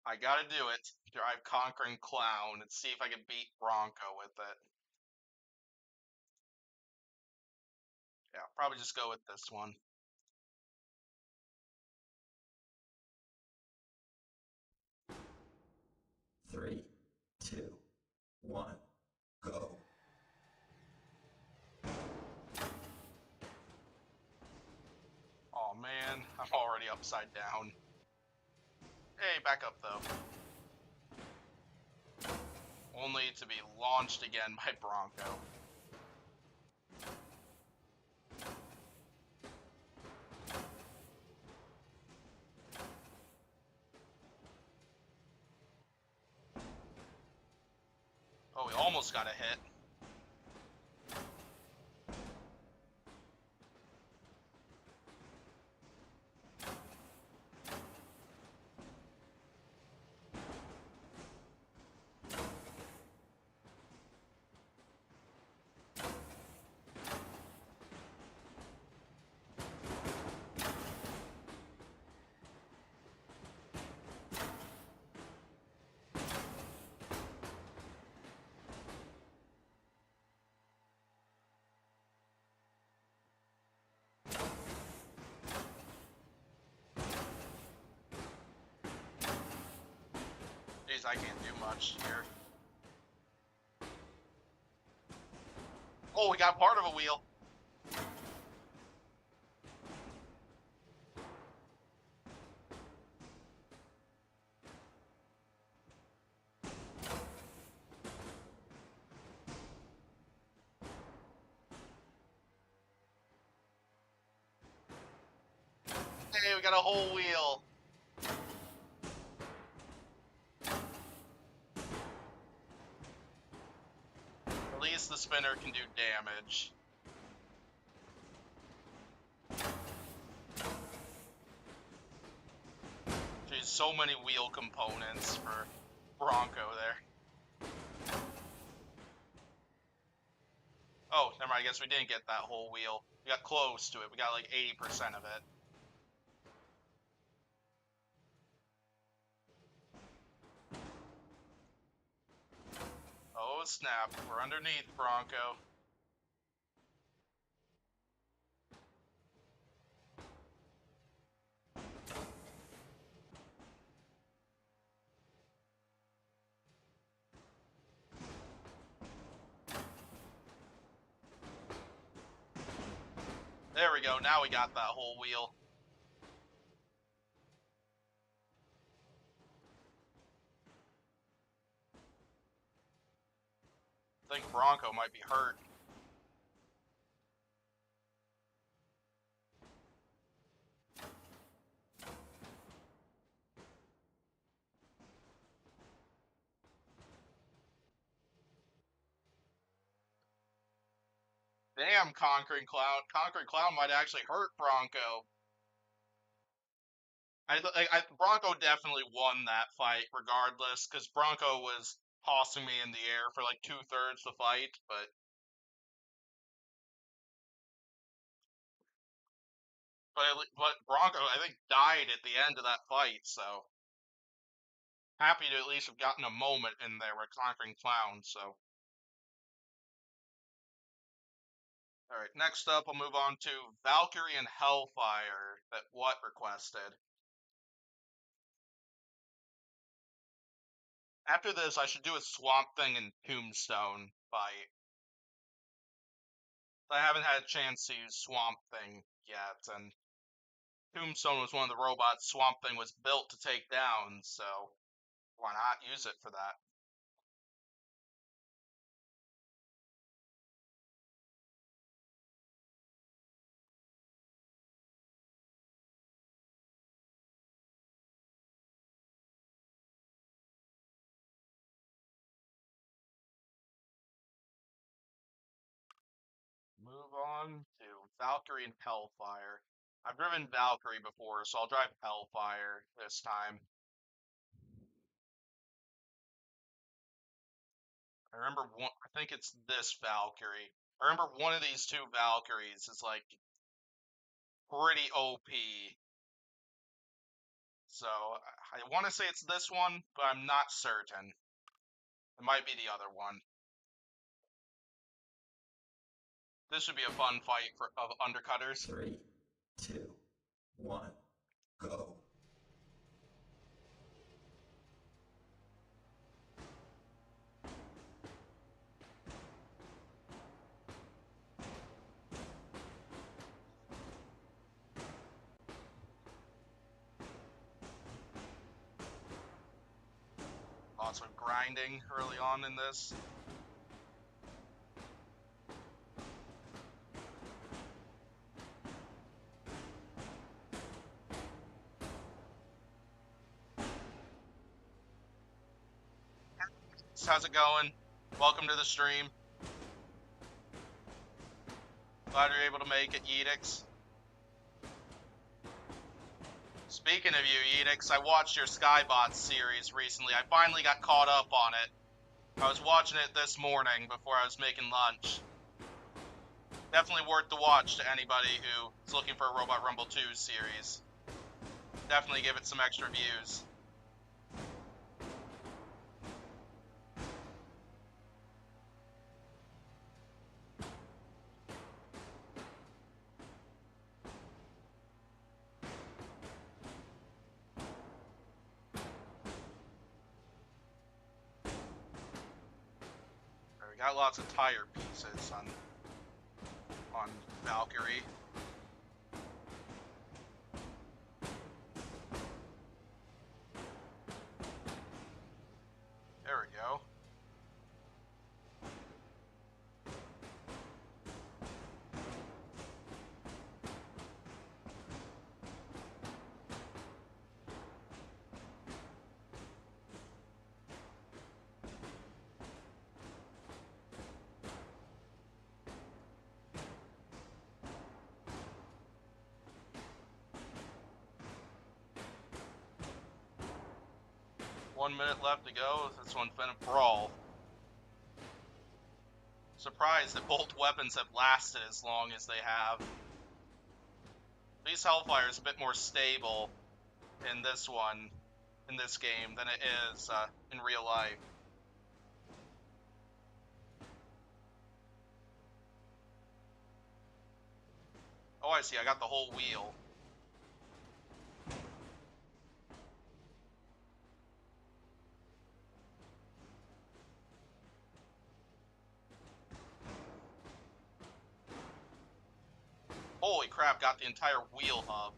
I gotta do it. Drive Conquering Clown and see if I can beat Bronco with it. Yeah, probably just go with this one. 3, 2, 1, go. Oh man, I'm already upside down. Hey, back up though. Only to be launched again by Bronco. Oh, we almost got a hit. Jeez, I can't do much here. Oh, we got part of a wheel. Hey, we got a whole wheel. At least the spinner can do damage. Jeez, so many wheel components for Bronco there. Oh, never mind, I guess we didn't get that whole wheel. We got close to it. We got like 80% of it. Oh snap, we're underneath Bronco. There we go, now we got that whole wheel. I think Bronco might be hurt. Damn, Conquering Clown. Conquering Clown might actually hurt Bronco. Bronco definitely won that fight regardless, because Bronco was tossing me in the air for like 2/3 the fight, but Bronco I think died at the end of that fight, so happy to at least have gotten a moment in there with Conquering Clown. So All right, next up, we'll move on to Valkyrie and Hellfire that What requested. After this, I should do a Swamp Thing and Tombstone fight. I haven't had a chance to use Swamp Thing yet, and Tombstone was one of the robots Swamp Thing was built to take down, so why not use it for that? Move on to Valkyrie and Hellfire. I've driven Valkyrie before, so I'll drive Hellfire this time. I remember one, I think it's this Valkyrie. I remember one of these two Valkyries is like pretty OP. So I want to say it's this one, but I'm not certain. It might be the other one. This would be a fun fight for of undercutters. 3, 2, 1, go. Lots of grinding early on in this. How's it going? Welcome to the stream. Glad you're able to make it, Edix. Speaking of you, Edix, I watched your Skybots series recently. I finally got caught up on it. I was watching it this morning before I was making lunch. Definitely worth the watch to anybody who is looking for a Robot Rumble 2 series. Definitely give it some extra views. We got lots of tire pieces on Valkyrie. There we go. One minute left to go. This one's been a brawl. Surprised that both weapons have lasted as long as they have. At least Hellfire is a bit more stable in this one, in this game, than it is in real life. Oh, I see. I got the whole wheel. Holy crap, got the entire wheel hub.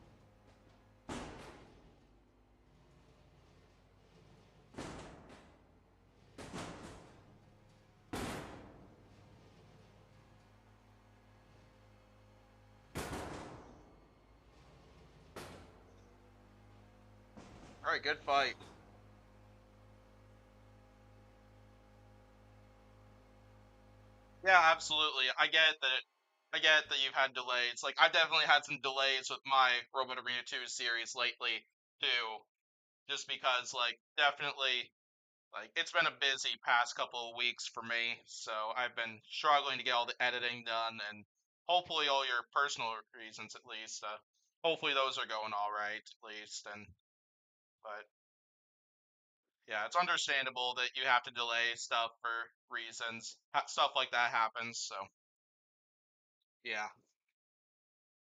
Alright, good fight. Yeah, absolutely. I get that you've had delays. Like, I've definitely had some delays with my Robot Arena 2 series lately, too. Just because, like, definitely, like, it's been a busy past couple of weeks for me, so I've been struggling to get all the editing done, and hopefully all your personal reasons, at least, hopefully those are going alright, at least, but, yeah, it's understandable that you have to delay stuff for reasons. Stuff like that happens, so. Yeah.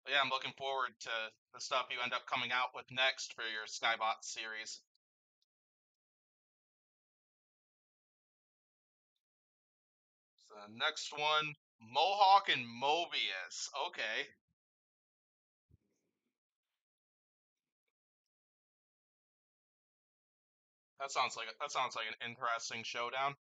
Yeah, I'm looking forward to the stuff you end up coming out with next for your Skybot series. So next one, Mohawk and Mobius. Okay. That sounds like an interesting showdown.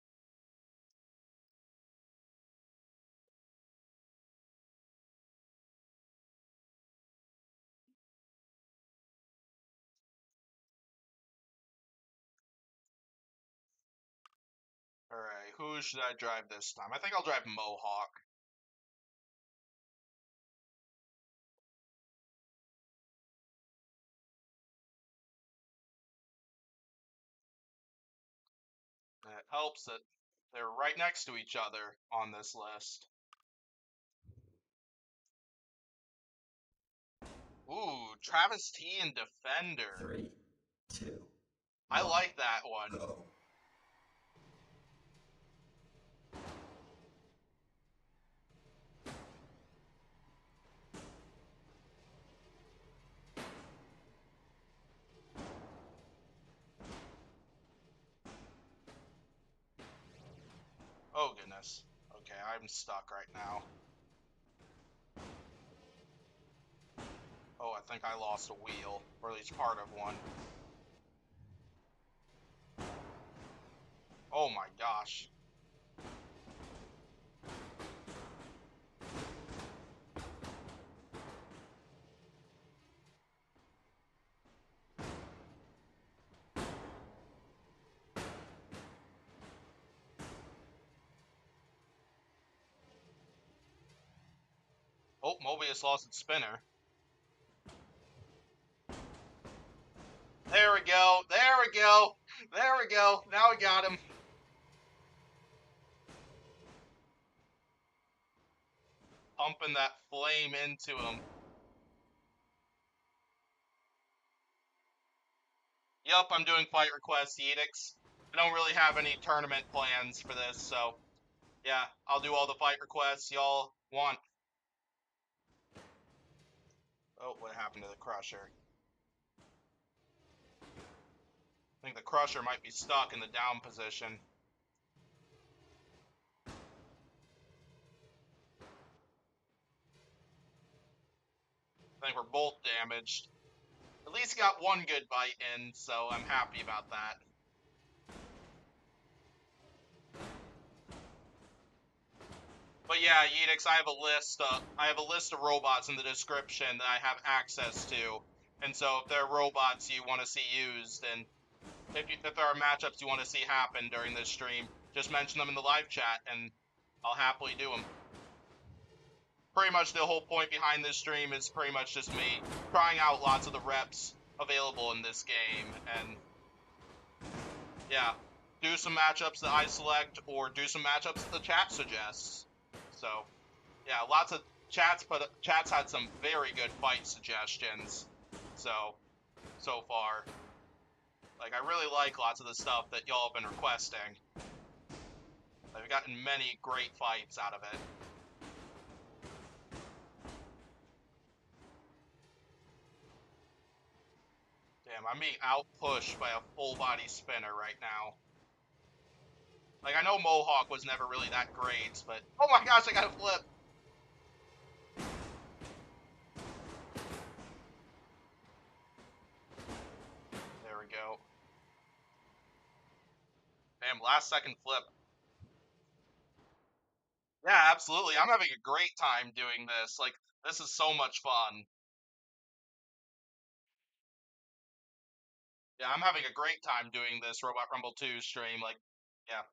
All right, who should I drive this time? I think I'll drive Mohawk. It helps that they're right next to each other on this list. Ooh, Travis T and Defender. 3, 2, I 1, like that one. go. Oh goodness. Okay, I'm stuck right now. Oh, I think I lost a wheel, or at least part of one. Oh my gosh. Oh, Mobius lost its spinner. There we go. There we go. There we go. Now we got him. Pumping that flame into him. Yup, I'm doing fight request edicts. I don't really have any tournament plans for this, so yeah, I'll do all the fight requests y'all want. Oh, what happened to the Crusher? I think the Crusher might be stuck in the down position. I think we're both damaged. At least got one good bite in, so I'm happy about that. But yeah, Edix, I have a list of robots in the description that I have access to. And so if there are robots you want to see used, and if there are matchups you want to see happen during this stream, just mention them in the live chat, and I'll happily do them. Pretty much the whole point behind this stream is pretty much just me trying out lots of the reps available in this game, and yeah, do some matchups that I select, or do some matchups that the chat suggests. So yeah, lots of chats, but chats had some very good fight suggestions. So far, like I really like lots of the stuff that y'all have been requesting. I've gotten many great fights out of it. Damn, I'm being out-pushed by a full-body spinner right now. Like, I know Mohawk was never really that great, but... Oh my gosh, I got a flip! There we go. Damn, last second flip. Yeah, absolutely. I'm having a great time doing this. Like, this is so much fun. Yeah, I'm having a great time doing this Robot Rumble 2 stream. Like, yeah.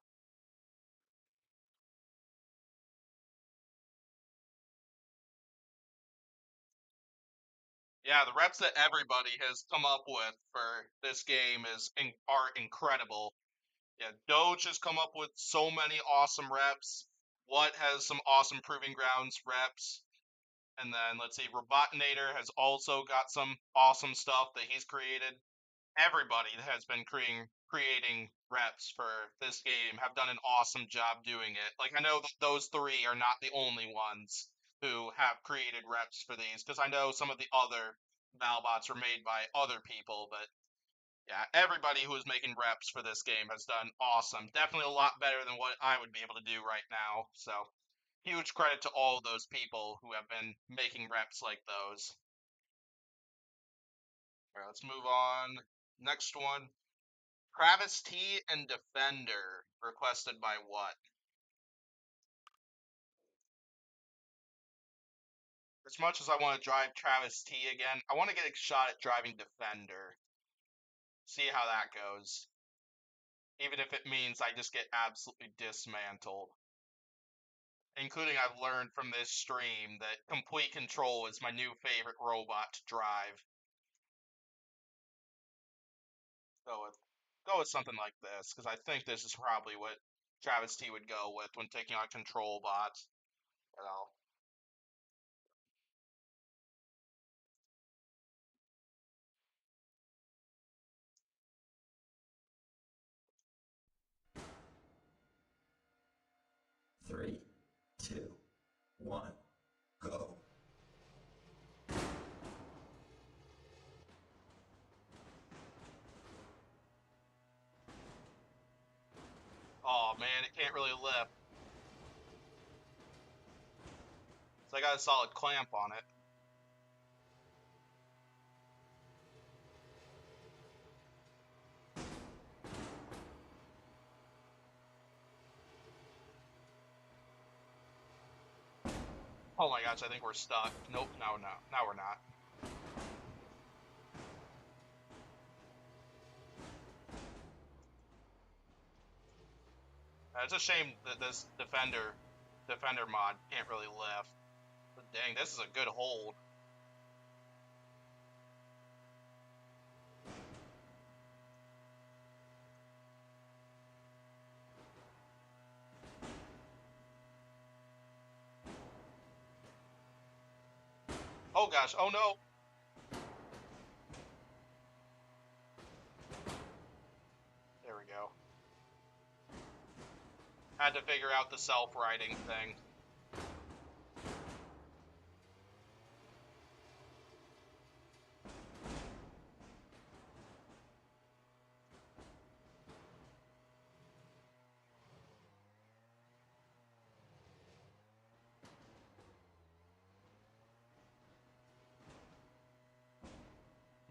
Yeah, the reps that everybody has come up with for this game are incredible. Yeah, Doge has come up with so many awesome reps. What has some awesome Proving Grounds reps. And then, let's see, Robotinator has also got some awesome stuff that he's created. Everybody that has been creating reps for this game have done an awesome job doing it. Like, I know that those three are not the only ones who have created reps for these, because I know some of the other Valbots are made by other people, but yeah, everybody who is making reps for this game has done awesome. Definitely a lot better than what I would be able to do right now. So, huge credit to all of those people who have been making reps like those. All right, let's move on. Next one. Travis T and Defender, requested by what? As much as I want to drive Travis T again, I want to get a shot at driving Defender. See how that goes. Even if it means I just get absolutely dismantled. Including I've learned from this stream that complete control is my new favorite robot to drive. Go with something like this, because I think this is probably what Travis T would go with when taking on control bots. You know. 3, 2, 1, go. Oh man, it can't really lift. So I got a solid clamp on it. Oh my gosh, I think we're stuck. Nope, no, now we're not. It's a shame that this defender mod can't really lift. But dang, this is a good hold. Oh gosh, oh no! There we go. Had to figure out the self-riding thing.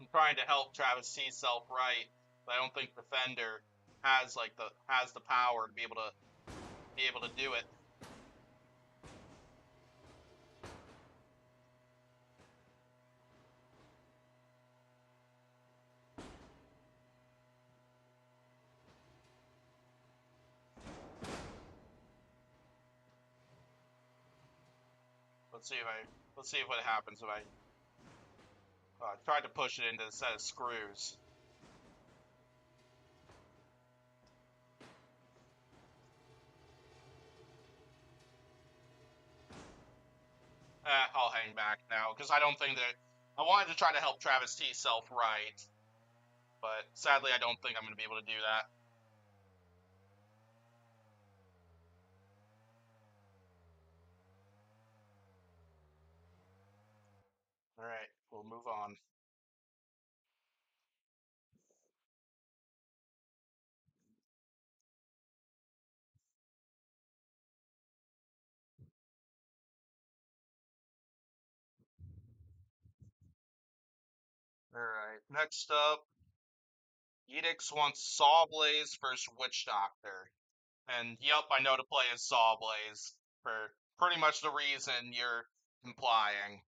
I'm trying to help Travis see self-right, but I don't think Defender has the power to be able to do it. Let's see what happens if I tried to push it into a set of screws. I'll hang back now because I don't think that I wanted to try to help Travis T self-right, but sadly I don't think I'm going to be able to do that. All right, we'll move on. All right, next up, Edix wants Sawblaze versus Witch Doctor. And yep, I know to play as Sawblaze for pretty much the reason you're implying.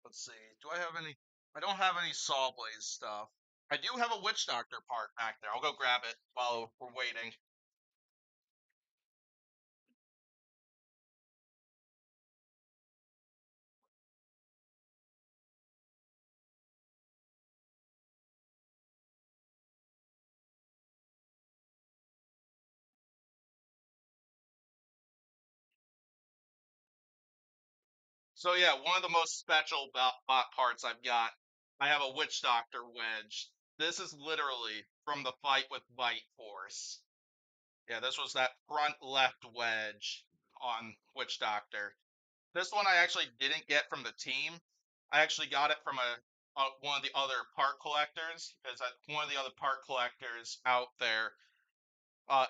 Let's see, do I have any? I don't have any Sawblaze stuff. I do have a Witch Doctor part back there. I'll go grab it while we're waiting. So yeah, one of the most special bot parts I've got I have a Witch Doctor wedge. This is literally from the fight with Bite Force. Yeah, this was that front left wedge on Witch Doctor. This one I actually didn't get from the team. I actually got it from one of the other part collectors, because one of the other part collectors out there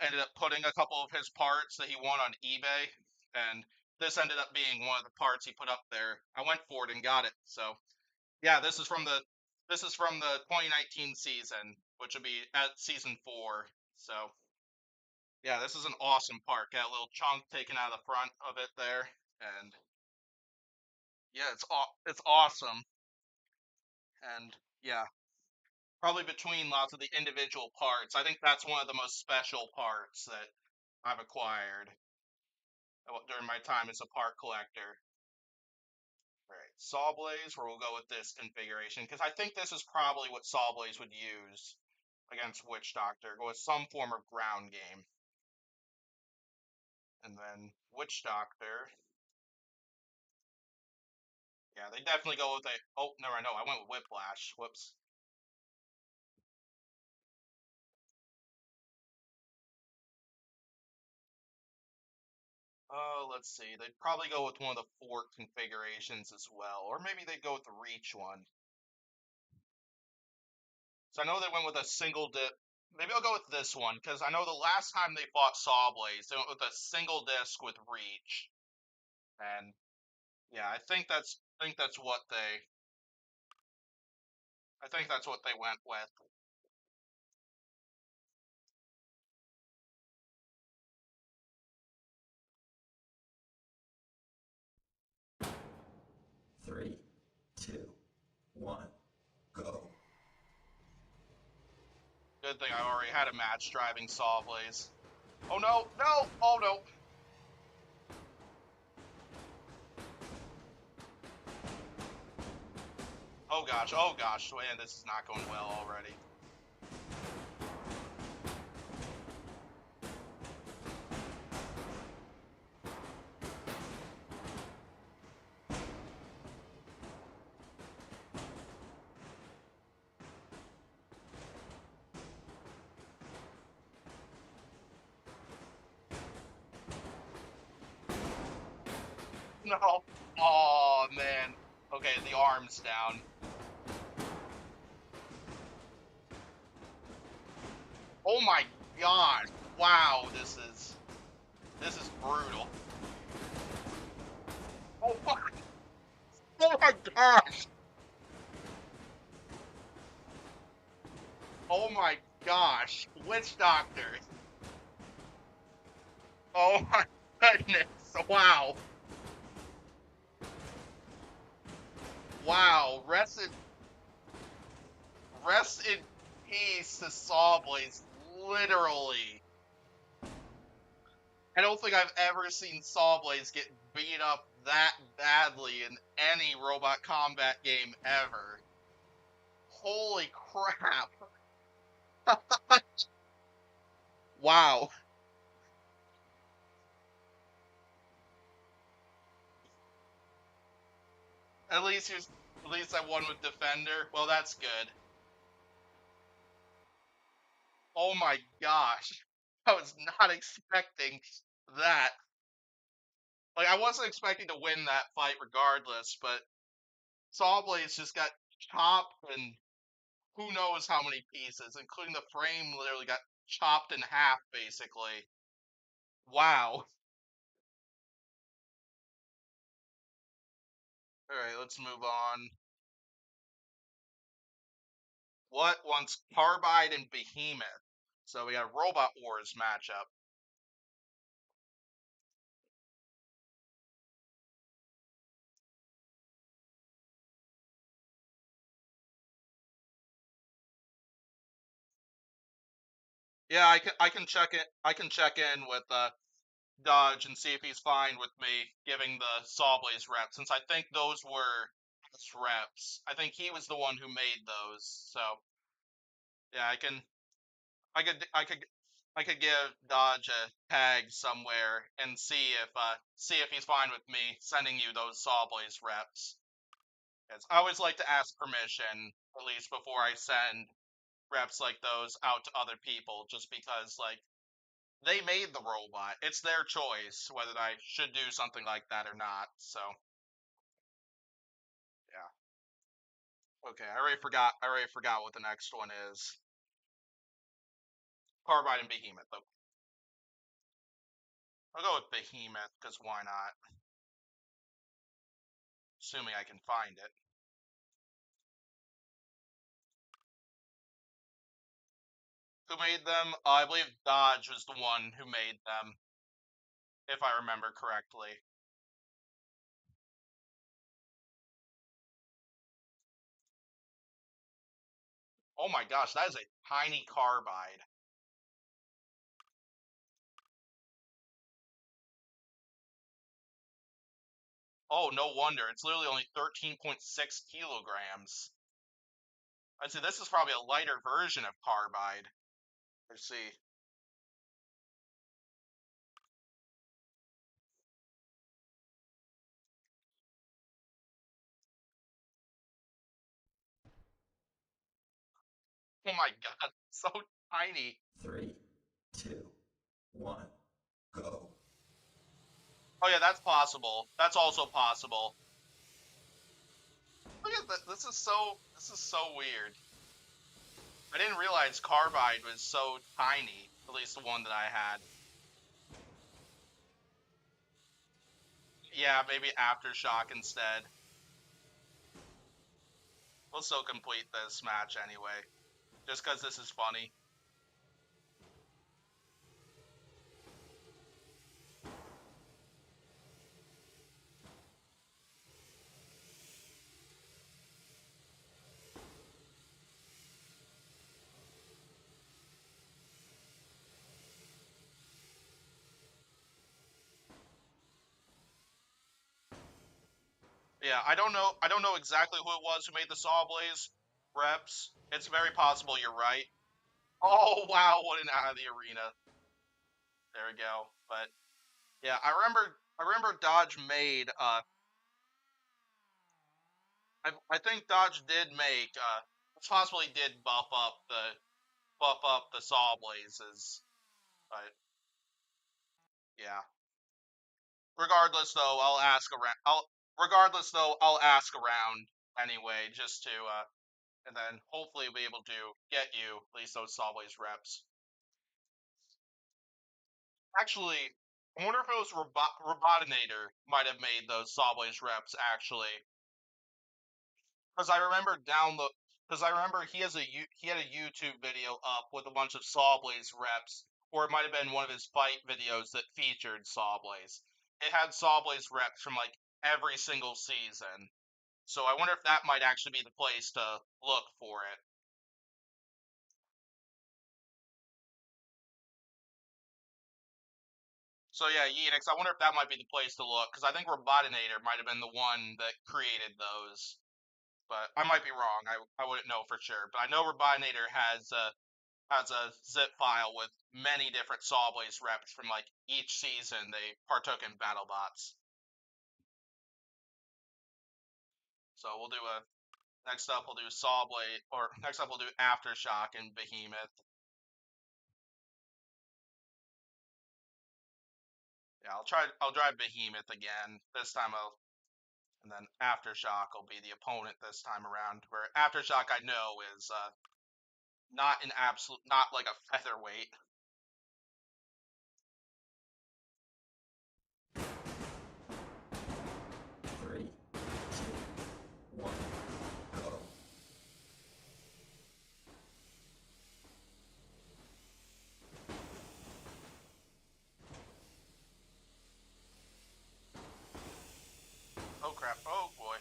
ended up putting a couple of his parts that he won on eBay, and this ended up being one of the parts he put up there. I went for it and got it. So yeah, this is from the 2019 season, which would be at season 4. So yeah, this is an awesome part. Got a little chunk taken out of the front of it there, and yeah, it's awesome. And yeah, probably between lots of the individual parts, I think that's one of the most special parts that I've acquired during my time as a part collector. All right, Sawblaze, where we'll go with this configuration, because I think this is probably what Sawblaze would use against Witch Doctor. Go with some form of ground game. And then Witch Doctor. Yeah, they definitely go with a... Oh, no, I know. I went with Whiplash. Whoops. Let's see. They'd probably go with one of the fort configurations as well. Or maybe they'd go with the Reach one. So I know they went with a single disc. Maybe I'll go with this one, because I know the last time they fought Sawblaze, they went with a single disc with Reach. And yeah, I think that's what they went with. Three, two, one, go. Good thing I already had a match driving Sawblaze. Oh no, no, oh no. Oh gosh, man, this is not going well already. No. Oh man. Okay, the arm's down. Oh my god. Wow, this is brutal. Oh my, oh my gosh. Oh my gosh. Witch Doctor. Oh my goodness. Wow. Wow. Rest in peace to Sawblaze. Literally. I don't think I've ever seen Sawblaze get beat up that badly in any robot combat game ever. Holy crap. Wow. At least I won with Defender. Well, that's good. Oh my gosh. I was not expecting that. Like, I wasn't expecting to win that fight regardless, but Sawblaze just got chopped and who knows how many pieces, including the frame literally got chopped in half, basically. Wow. Alright, let's move on. What wants Carbide and Behemoth? So we got Robot Wars matchup. Yeah, I can check it. I can check in with Dodge and see if he's fine with me giving the Sawblaze reps, since I think those were his reps. I think he was the one who made those. So yeah, I could I could I could give Dodge a tag somewhere and see if he's fine with me sending you those Sawblaze reps. I always like to ask permission, at least before I send reps like those out to other people, just because, like, they made the robot. It's their choice whether I should do something like that or not. So, yeah. Okay, I already forgot. What the next one is. Carbide and Behemoth. Okay. I'll go with Behemoth because why not? Assuming I can find it. Who made them? I believe Dodge was the one who made them, if I remember correctly. Oh my gosh, that is a tiny Carbide. Oh, no wonder. It's literally only 13.6 kilograms. I'd say this is probably a lighter version of Carbide. Let's see. Oh my god, so tiny. 3, 2, 1, go. Oh yeah, that's possible. That's also possible. Look at that. This is so weird. I didn't realize Carbide was so tiny, at least the one that I had. Yeah, maybe Aftershock instead. We'll still complete this match anyway, just because this is funny. Yeah, I don't know exactly who it was who made the Saw Blaze reps. It's very possible you're right. Oh wow, what an out of the arena. There we go. But yeah, I remember Dodge made I think Dodge did make it's possible he did buff up the Saw Blazes. But yeah. Regardless though, I'll ask around anyway, just to and then hopefully be able to get you at least those Saw Blaze reps. Actually, I wonder if it was Robotinator might have made those Saw Blaze reps actually, because because I remember he had a YouTube video up with a bunch of Saw Blaze reps, or it might have been one of his fight videos that featured Saw Blaze. It had Saw Blaze reps from like every single season, so I wonder if that might actually be the place to look for it. So yeah, Yenix, I wonder if that might be the place to look, because I think Robotinator might have been the one that created those. But I might be wrong. I wouldn't know for sure. But I know Robotinator has a zip file with many different Saw Blaze reps from like each season they partook in BattleBots. So we'll do a next up we'll do Saw Blaze, or next up we'll do Aftershock and Behemoth. Yeah, I'll try Behemoth again. This time and then Aftershock will be the opponent this time around. Where Aftershock I know is not like a featherweight. 3, 2, 1, go. Oh crap! Oh boy!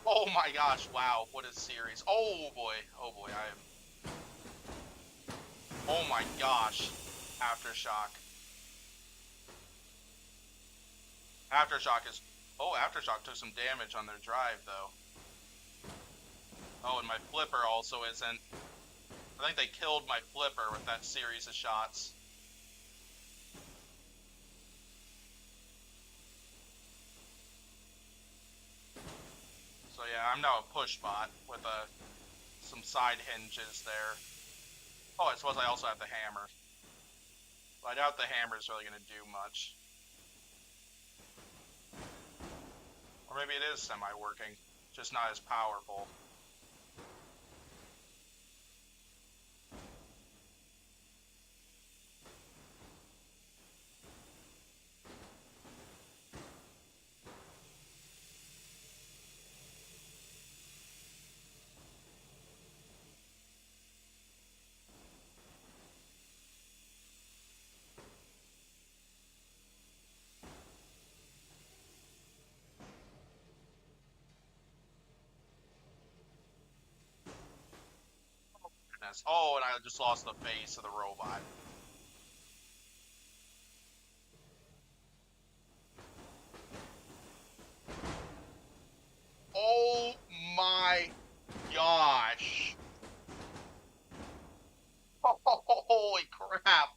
Oh my gosh! Wow! What a series! Oh boy! Oh boy! I am. Oh my gosh! Aftershock. Aftershock is. Oh, Aftershock took some damage on their drive though. Oh, and my flipper also isn't. I think they killed my flipper with that series of shots. I'm now a push bot with some side hinges there. Oh, I suppose I also have the hammer. But I doubt the hammer's really going to do much. Or maybe it is semi-working, just not as powerful. Oh, and I just lost the face of the robot. Oh my gosh. Holy crap.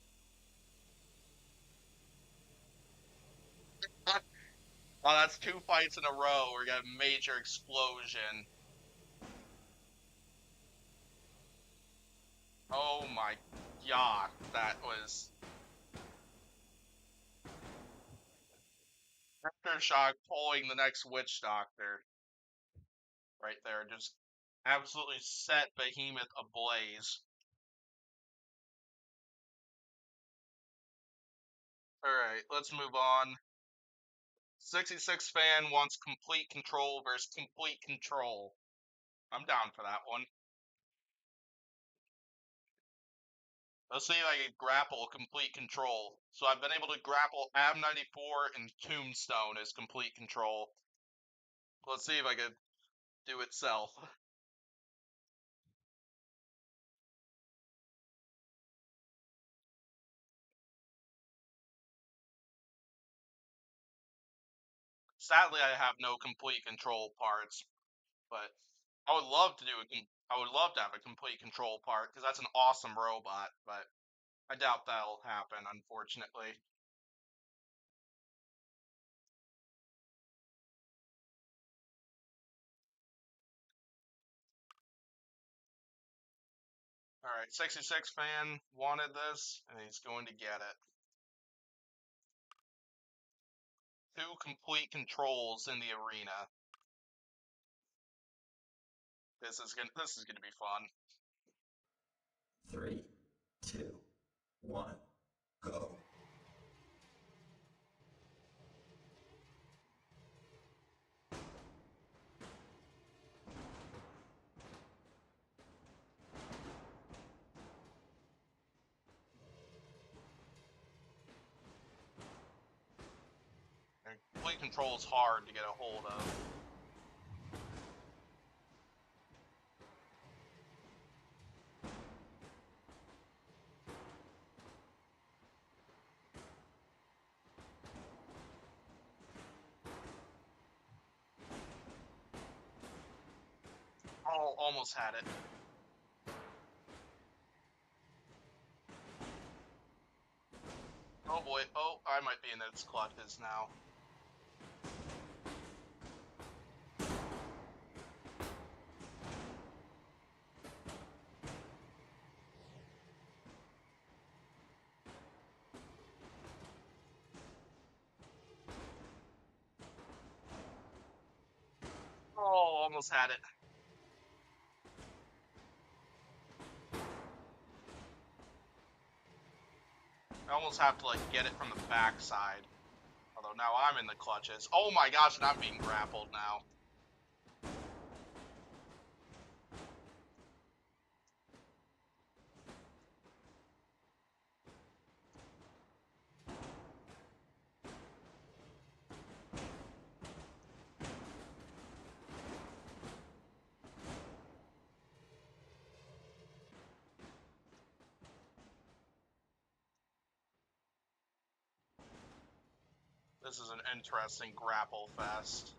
Oh, that's 2 fights in a row. We got a major explosion. Oh my god, that was... Aftershock pulling the next Witch Doctor. Right there, just absolutely set Behemoth ablaze. Alright, let's move on. 66 fan wants complete control versus complete control. I'm down for that one. Let's see if I can grapple complete control. So I've been able to grapple Ab-94 and Tombstone as complete control. Let's see if I can do itself. Sadly, I have no complete control parts, but I would love to I would love to have a complete control part because that's an awesome robot, but I doubt that'll happen, unfortunately. Alright, 66 fan wanted this, and he's going to get it. 2 complete controls in the arena. This is gonna be fun. 3, 2, 1, go. And complete control is hard to get a hold of. Oh, almost had it. Oh boy, oh, I might be in its clutches now. Oh, almost had it. I almost have to, like, get it from the backside. Although now I'm in the clutches. Oh my gosh, and I'm being grappled now. This is an interesting grapple fest.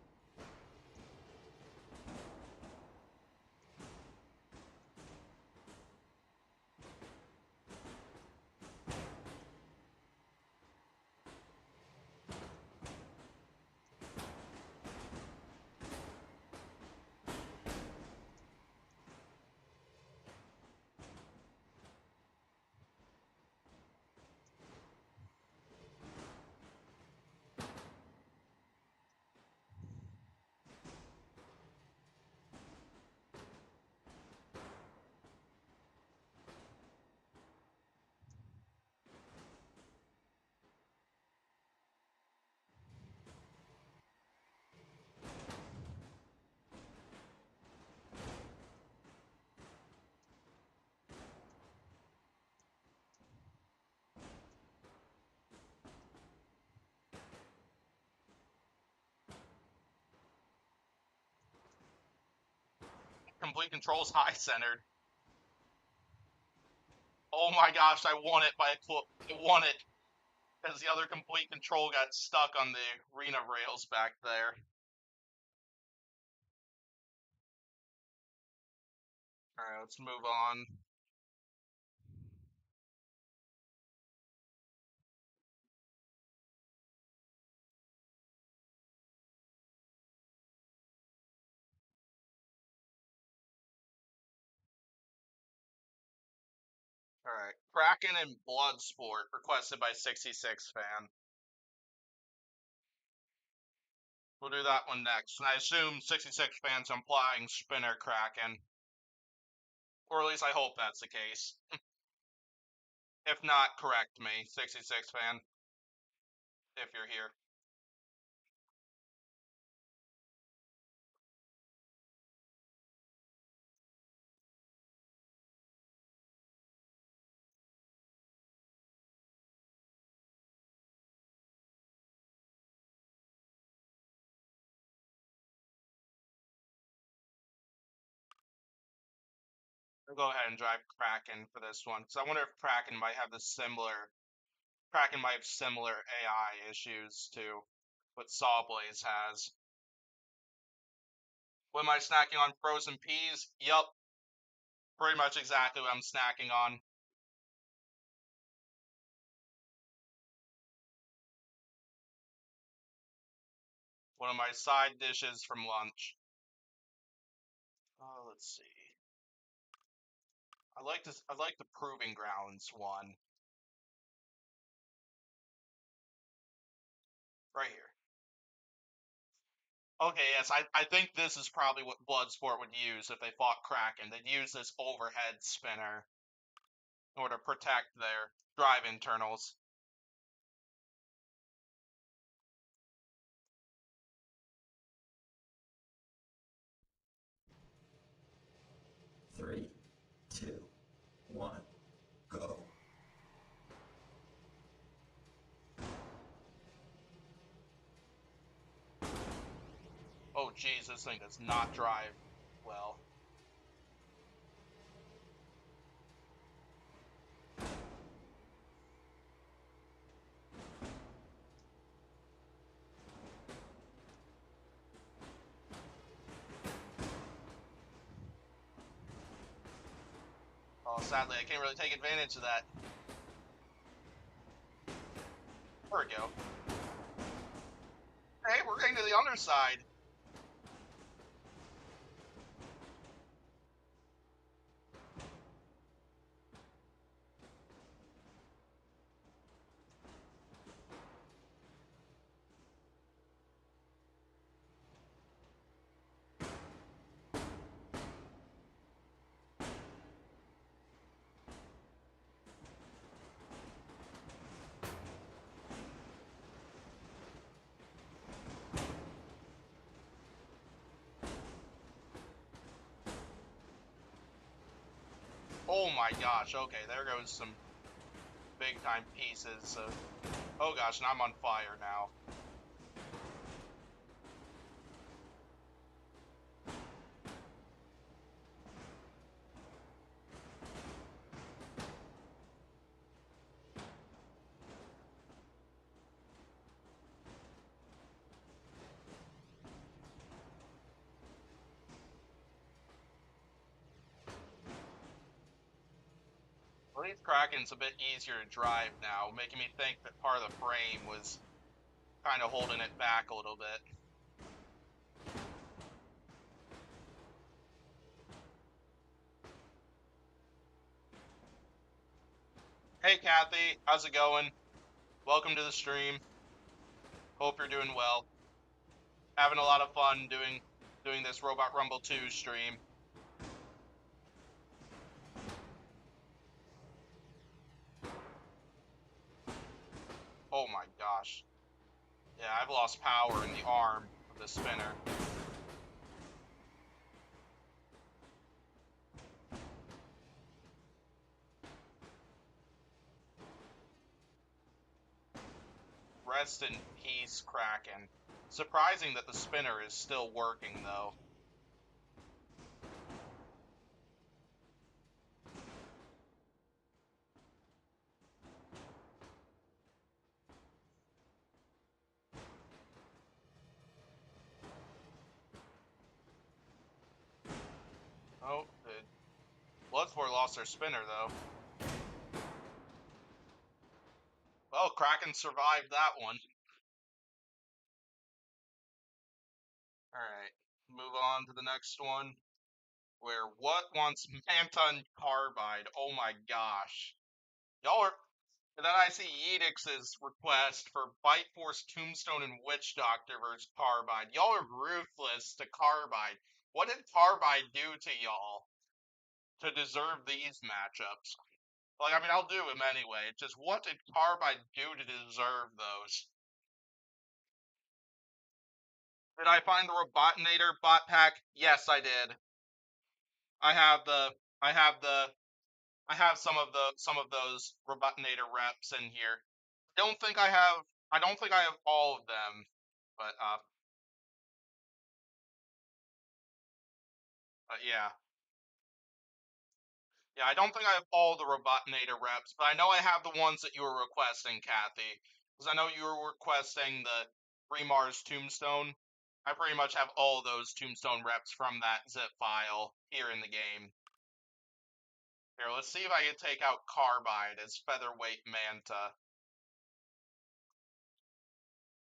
complete control's high-centered. Oh my gosh, I won it by a clip. I won it. Because the other complete control got stuck on the arena rails back there. Alright, let's move on. Alright, Kraken and Bloodsport, requested by 66 fan. We'll do that one next. And I assume 66 fans implying Spinner Kraken. Or at least I hope that's the case. If not, correct me, 66 fan. If you're here. I'll go ahead and drive Kraken for this one. Because I wonder if Kraken might have similar AI issues to what Sawblaze has. What am I snacking on? Frozen peas? Yup. Pretty much exactly what I'm snacking on. One of my side dishes from lunch. Oh, let's see. I like the Proving Grounds one. Right here. Okay, yes, I think this is probably what Bloodsport would use if they fought Kraken. They'd use this overhead spinner in order to protect their drive internals. Three, two, one, go. Oh geez, this thing does not drive well. Oh, sadly, I can't really take advantage of that. There we go. Hey, we're getting to the underside. Oh my gosh, okay, there goes some big time pieces of... Oh gosh, and I'm on fire now. At least Kraken's a bit easier to drive now, making me think that part of the frame was kind of holding it back a little bit. Hey Kathy, how's it going? Welcome to the stream. Hope you're doing well. Having a lot of fun doing this Robot Rumble 2 stream. Oh my gosh. Yeah, I've lost power in the arm of the spinner. Rest in peace, Kraken. Surprising that the spinner is still working, though. Bloodsport lost their spinner, though. Well, Kraken survived that one. Alright, move on to the next one. Where what wants Manta and Carbide? Oh my gosh. Y'all are... And then I see Edix's request for Bite Force, Tombstone, and Witch Doctor versus Carbide. Y'all are ruthless to Carbide. What did Carbide do to y'all to deserve these matchups? Like, I mean, I'll do them anyway. It's just, what did Carbide do to deserve those? Did I find the Robotinator bot pack? Yes, I did. I have the, I have the, I have some of those Robotinator reps in here. I don't think I have all of them, but yeah. Yeah, I don't think I have all the Robotinator reps, but I know I have the ones that you were requesting, Kathy. Because I know you were requesting the Remars Tombstone. I pretty much have all those Tombstone reps from that zip file here in the game. Here, let's see if I can take out Carbide as Featherweight Manta.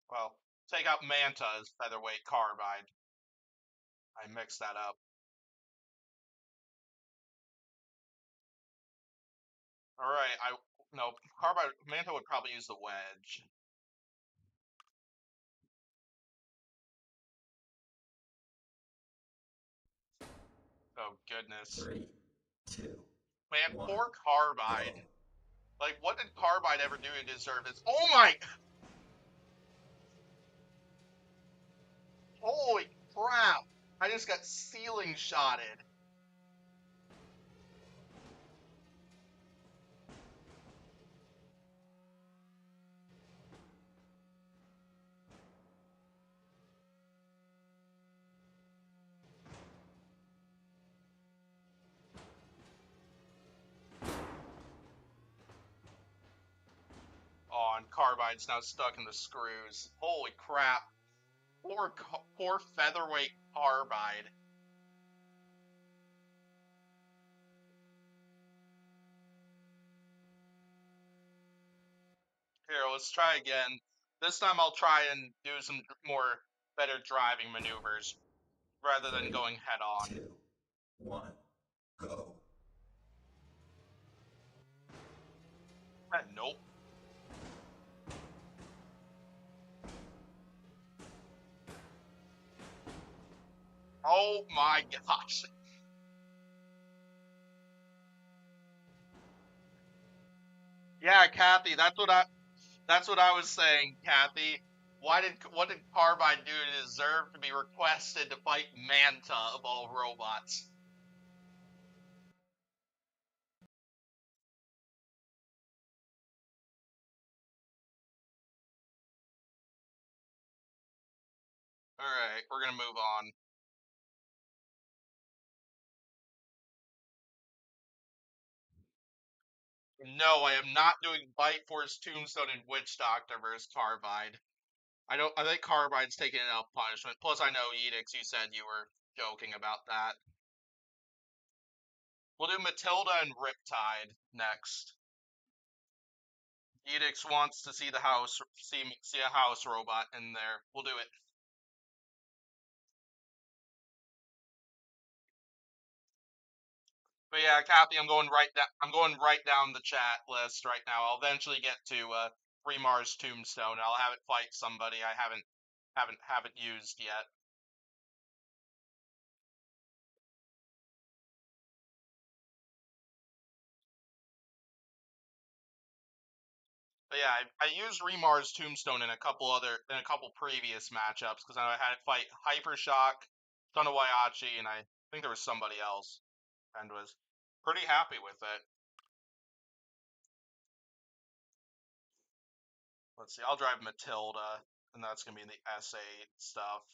Well, take out Manta as Featherweight Carbide. I mixed that up. Alright, no, Carbide, Manta would probably use the Wedge. Oh, goodness. 3, 2, Man, 1, poor Carbide. go. Like, what did Carbide ever do to deserve this? Oh my... Holy crap! I just got ceiling shotted. Oh, and Carbide's now stuck in the screws. Holy crap. Poor featherweight Carbide. Here, let's try again. This time I'll try and do some more better driving maneuvers rather than 3, going head on. 2, 1, go. Nope. Oh my gosh. Yeah, Kathy, that's what I was saying, Kathy. What did Carbide do to deserve to be requested to fight Manta of all robots? Alright, we're gonna move on. No, I am not doing Bite Force, Tombstone, and Witch Doctor versus Carbide. I think Carbide's taking enough punishment. Plus, I know Edix, you said you were joking about that. We'll do Matilda and Riptide next. Edix wants to see see a house robot in there. We'll do it. But yeah, Kathy, I'm going right down the chat list right now. I'll eventually get to Remar's Tombstone. I'll have it fight somebody I haven't used yet. But yeah, I used Remar's Tombstone in a couple previous matchups because I had it fight Hypershock, Tonawayachi, and I think there was somebody else, and was pretty happy with it. Let's see, I'll drive Matilda, and that's gonna be in the S8 stuff.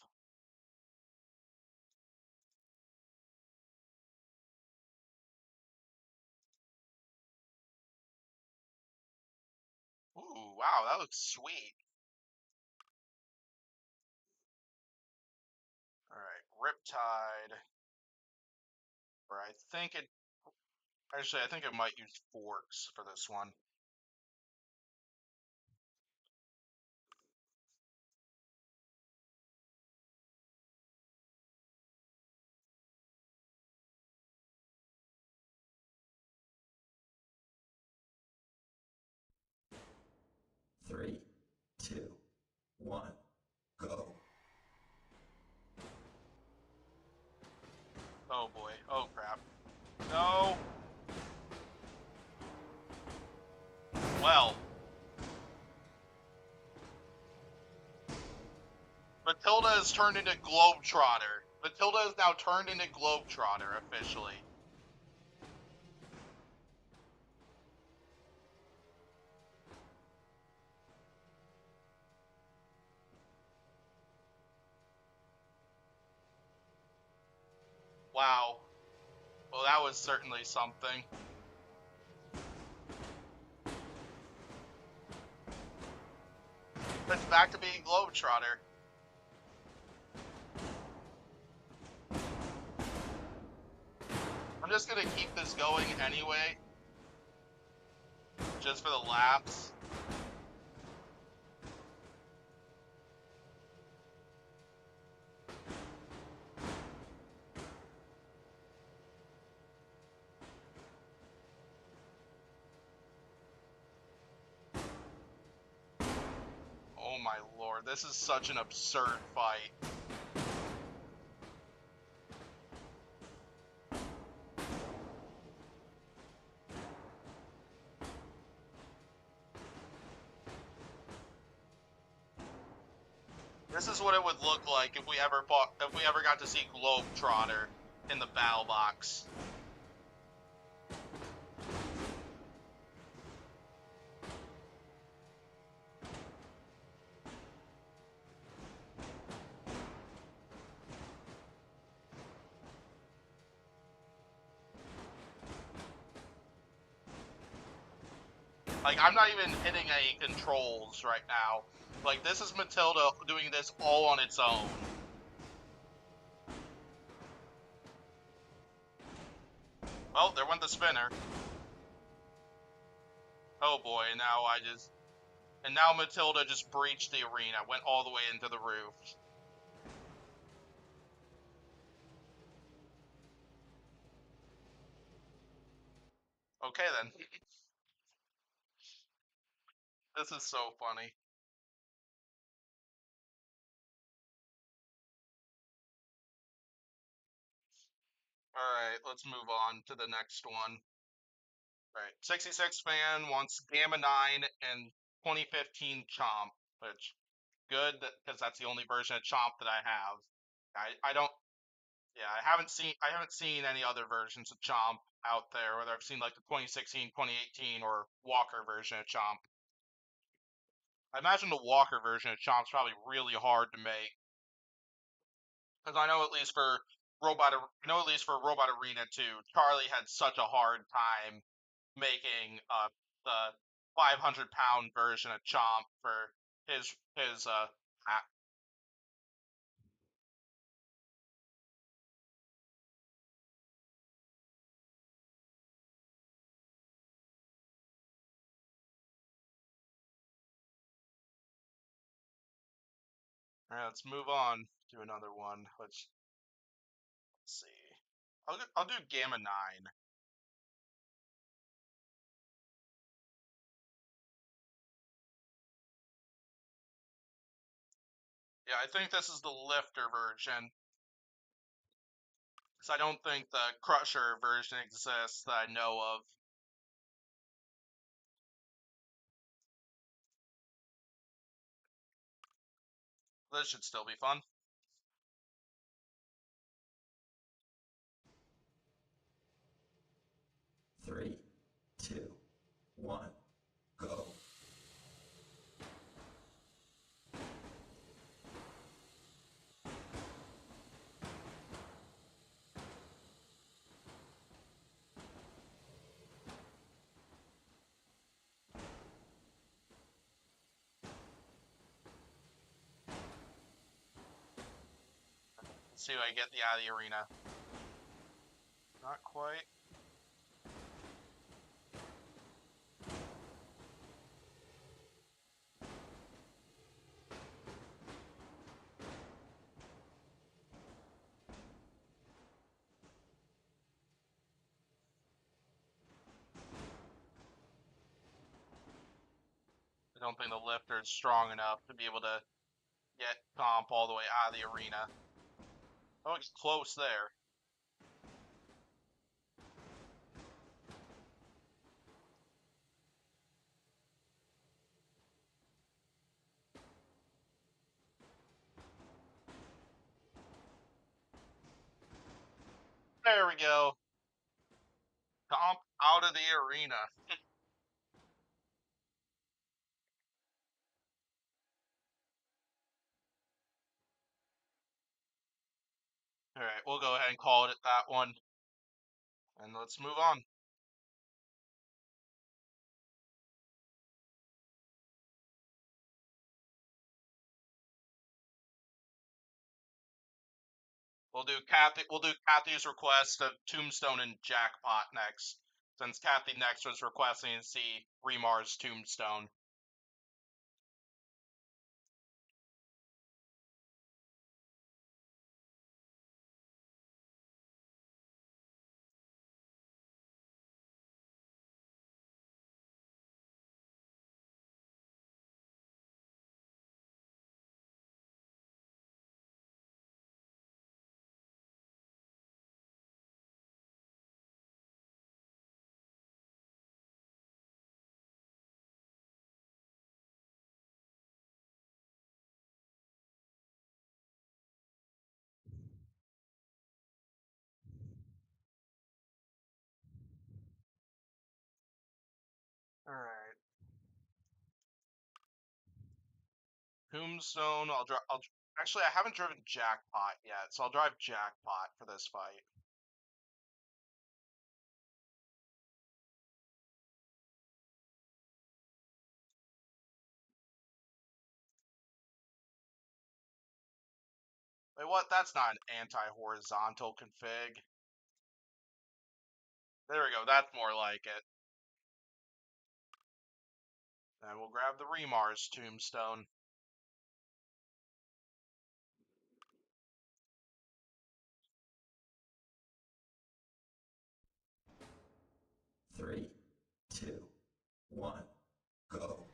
Ooh, wow, that looks sweet. All right, Riptide, or I think it. Actually, I think I might use forks for this one. Three, two, one, go. Oh boy. Oh crap. No. Well. Matilda has turned into Globetrotter. Matilda has now turned into Globetrotter officially. Wow. Well, that was certainly something. It's back to being Globetrotter. I'm just gonna keep this going anyway. Just for the laps. Oh my lord, this is such an absurd fight. This is what it would look like if we ever got to see Globetrotter in the battle box. Like, I'm not even hitting any controls right now. Like, this is Matilda doing this all on its own. Well, there went the spinner. Oh boy, and now Matilda just breached the arena, went all the way into the roof. Okay then. This is so funny. Alright, let's move on to the next one. Alright, 66 fan wants Gamma 9 and 2015 Chomp, which, good, because that's the only version of Chomp that I have. I don't, yeah, I haven't seen any other versions of Chomp out there, whether I've seen like the 2016, 2018, or Walker version of Chomp. I imagine the Walker version of Chomp's probably really hard to make. Because I know at least for Robot Arena 2, Charlie had such a hard time making the 500-pound version of Chomp for his hat. All right, let's move on to another one. Let's see. I'll do Gamma 9. Yeah, I think this is the lifter version. Because I don't think the Crusher version exists that I know of. This should still be fun. Three, two, one, go. Let's see if I get the out of the arena. Not quite. I don't think the lifter is strong enough to be able to get Chomp all the way out of the arena. Oh, it's close there. There we go. Chomp out of the arena. All right, we'll go ahead and call it at that one. And let's move on. We'll do Kathy's request of Tombstone and Jackpot next, since Kathy next was requesting to see Remar's Tombstone. All right. Tombstone. Actually, I haven't driven Jackpot yet, so I'll drive Jackpot for this fight. Wait, what? That's not an anti-horizontal config. There we go. That's more like it. And we'll grab the Remar's Tombstone. Three, two, one, go.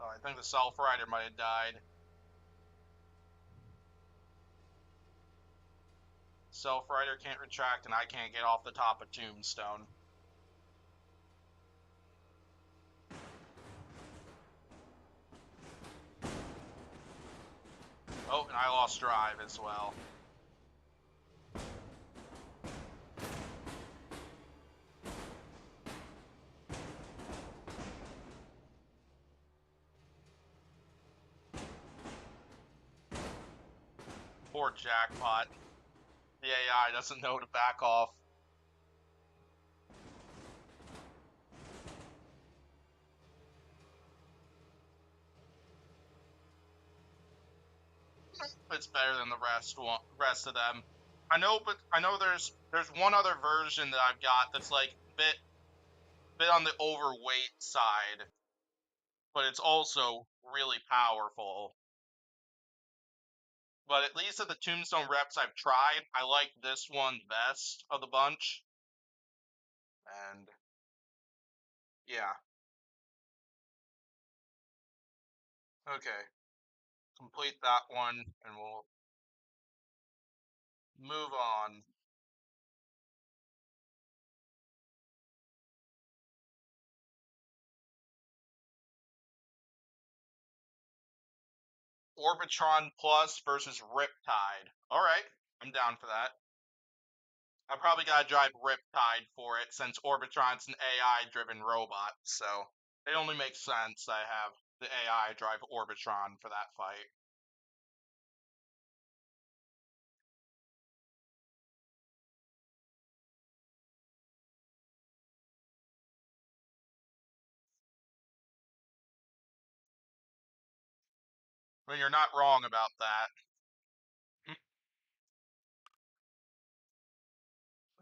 Oh, I think the Self-Rider might have died. Self-Rider can't retract, and I can't get off the top of Tombstone. Oh, and I lost drive as well. Poor Jackpot. The AI doesn't know to back off. It's better than the rest of them. I know, but I know there's one other version that I've got that's like bit on the overweight side, but it's also really powerful. But at least of the Tombstone reps I've tried, I like this one best of the bunch. And yeah. Okay. Complete that one and we'll move on. Orbitron Plus versus Riptide. Alright, I'm down for that. I probably gotta drive Riptide for it since Orbitron's an AI driven robot, so It only makes sense that I have the AI drive Orbitron for that fight. I mean, you're not wrong about that.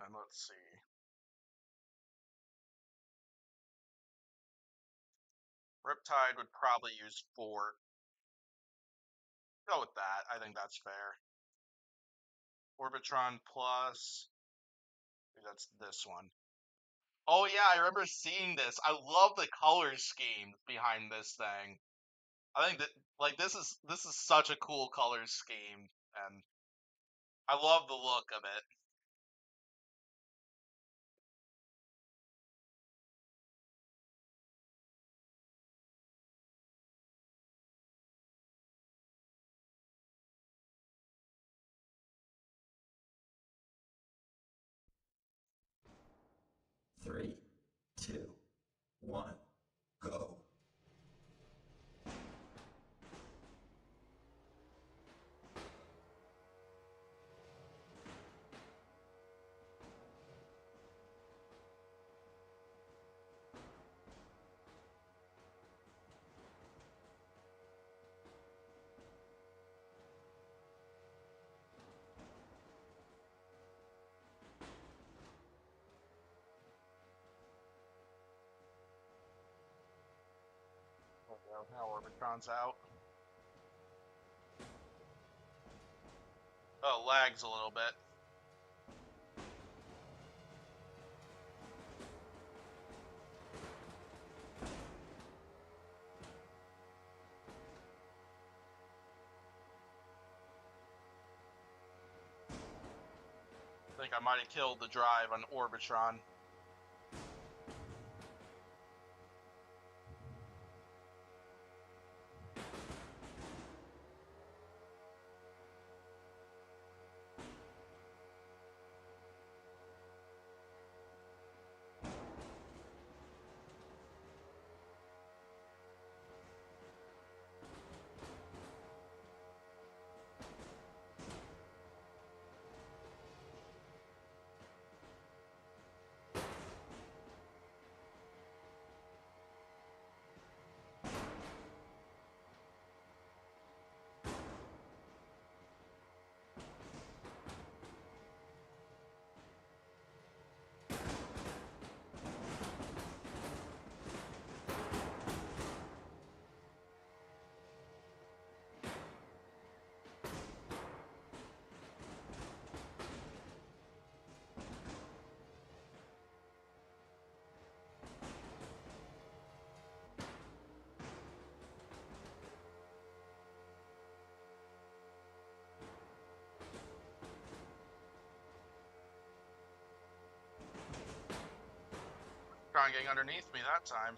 And let's see. Riptide would probably use Fort. Go with that. I think that's fair. Orbitron plus. I think that's this one. Oh yeah, I remember seeing this. I love the color scheme behind this thing. I think that like this is such a cool color scheme, and I love the look of it. Three, two, one, go. Now Orbitron's out. Oh, lags a little bit. I think I might have killed the drive on Orbitron. Trying getting underneath me that time.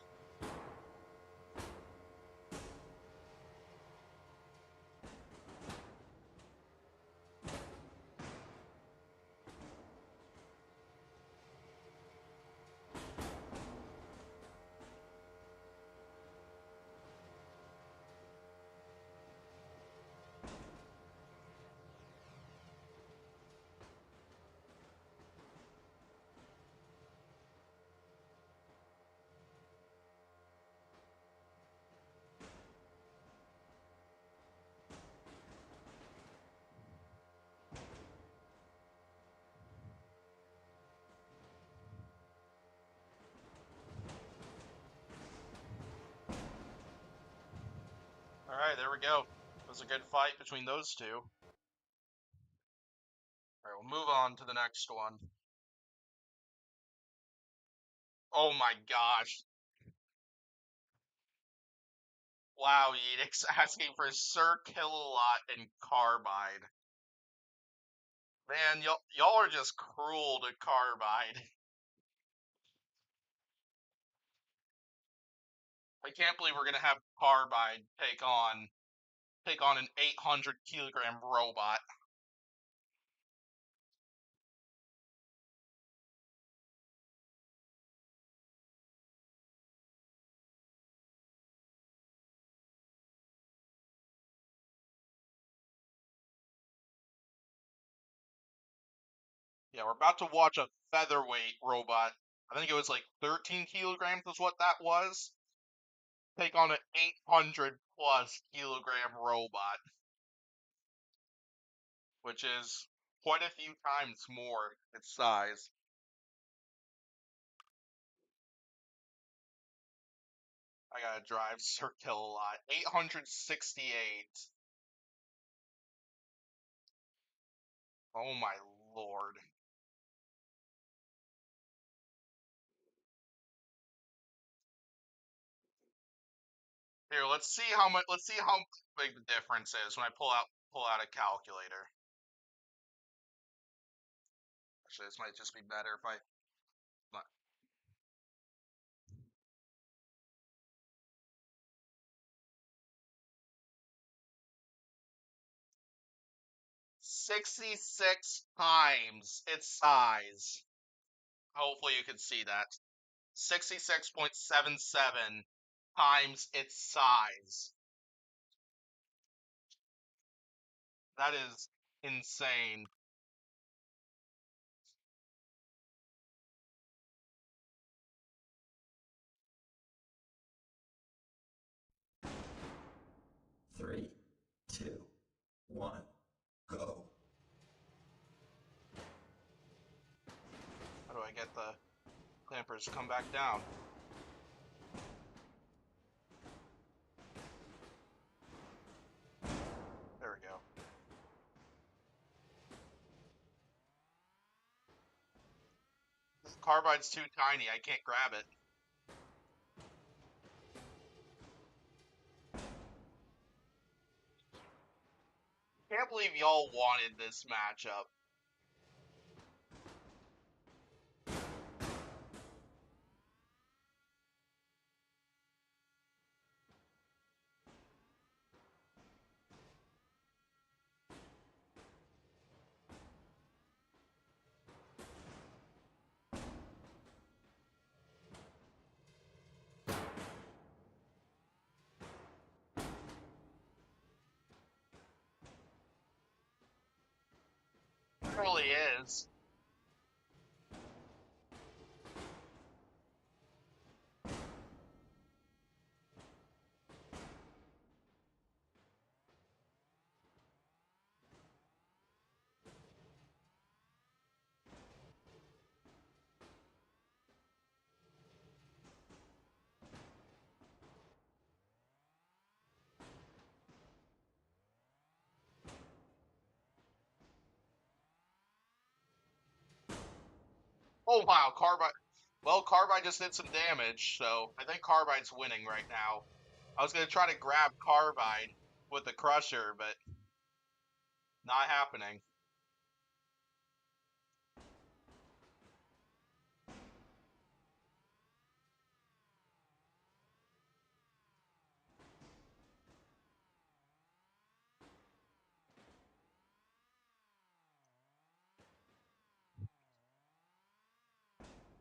Alright, there we go. It was a good fight between those two. Alright, we'll move on to the next one. Oh my gosh. Wow, Yedix asking for Sir Killalot and Carbide. Man, y'all are just cruel to Carbide. I can't believe we're gonna have Carbide take on an 800-kilogram robot. Yeah, we're about to watch a featherweight robot. I think it was like 13 kilograms was what that was. Take on an 800 plus kilogram robot, which is quite a few times more its size. I gotta drive Circle a lot. 868. Oh my lord. Here, let's see how much. Let's see how big the difference is when I pull out a calculator. Actually, this might just be better if I. 66 times its size. Hopefully you can see that. 66.77 times its size. That is insane. Three, two, one, go. How do I get the clampers to come back down? There we go. Carbide's too tiny. I can't grab it. Can't believe y'all wanted this matchup. It really is. Oh wow, Carbide. Well, Carbide just did some damage, so I think Carbide's winning right now. I was gonna try to grab Carbide with the Crusher, but not happening.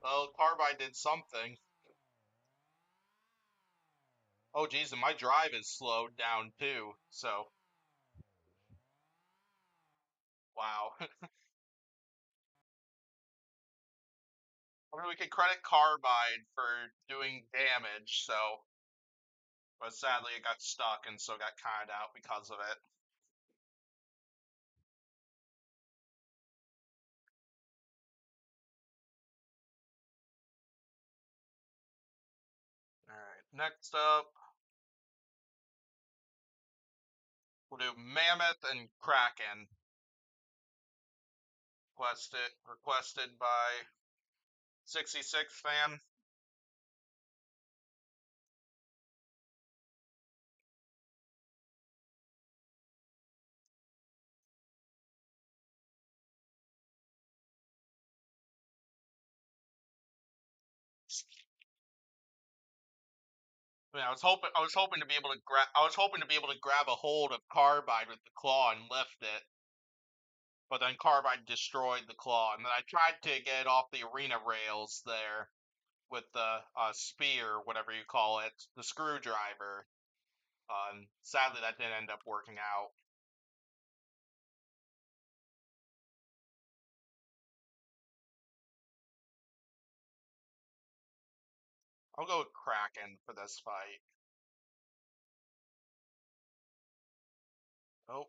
Well, Carbide did something. Oh geez, and my drive is slowed down too, so wow. I mean, we could credit Carbide for doing damage, so but sadly it got stuck and so got conned out because of it. Alright, next up we'll do Mammoth and Kraken. Requested by 66 fan. I mean, I was hoping to be able to grab a hold of Carbide with the claw and lift it, but then Carbide destroyed the claw, and then I tried to get it off the arena rails there with the spear, whatever you call it, the screwdriver. Sadly, that didn't end up working out. I'll go with Kraken for this fight. Oh.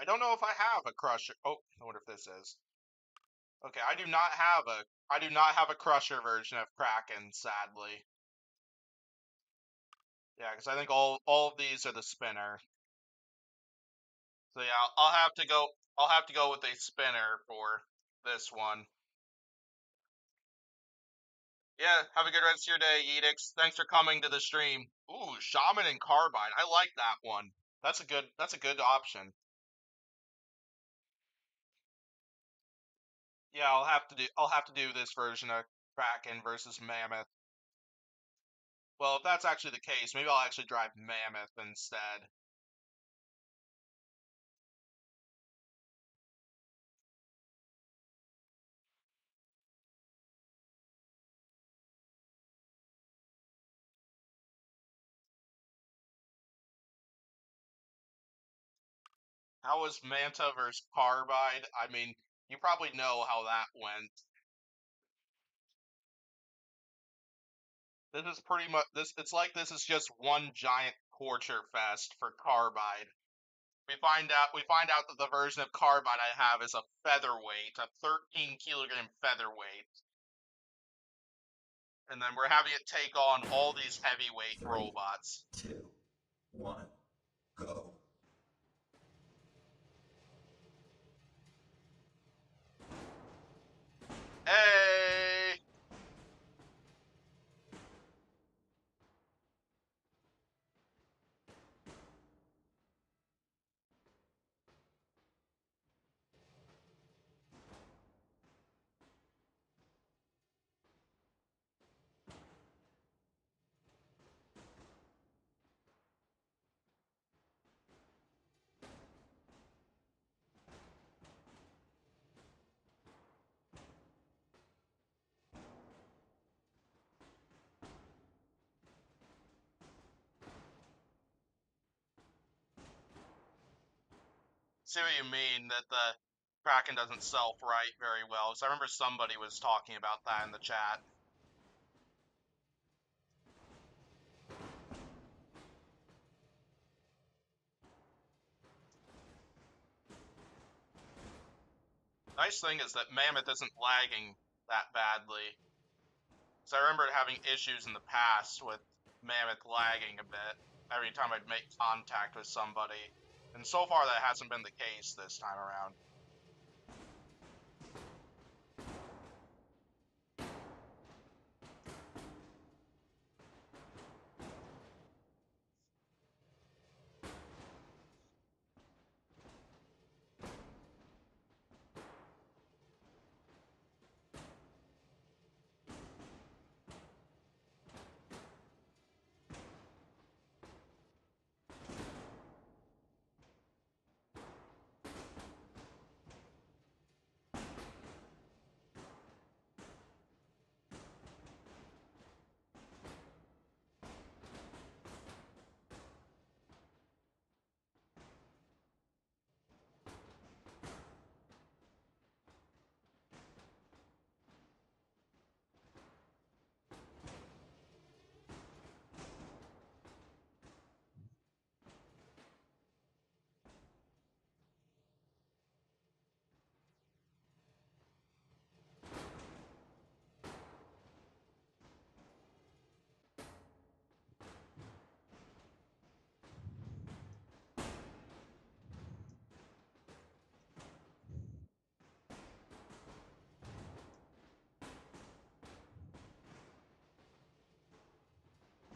I don't know if I have a Crusher. Oh, I wonder if this is. Okay, I do not have a Crusher version of Kraken, sadly. Yeah, because I think all of these are the spinner. So yeah, I'll have to go with a spinner for this one. Yeah, have a good rest of your day, Edix. Thanks for coming to the stream. Ooh, Shaman and Carbide. I like that one. That's a good option. Yeah, I'll have to do this version of Kraken versus Mammoth. Well, if that's actually the case, maybe I'll actually drive Mammoth instead. How was Manta versus Carbide? I mean, you probably know how that went. This is pretty much this. It's like this is just one giant torture fest for Carbide. We find out that the version of Carbide I have is a featherweight, a 13-kilogram featherweight, and then we're having it take on all these heavyweight 3, robots. 2, 1, go. Hey! See what you mean, that the Kraken doesn't self-right very well. Because I remember somebody was talking about that in the chat. Nice thing is that Mammoth isn't lagging that badly. So I remember having issues in the past with Mammoth lagging a bit every time I'd make contact with somebody. And so far that hasn't been the case this time around.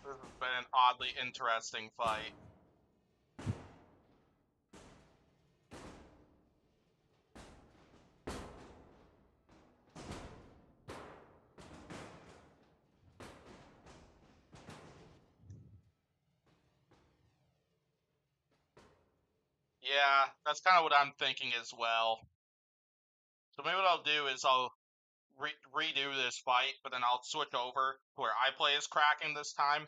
This has been an oddly interesting fight. Yeah, that's kind of what I'm thinking as well. So maybe what I'll do is I'll redo this fight, but then I'll switch over to where I play as Kraken this time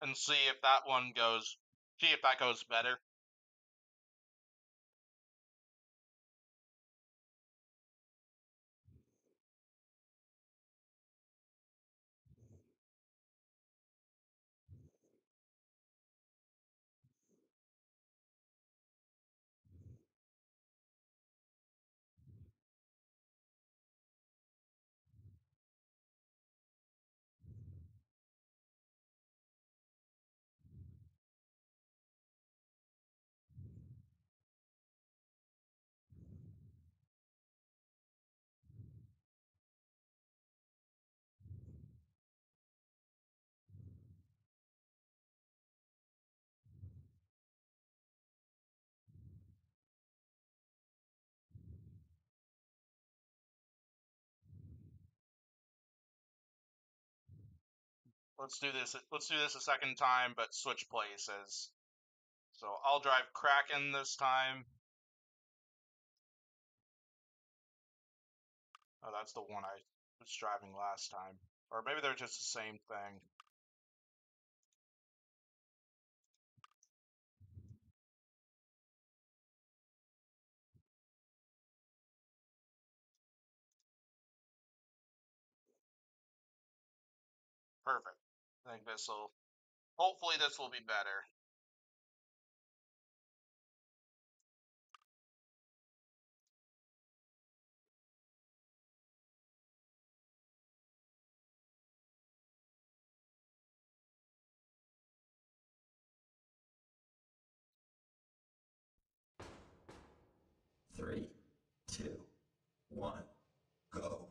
and see if that goes better. Let's do this. Let's do this a second time, but switch places. So I'll drive Kraken this time. Oh, that's the one I was driving last time. Or maybe they're just the same thing. Perfect. I think hopefully this will be better. Three, two, one, go.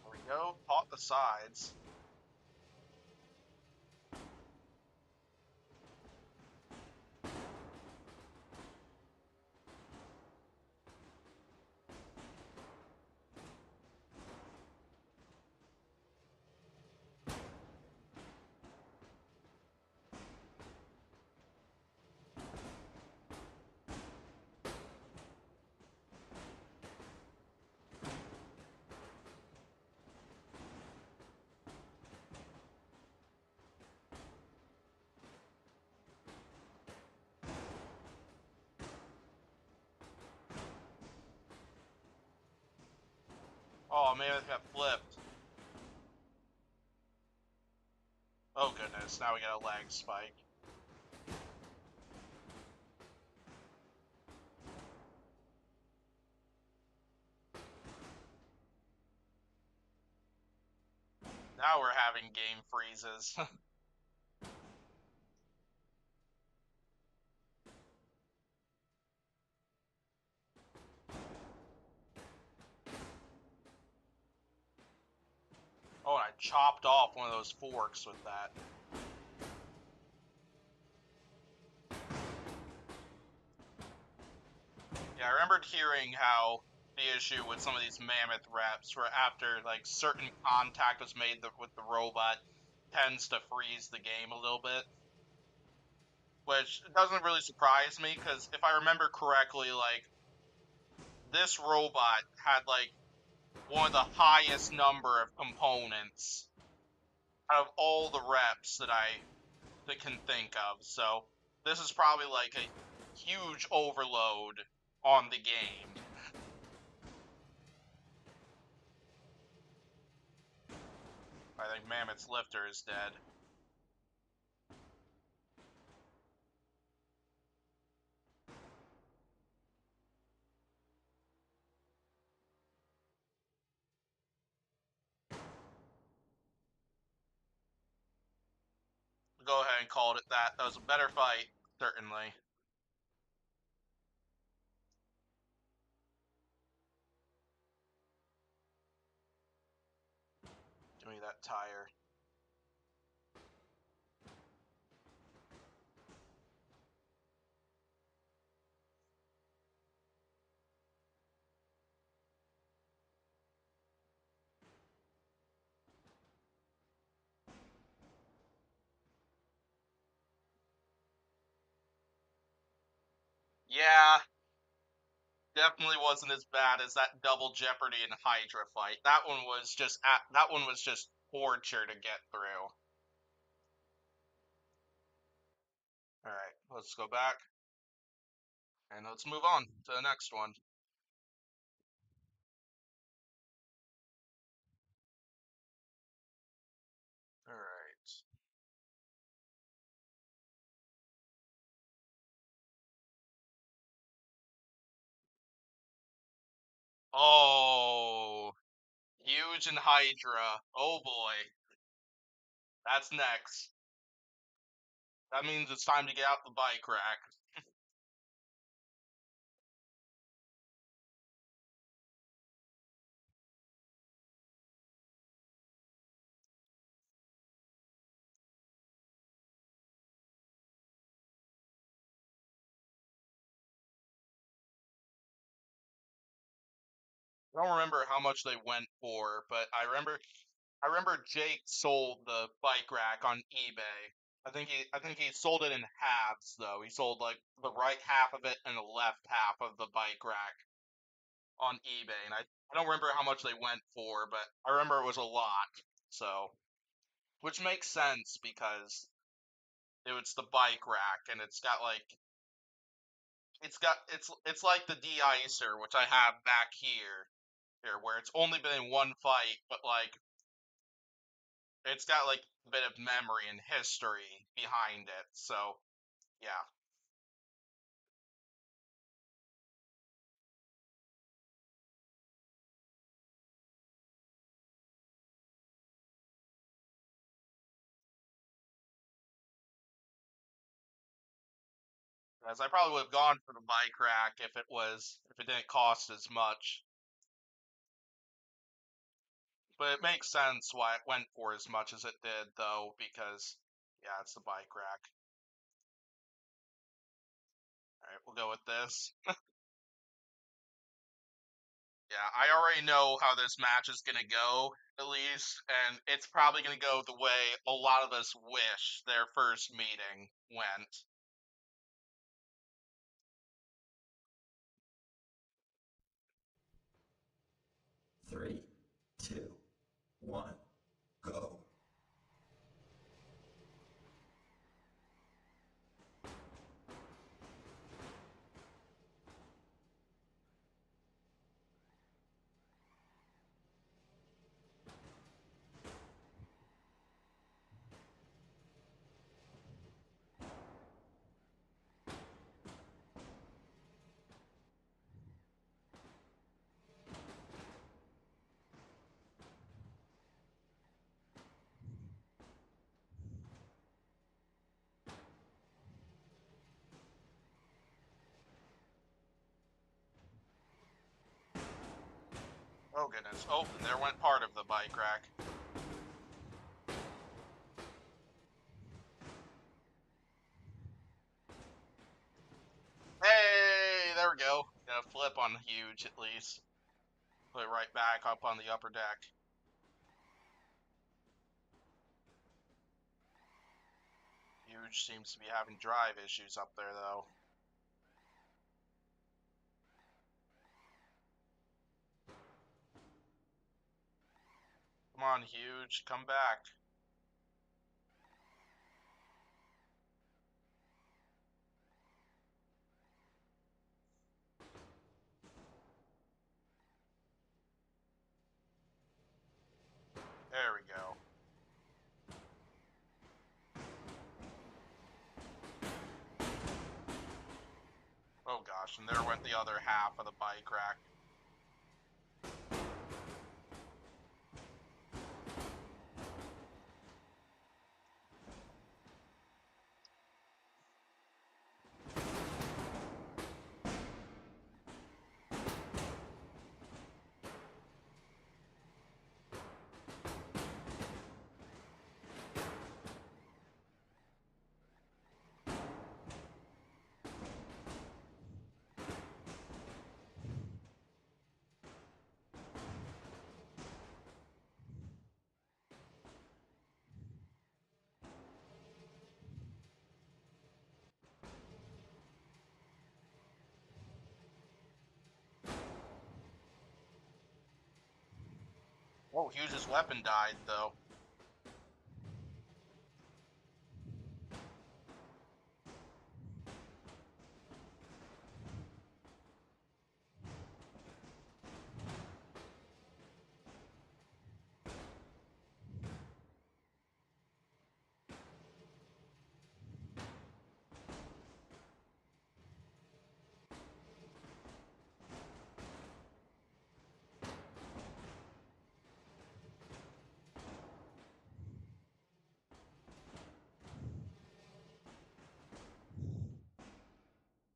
There we go. Caught the sides. Oh, man, it got flipped. Oh, goodness. Now we got a lag spike. Now we're having game freezes. Oh, and I chopped off one of those forks with that. Yeah, I remembered hearing how the issue with some of these mammoth reps were after like certain contact was made with the robot tends to freeze the game a little bit. Which doesn't really surprise me because if I remember correctly, like this robot had like one of the highest number of components out of all the reps that can think of. So this is probably like a huge overload on the game. I think Mammoth's lifter is dead. Go ahead and call it that. That was a better fight, certainly. Give me that tire. Yeah, definitely wasn't as bad as that double Jeopardy and Hydra fight. That one was just torture to get through. All right, let's go back and let's move on to the next one. All right. Oh, huge and Hydra. Oh boy, that's next. That means it's time to get out the bike rack. I don't remember how much they went for, but I remember Jake sold the bike rack on eBay. I think he sold it in halves though. He sold like the right half of it and the left half of the bike rack on eBay, and I don't remember how much they went for, but I remember it was a lot. So, which makes sense because it's the bike rack and it's like the de-icer, which I have back here where it's only been in one fight, but like it's got like a bit of memory and history behind it. So yeah, as I probably would have gone for the bike rack if it didn't cost as much. But it makes sense why it went for as much as it did, though, because yeah, it's the bike rack. All right, we'll go with this. Yeah, I already know how this match is gonna go, at least, and it's probably gonna go the way a lot of us wish their first meeting went. Three, two, one, go. Oh goodness. Oh, and there went part of the bike rack. Hey, there we go. Got a flip on huge at least. Put it right back up on the upper deck. Huge seems to be having drive issues up there though. Come on, huge, come back. There we go. Oh gosh, and there went the other half of the bike rack. Oh, Huge's weapon died though.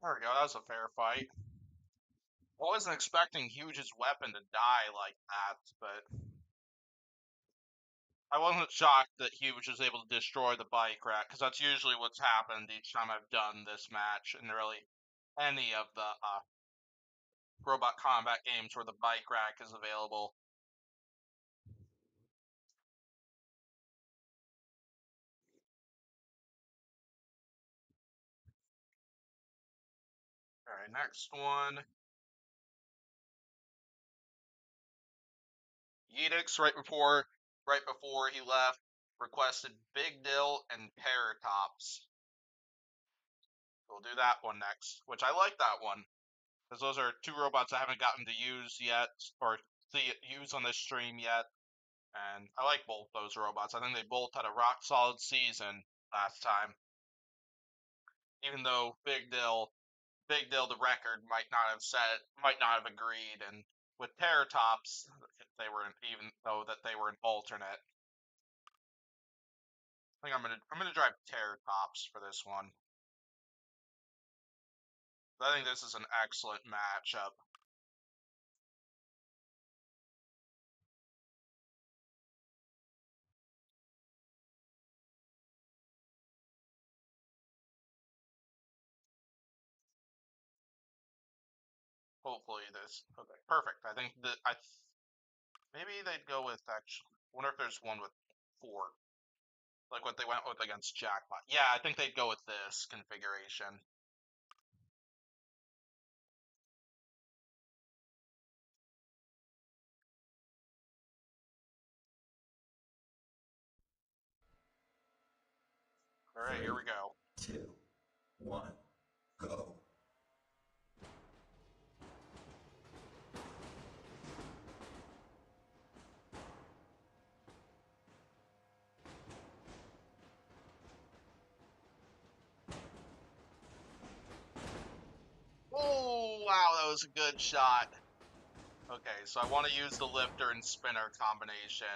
There we go, that was a fair fight. I wasn't expecting Huge's weapon to die like that, but I wasn't shocked that Huge was able to destroy the bike rack, because that's usually what's happened each time I've done this match, and really any of the robot combat games where the bike rack is available. All right, next one. Edix right before he left requested Big Dill and Paratops. We'll do that one next, which I like that one because those are two robots I haven't gotten to use yet or use on this stream yet, and I like both those robots. I think they both had a rock solid season last time, even though Big Dill, the record might not have agreed, and with Paratops, they were even though that they were an alternate. I think I'm gonna drive Terratops for this one. I think this is an excellent matchup. Hopefully this. Okay, perfect. I think that maybe they'd go with actually. I wonder if there's one with 4, like what they went with against Jackpot. Yeah, I think they'd go with this configuration. All right, here we go. 2, 1, go. Oh wow, that was a good shot. Okay, so I want to use the lifter and spinner combination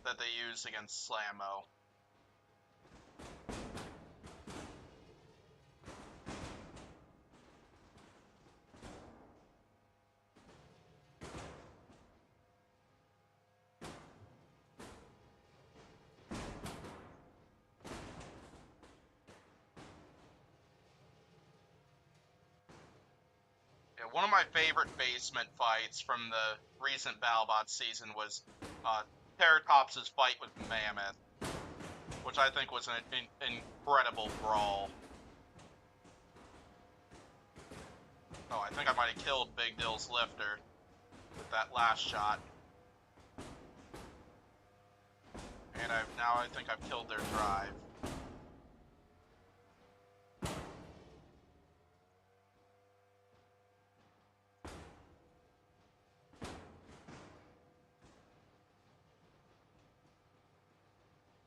that they used against Slammo. Yeah, one of my favorite basement fights from the recent BattleBots season was Terratops' fight with Mammoth, which I think was an incredible brawl. Oh, I think I might have killed Big Dill's lifter with that last shot. And now I think I've killed their drive.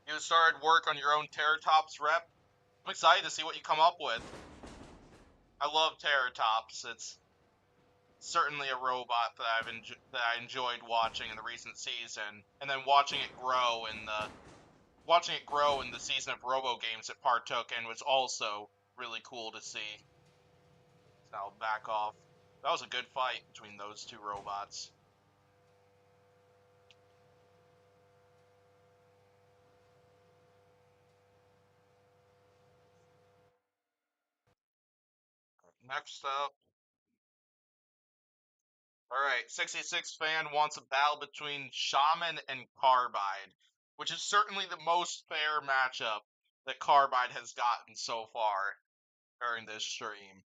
You started work on your own Terratops rep? I'm excited to see what you come up with. I love Terratops. It's certainly a robot that I enjoyed watching in the recent season, and then watching it grow in the season of Robo games it partook in was also really cool to see. So I'll back off. That was a good fight between those two robots. Next up. Alright, 66 fan wants a battle between Shaman and Carbide, which is certainly the most fair matchup that Carbide has gotten so far during this stream.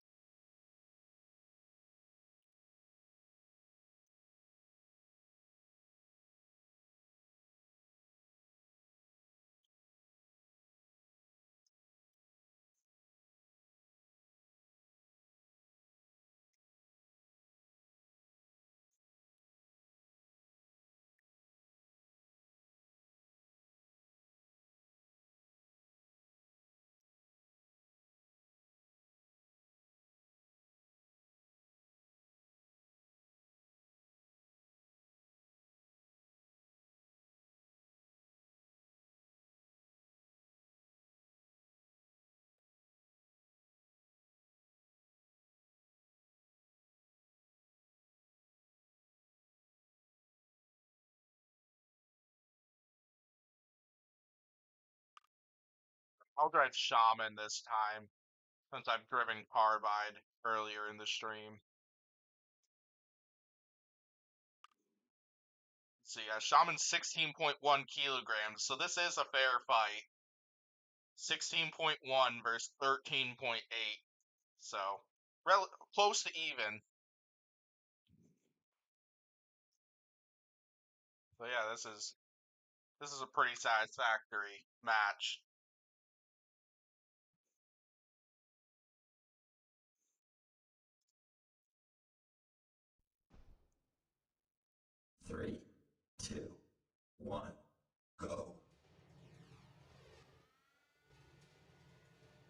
I'll drive Shaman this time, since I've driven Carbide earlier in the stream. So yeah, Shaman's 16.1 kilograms, so this is a fair fight. 16.1 versus 13.8, so close to even. So yeah, this is a pretty satisfactory match. Three, two, one, go.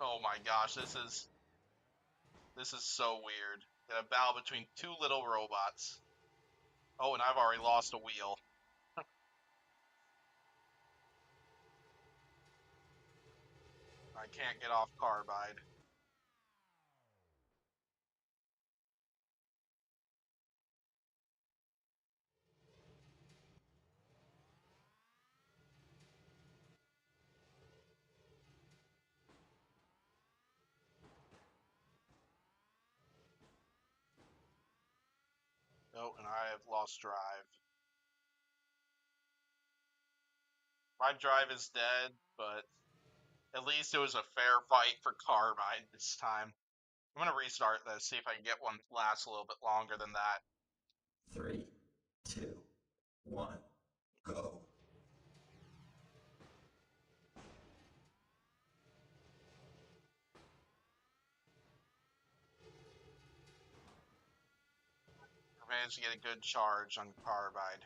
Oh my gosh, this is so weird. A battle between two little robots. Oh, and I've already lost a wheel. I can't get off Carbide. Oh, and I have lost drive. My drive is dead, but at least it was a fair fight for Carbide this time. I'm gonna restart this, see if I can get one that lasts a little bit longer than that. 3, 2, 1, go. I managed to get a good charge on Carbide.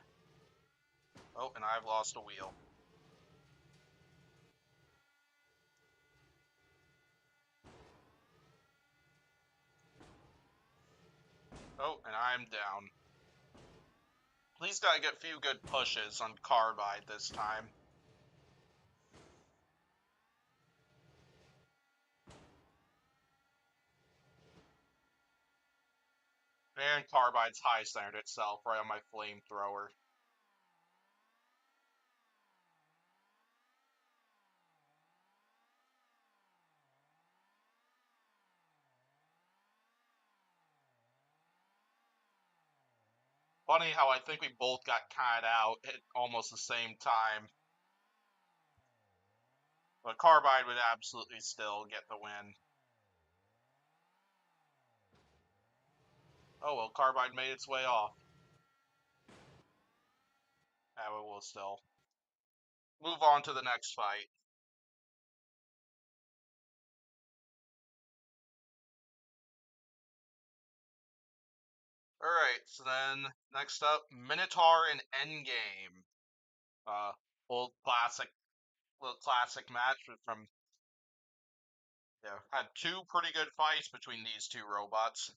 Oh, and I've lost a wheel. Oh, and I'm down. At least gotta get a few good pushes on Carbide this time. And Carbide's high centered itself right on my flamethrower. Funny how I think we both got caught out at almost the same time. But Carbide would absolutely still get the win. Oh well, Carbide made its way off. And we will still move on to the next fight. Alright, so then next up, Minotaur and Endgame. Old classic match from, yeah, had two pretty good fights between these two robots.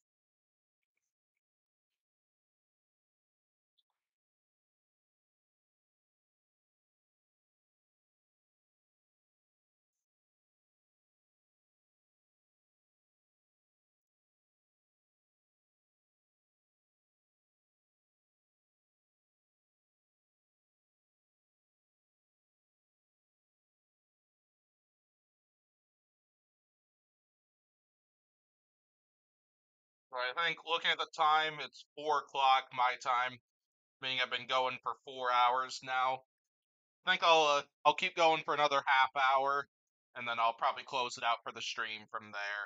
So I think looking at the time, it's 4 o'clock my time, meaning I've been going for 4 hours now. I think I'll keep going for another half hour, and then I'll probably close it out for the stream from there.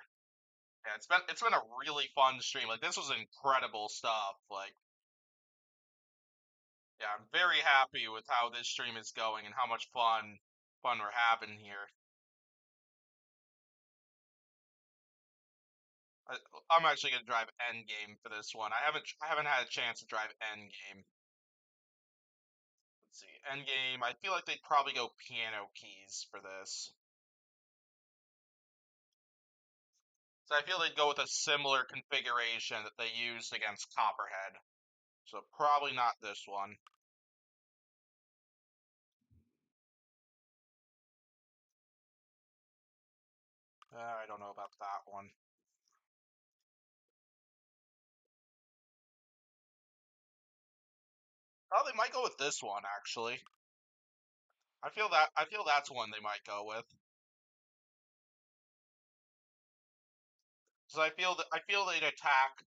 Yeah, it's been a really fun stream. Like, this was incredible stuff. Like, yeah, I'm very happy with how this stream is going and how much fun we're having here. I, I'm actually gonna drive Endgame for this one. I haven't had a chance to drive Endgame. Let's see, Endgame. I feel like they'd probably go piano keys for this. So I feel they'd go with a similar configuration that they used against Copperhead. So probably not this one. I don't know about that one. Oh, they might go with this one actually. I feel that's one they might go with. So I feel they'd attack.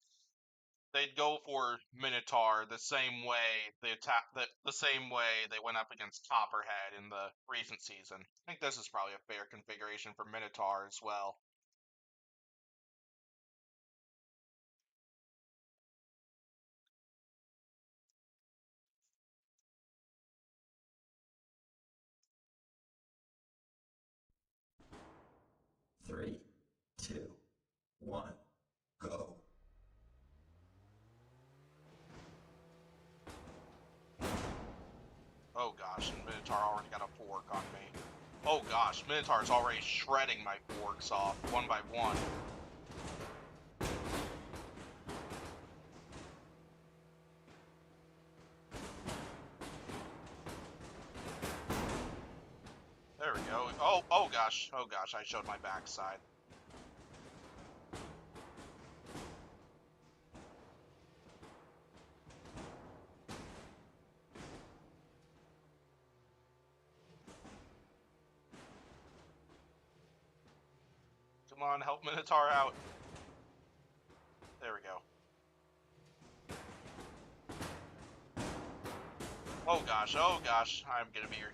they'd go for Minotaur the same way they attack the same way they went up against Copperhead in the recent season. I think this is probably a fair configuration for Minotaur as well. Three, two, one, go. Oh gosh, and Minotaur already got a fork on me. Oh gosh, Minotaur's already shredding my forks off one by one. There we go. Oh gosh, I showed my backside. Come on, help Minotaur out. There we go. Oh gosh, I'm gonna be here.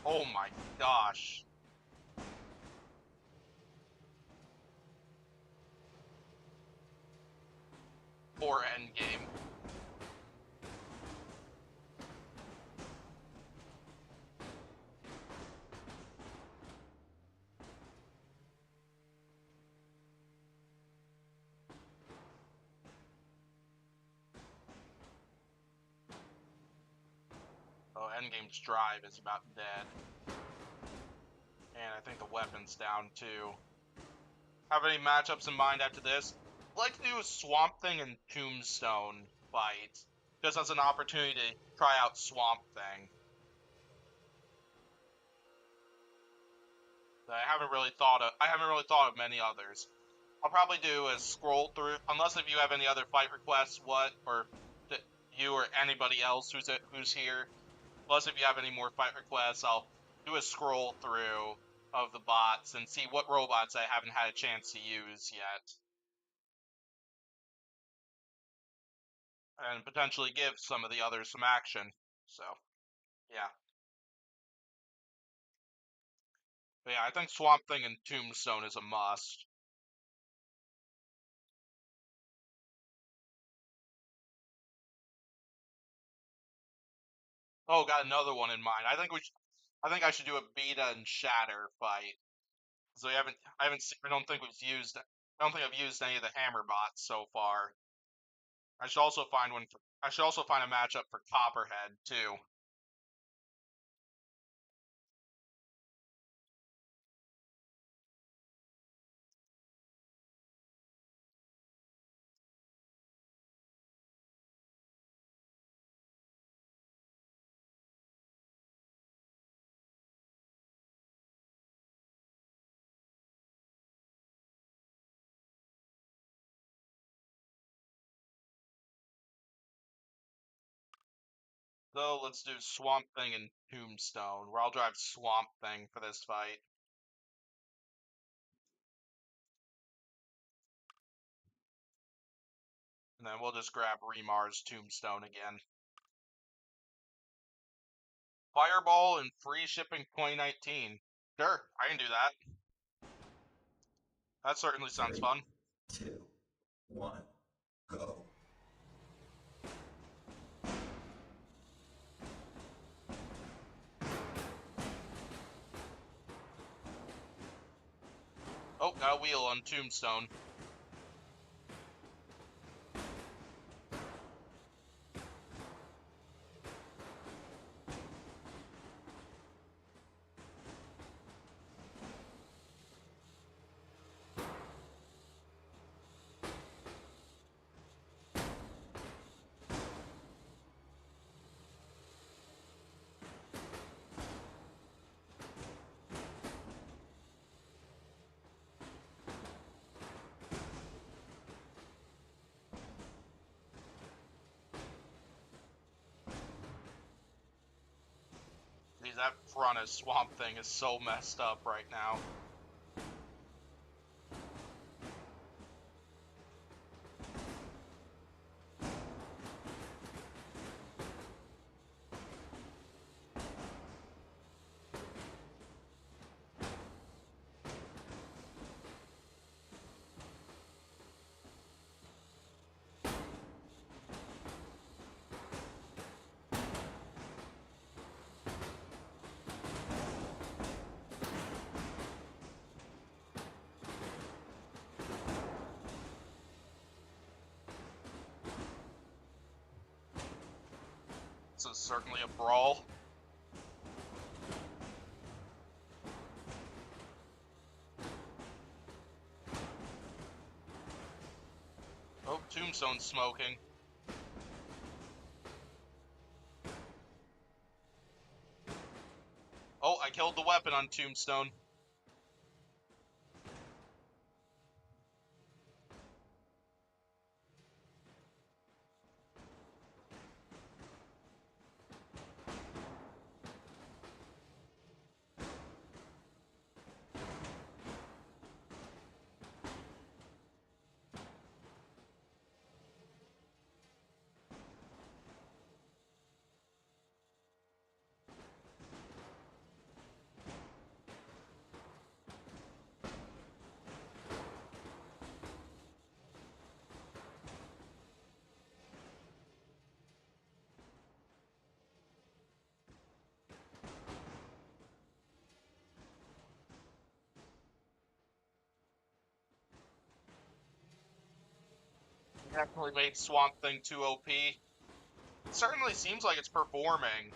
Oh my gosh. Poor endgame. Oh, endgame's drive is about dead. And I think the weapon's down too. Have any matchups in mind after this? I'd like to do a Swamp Thing and Tombstone fight, just as an opportunity to try out Swamp Thing. I haven't really thought of many others. I'll probably do a scroll through, unless if you have any other fight requests, or you or anybody else who's here. Plus, if you have any more fight requests, I'll do a scroll through of the bots and see what robots I haven't had a chance to use yet. And potentially give some of the others some action. So, yeah. But yeah, I think Swamp Thing and Tombstone is a must. Oh, got another one in mind. I think I should do a Beta and Shatter fight. So I don't think I've used any of the hammer bots so far. I should also find a matchup for Copperhead too. So let's do Swamp Thing and Tombstone, where I'll drive Swamp Thing for this fight. And then we'll just grab Remar's Tombstone again. Fireball and free shipping 2019. Sure, I can do that. That certainly sounds fun. 2, 1, go. Oh, got a wheel on Tombstone. that Chronos swamp thing is so messed up right now. This is certainly a brawl. Oh, Tombstone smoking. Oh, I killed the weapon on Tombstone. Definitely made Swamp Thing too OP. It certainly seems like it's performing.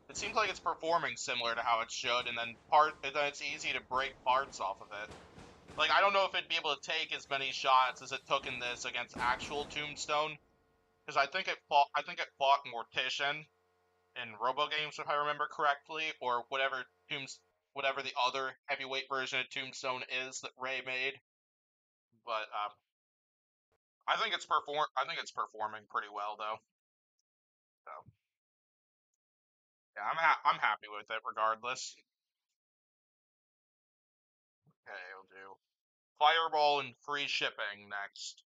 It seems like it's performing similar to how it should, and then it's easy to break parts off of it. Like, I don't know if it'd be able to take as many shots as it took in this against actual Tombstone, because I think it fought Mortician in Robo games, if I remember correctly, or whatever the other heavyweight version of Tombstone is that Ray made. But I think it's performing pretty well though. So yeah, I'm happy with it regardless. Okay, we'll do Fireball and free shipping next.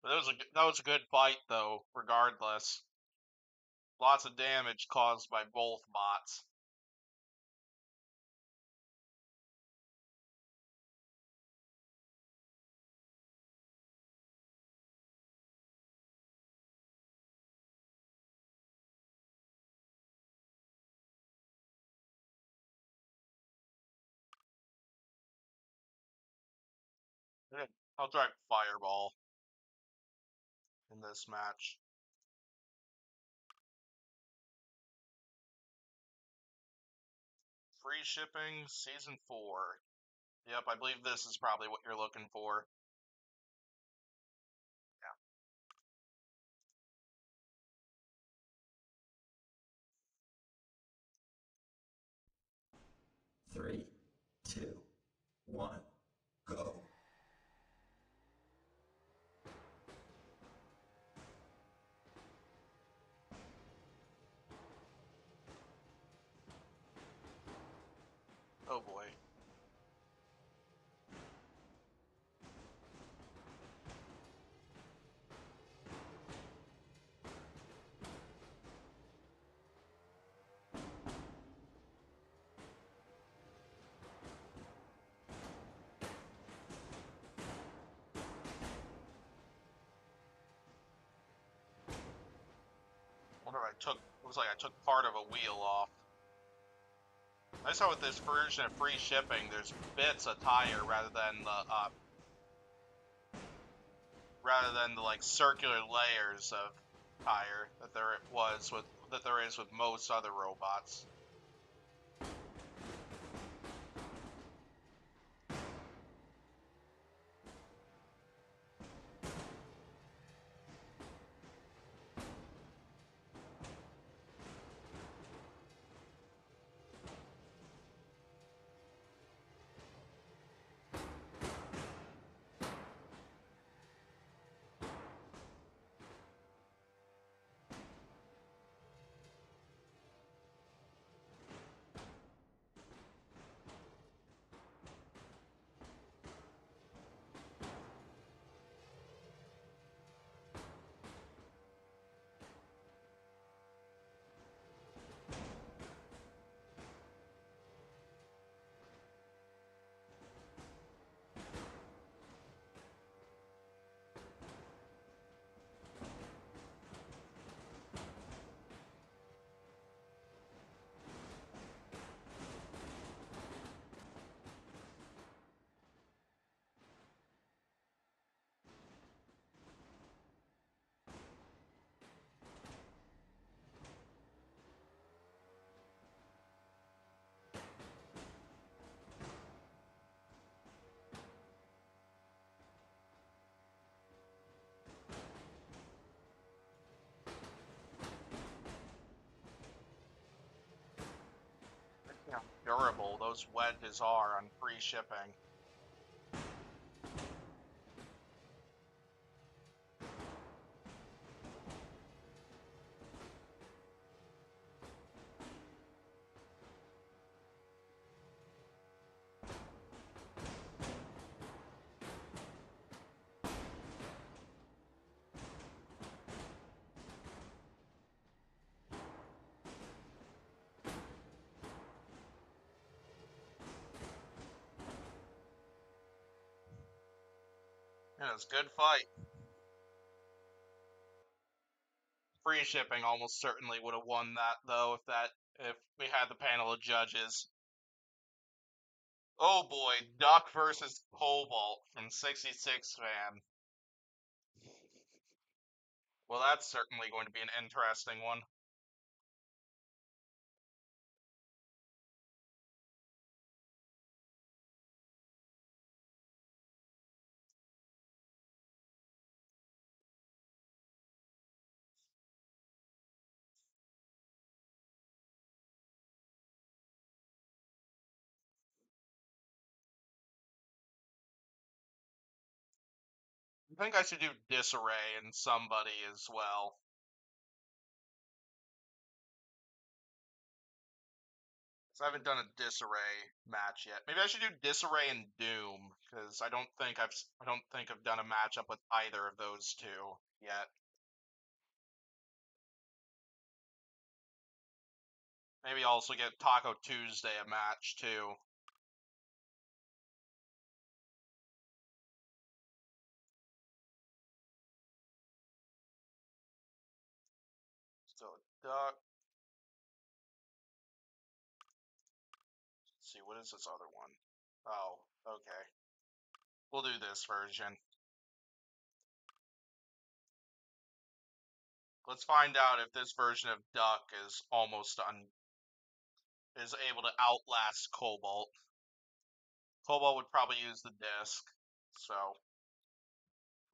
But that was a good fight though, regardless. Lots of damage caused by both bots. I'll drive Fireball in this match. Free shipping, season 4. Yep, I believe this is probably what you're looking for. Yeah. 3, 2, 1, go. Oh boy. Looks like I took part of a wheel off. I saw with this version of free shipping, there's bits of tire rather than the like circular layers of tire that there is with most other robots. how durable those wedges are on free shipping. Yeah, it's a good fight. Free shipping almost certainly would have won that though if we had the panel of judges. Oh boy, Duck versus Cobalt from 66 fan. Well, that's certainly going to be an interesting one. I think I should do Disarray and somebody as well. So I haven't done a Disarray match yet. Maybe I should do Disarray and Doom because I don't think I've done a matchup with either of those two yet. Maybe also get Taco Tuesday a match too. Still a Duck. Let's see, what is this other one? Oh, okay. We'll do this version. Let's find out if this version of Duck is is able to outlast Cobalt. Cobalt would probably use the disc, so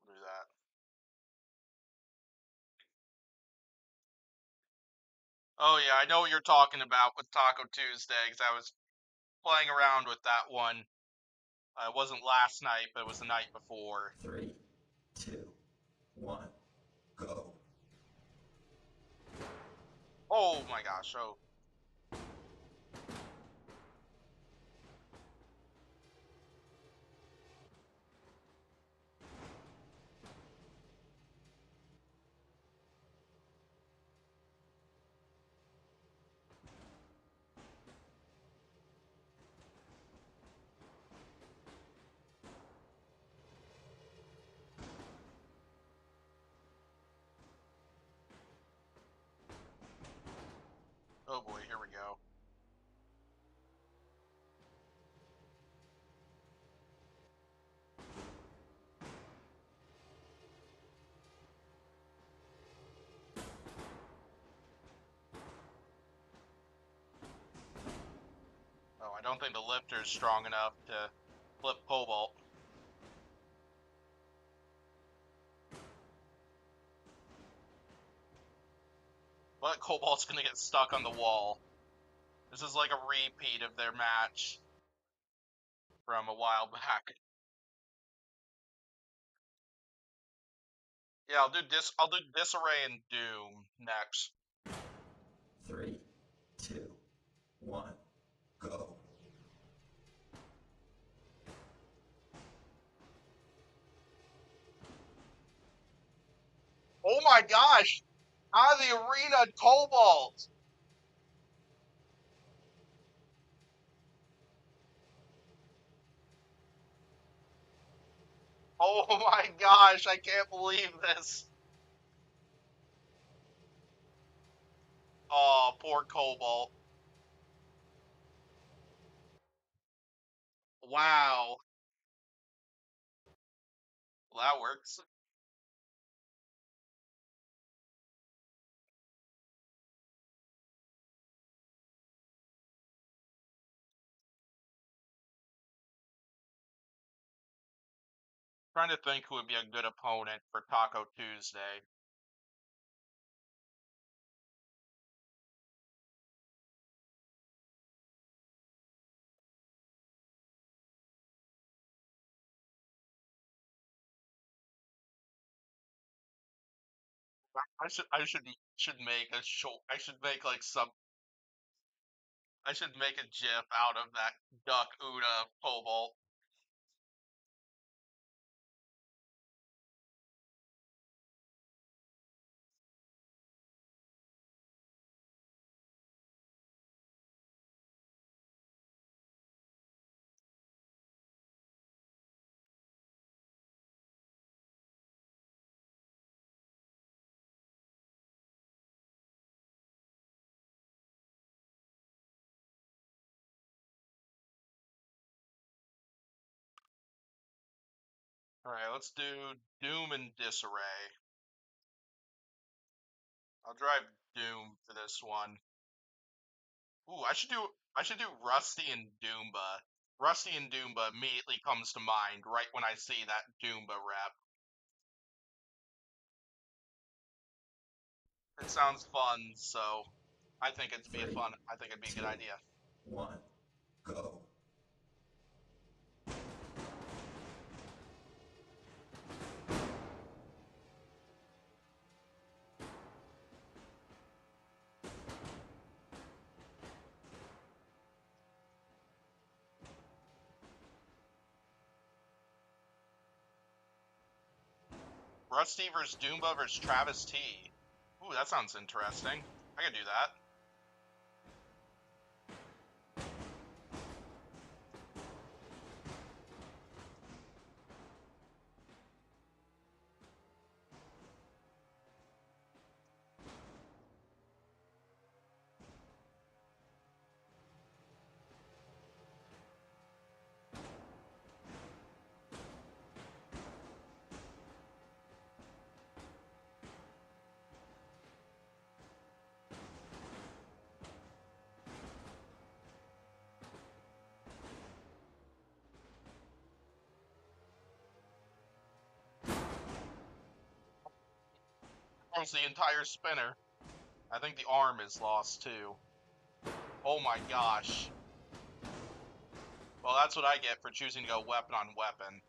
we'll do that. Oh yeah, I know what you're talking about with Taco Tuesday, because I was playing around with that one. It wasn't last night, but it was the night before. 3, 2, 1, go. Oh my gosh, oh. Oh boy, here we go. Oh, I don't think the lifter's strong enough to flip Cobalt. But Cobalt's gonna get stuck on the wall. This is like a repeat of their match from a while back. Yeah, I'll do Disarray and Doom next. 3, 2, 1, go. Oh my gosh! Out of the arena, Cobalt! Oh my gosh, I can't believe this. Oh, poor Cobalt. Wow. Well, that works. Trying to think who would be a good opponent for Taco Tuesday. I should make a show. I should make like some. I should make a GIF out of that Duck Uda Cobalt. All right, let's do Doom and Disarray. I'll drive Doom for this one. Ooh, I should do Rusty and Doomba. Rusty and Doomba immediately comes to mind right when I see that Doomba rep. It sounds fun, so I think it'd be a 3, fun. I think it'd be a 2, good idea. 1, go. Rusty versus Doomba versus Travis T. Ooh, that sounds interesting. I could do that. Almost the entire spinner. I think the arm is lost too. Oh my gosh. Well, that's what I get for choosing to go weapon on weapon.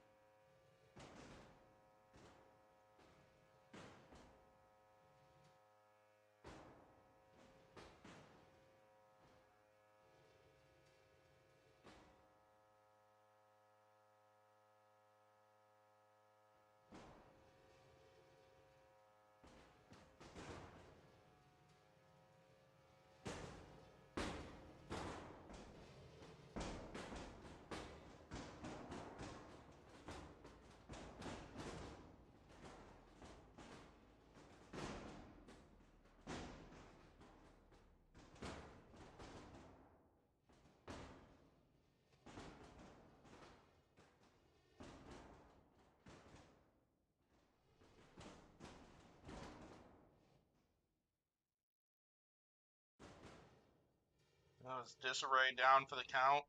That was Disarray down for the count.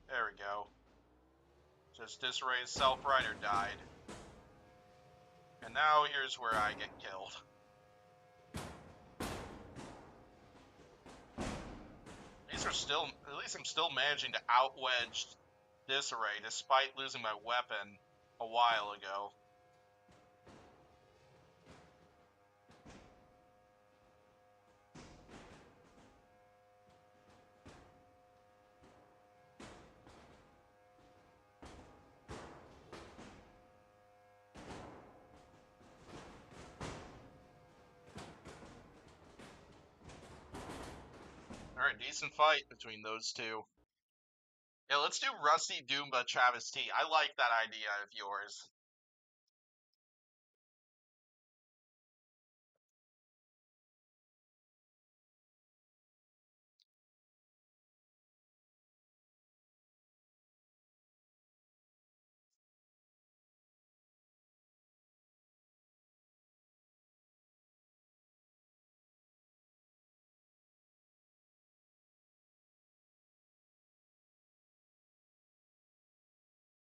There we go. Just Disarray's Self-Rider died. And now here's where I get killed. At least I'm still managing to outwedge Disarray despite losing my weapon a while ago. Alright, decent fight between those two. Yeah, let's do Rusty Doomba Travis T. I like that idea of yours.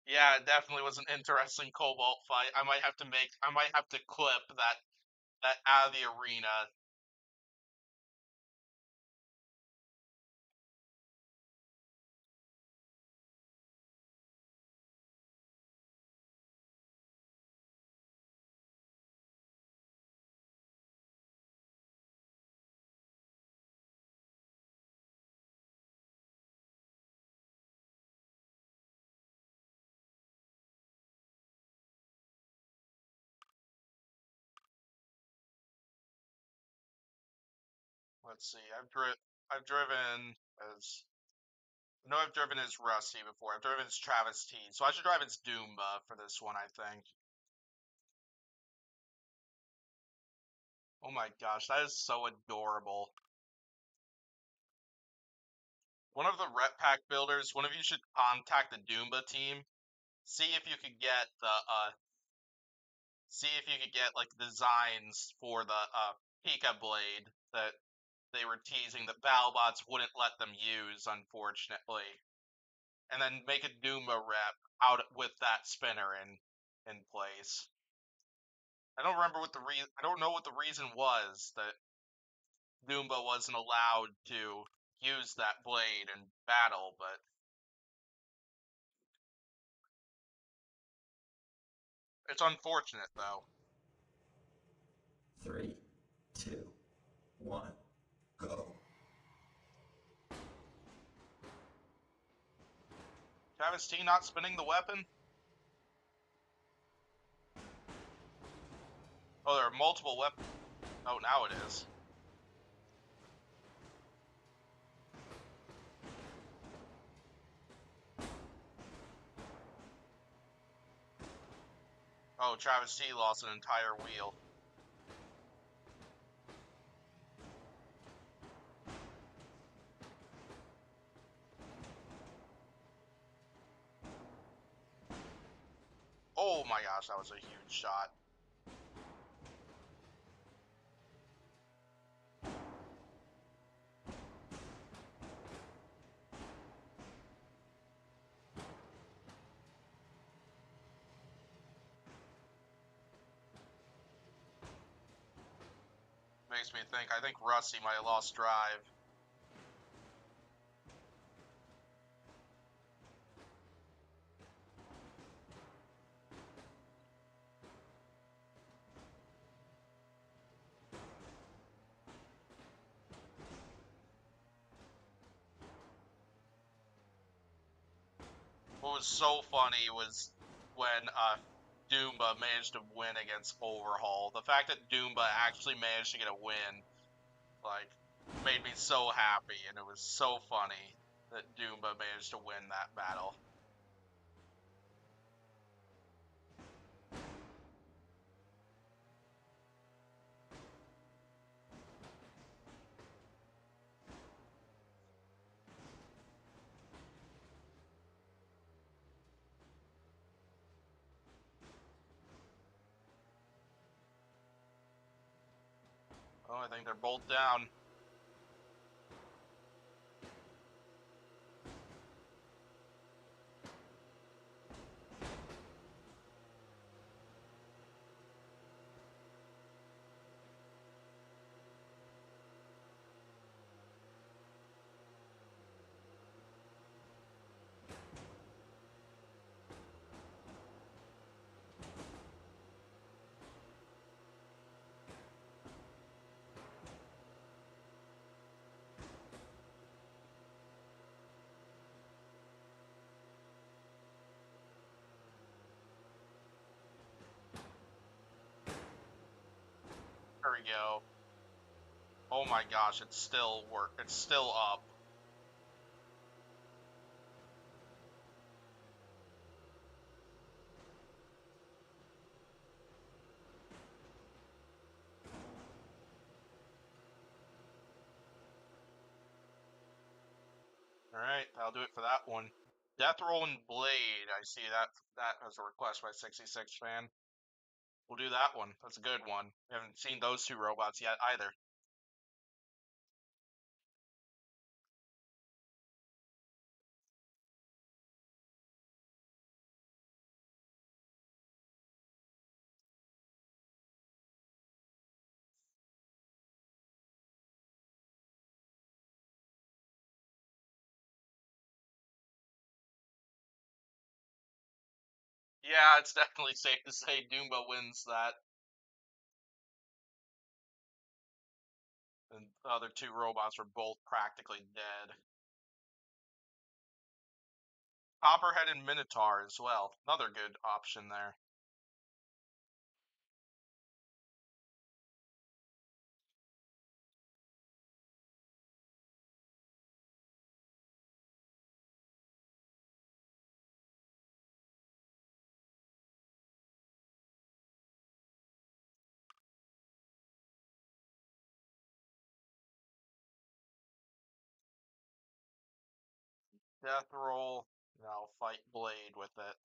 Yeah, it definitely was an interesting Cobalt fight. I might have to clip that out of the arena. Let's see. I've driven as I know I've driven as Rusty before. I've driven as Travis T. So I should drive as Doomba for this one, I think. Oh my gosh, that is so adorable. One of the rep pack builders, one of you should contact the Doomba team. See if you could get like designs for the Pika blade that they were teasing that BattleBots wouldn't let them use, unfortunately. And then make a Doomba rep out with that spinner in place. I don't remember what the I don't know what the reason was that Doomba wasn't allowed to use that blade in battle, but it's unfortunate though. 3, 2, 1, go. Travis T not spinning the weapon? Oh, there are multiple weapons. Oh, now it is. Oh, Travis T lost an entire wheel. Oh my gosh, that was a huge shot. Makes me think, I think Rusty might have lost drive. What was so funny was when Doomba managed to win against Overhaul. The fact that Doomba actually managed to get a win, like, made me so happy, and it was so funny that Doomba managed to win that battle. Oh, I think they're both down. There we go. Oh my gosh, it's still it's still up. Alright, that'll do it for that one. Death Roll and Blade. I see that as a request by 66 fan. We'll do that one. That's a good one. We haven't seen those two robots yet either. Yeah, it's definitely safe to say Doomba wins that. And the other two robots were both practically dead. Copperhead and Minotaur as well. Another good option there. Death roll. Now fight Blade with it.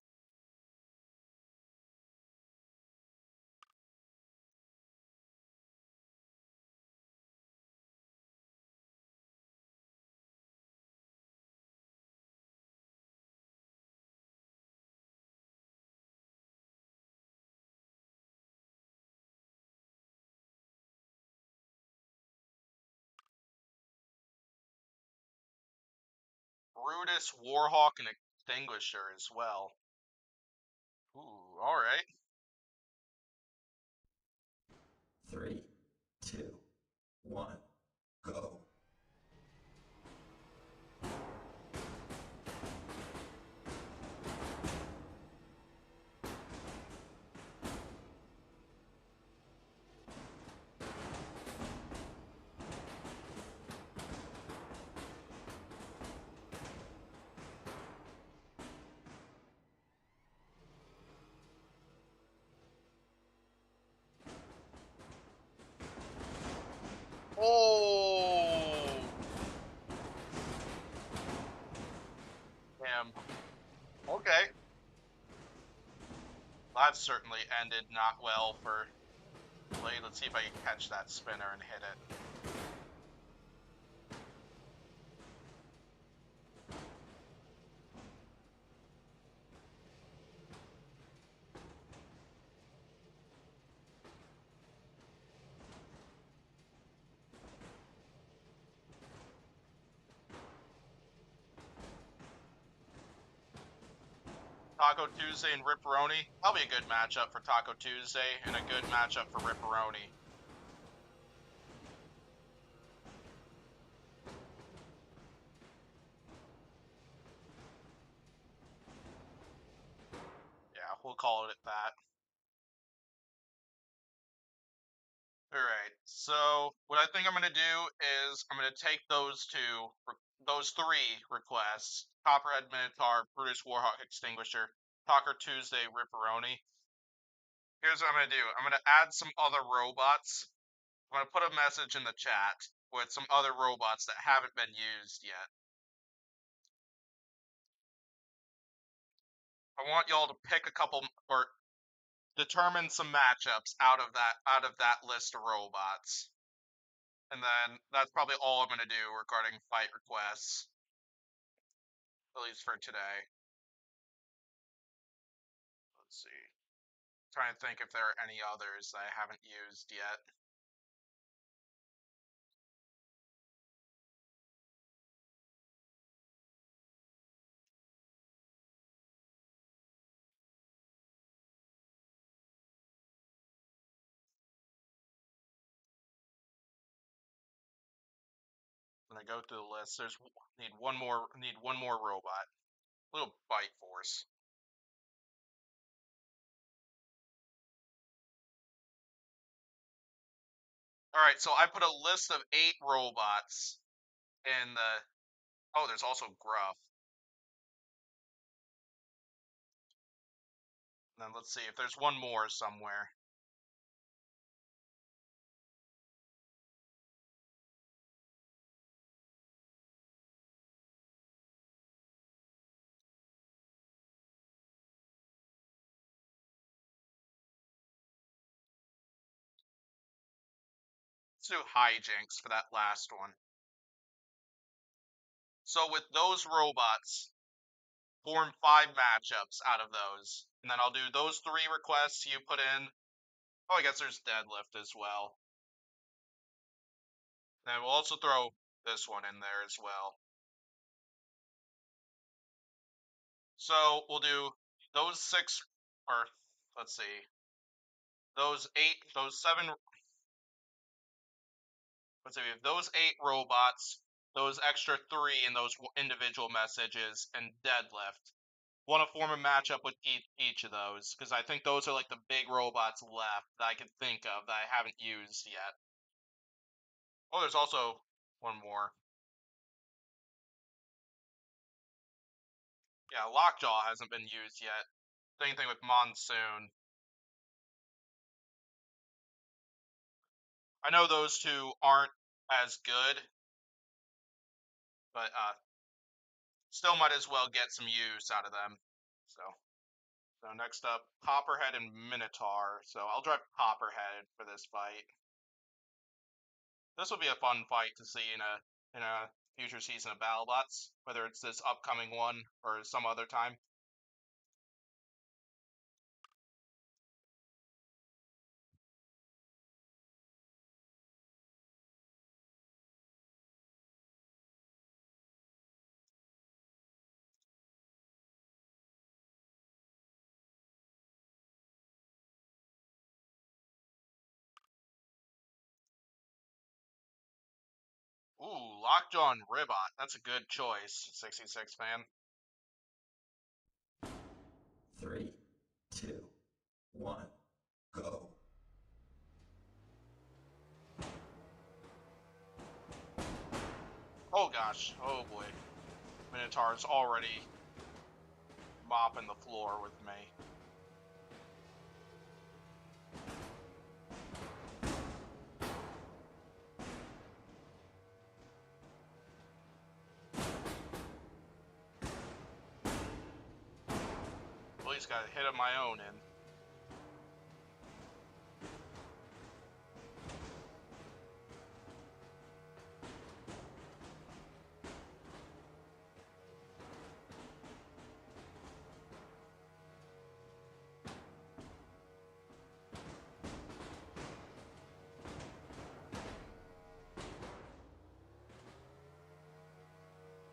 Brutus, Warhawk, and Extinguisher as well. Ooh, alright. 3, 2, 1, go. Oh! Damn. Okay. That certainly ended not well for Blade. Let's see if I can catch that spinner and hit it. Taco Tuesday and Ripperoni. Probably a good matchup for Taco Tuesday and a good matchup for Ripperoni. Yeah, we'll call it at that. Alright, so what I think I'm going to do is I'm going to take those three requests, Copperhead Minotaur, Brutus Warhawk Extinguisher, Taco Tuesday, Ripperoni. Here's what I'm going to do. I'm going to add some other robots. I'm going to put a message in the chat with some other robots that haven't been used yet. I want y'all to pick a couple, or determine some matchups out of that list of robots. And then that's probably all I'm going to do regarding fight requests, at least for today. Let's see. Trying to think if there are any others that I haven't used yet. When I go through the list, need one more robot. Little bite force. Alright, so I put a list of 8 robots in the... Oh, there's also Gruff. And then let's see if there's one more somewhere. Let's do hijinks for that last one. So with those robots, form 5 matchups out of those. And then I'll do those 3 requests you put in. Oh, I guess there's deadlift as well. And we'll also throw this one in there as well. So we'll do those 6, or let's see, those 7, let's see, we have those 8 robots, those extra 3 in those individual messages, and deadlift. Want to form a matchup with each of those, because I think those are like the big robots left that I can think of that I haven't used yet. Oh, there's also one more. Yeah, Lockjaw hasn't been used yet. Same thing with Monsoon. I know those two aren't as good, but still might as well get some use out of them. So next up, Copperhead and Minotaur. So I'll drive Copperhead for this fight. This will be a fun fight to see in a future season of BattleBots, whether it's this upcoming one or some other time. Ooh, Lockjaw and Ribot. That's a good choice, 66 fan. 3, 2, 1, go. Oh gosh, oh boy. Minotaur's already mopping the floor with me. At least got a hit of my own in.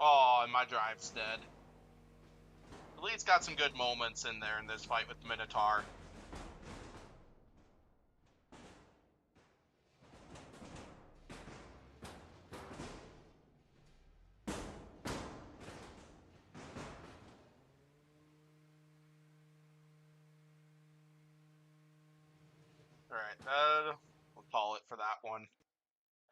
Oh, and my drive's dead. At least got some good moments in there in this fight with Minotaur. Alright, we'll call it for that one.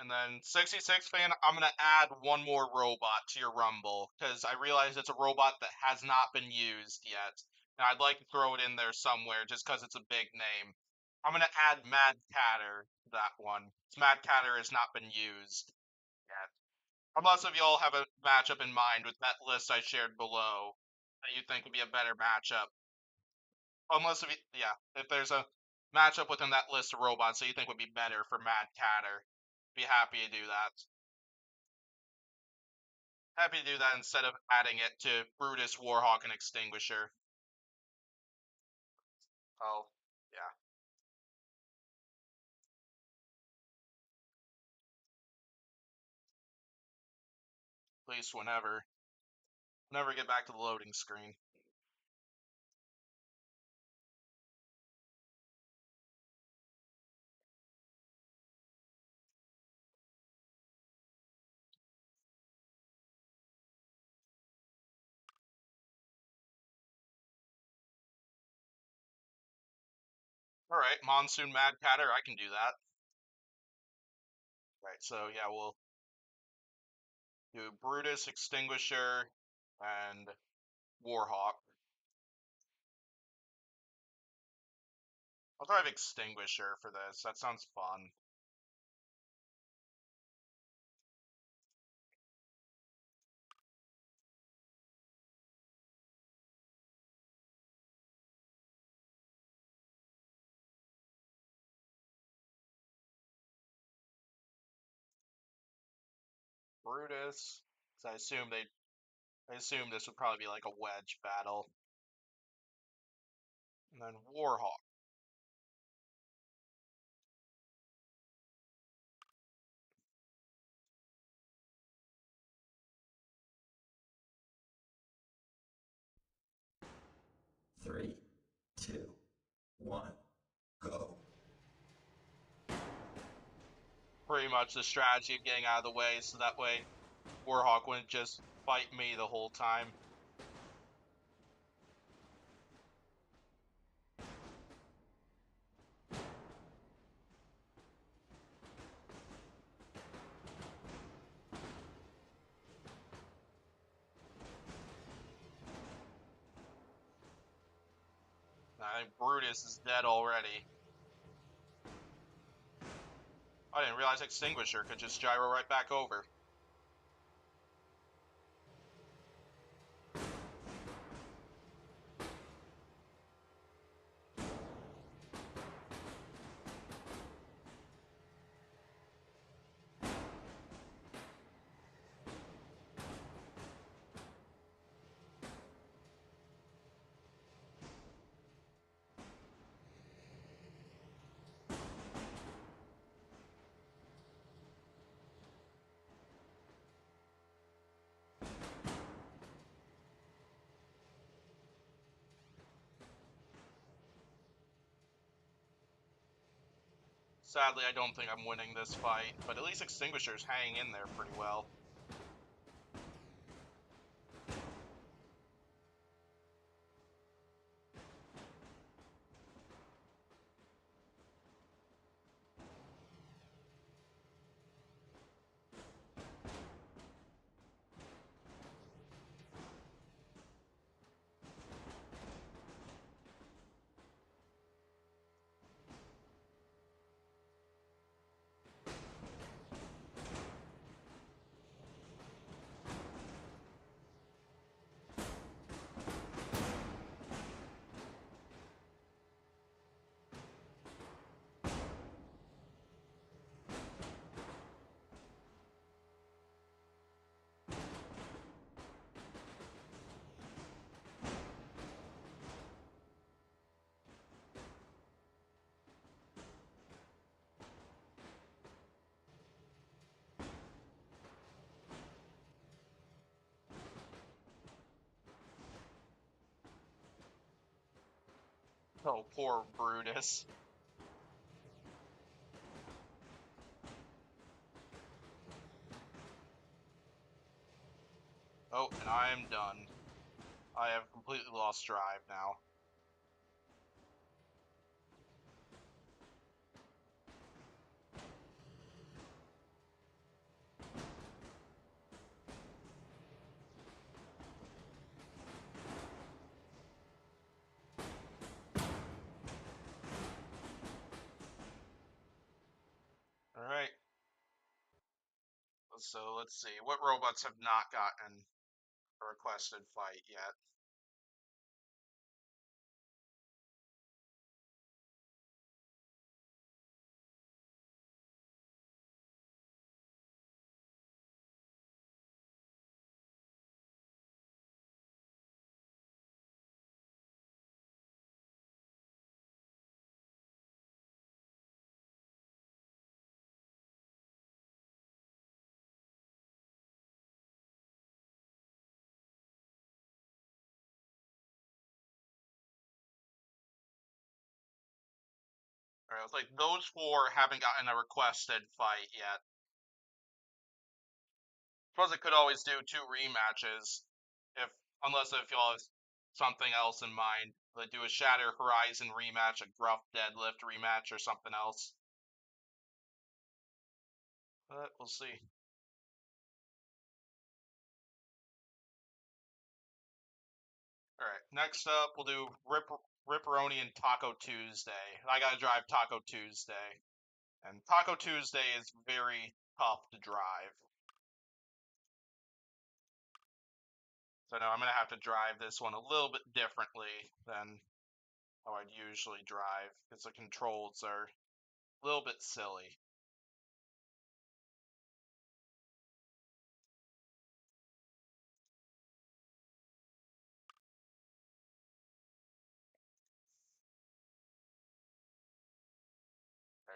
And then 66 fan, I'm going to add one more robot to your Rumble, because I realize it's a robot that has not been used yet. And I'd like to throw it in there somewhere, just because it's a big name. I'm going to add Mad Catter to that one. Mad Catter has not been used yet. Unless if y'all have a matchup in mind with that list I shared below that you think would be a better matchup. Unless if there's a matchup within that list of robots that you think would be better for Mad Catter, be happy to do that. Happy to do that instead of adding it to Brutus, Warhawk, and Extinguisher. Oh, yeah. Please, whenever get back to the loading screen. Alright, Monsoon Mad Catter, I can do that. Right, so yeah, we'll do Brutus, Extinguisher, and Warhawk. I'll drive Extinguisher for this. That sounds fun. Brutus, because I assume this would probably be like a wedge battle. And then Warhawk. Three, two, one, go. Pretty much the strategy of getting out of the way, so that way Warhawk wouldn't just fight me the whole time. I think Brutus is dead already. I didn't realize Extinguisher could just gyro right back over. Sadly, I don't think I'm winning this fight, but at least Extinguisher's hanging in there pretty well. Oh, poor Brutus. Oh, and I am done. I have completely lost drive now. Alright. So let's see. What robots have not gotten a requested fight yet? Alright, it's like those four haven't gotten a requested fight yet. Suppose it could always do 2 rematches, unless if y'all have something else in mind. Like do a Shatter Horizon rematch, a Gruff Deadlift rematch, or something else. But we'll see. Alright, next up we'll do Ripperoni and Taco Tuesday. I gotta drive Taco Tuesday. And Taco Tuesday is very tough to drive. So now I'm gonna have to drive this one a little bit differently than how I'd usually drive, because the controls are a little bit silly.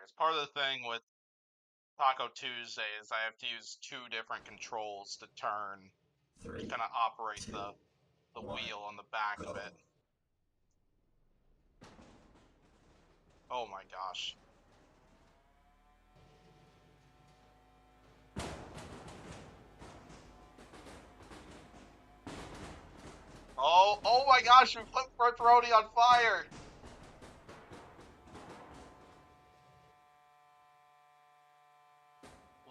As part of the thing with Taco Tuesday is I have to use 2 different controls to turn, to kind of operate the wheel on the back of it. Oh my gosh. Oh my gosh, we put Ripperoni on fire!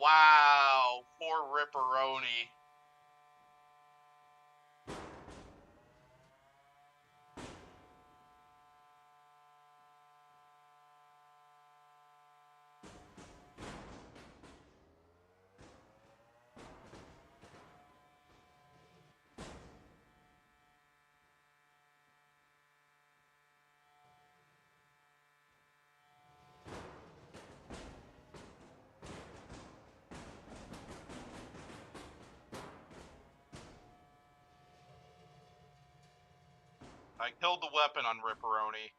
Wow, poor Ripperoni. I killed the weapon on Ripperoni.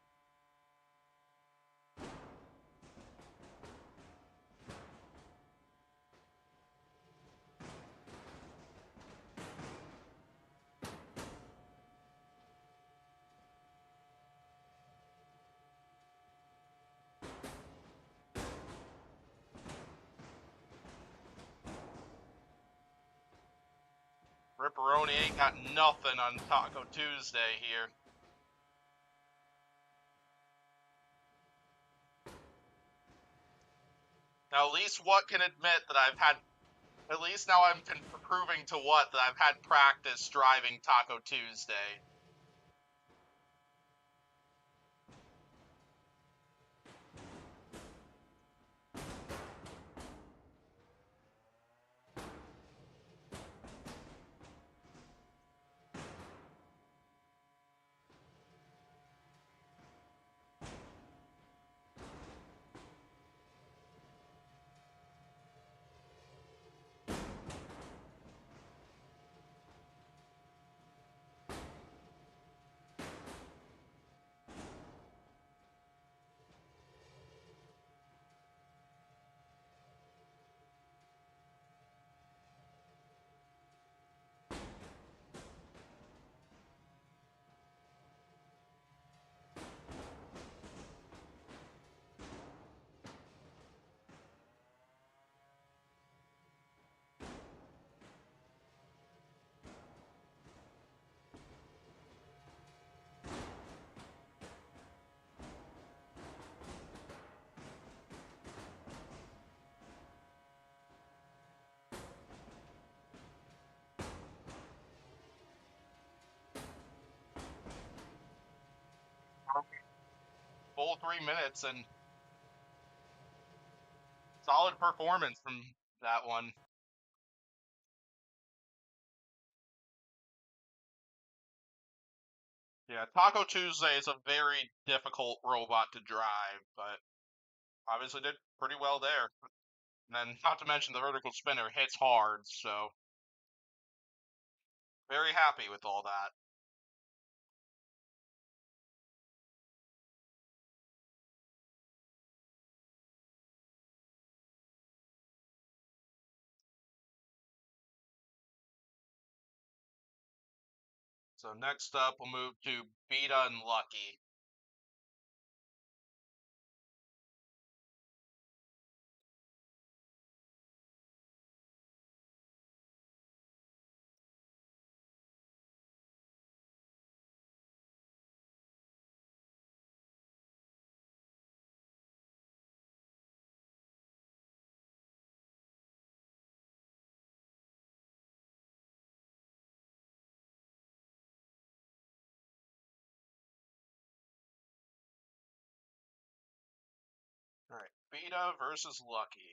Ripperoni ain't got nothing on Taco Tuesday here. Now, at least What can admit that I've had, at least now I'm proving to What that I've had practice driving Taco Tuesday. Full 3 minutes and solid performance from that one. Yeah, Taco Tuesday is a very difficult robot to drive, but obviously did pretty well there. And then, not to mention the vertical spinner hits hard, so very happy with all that. So next up, we'll move to Beta and Lucky. Alright, Beta versus Lucky.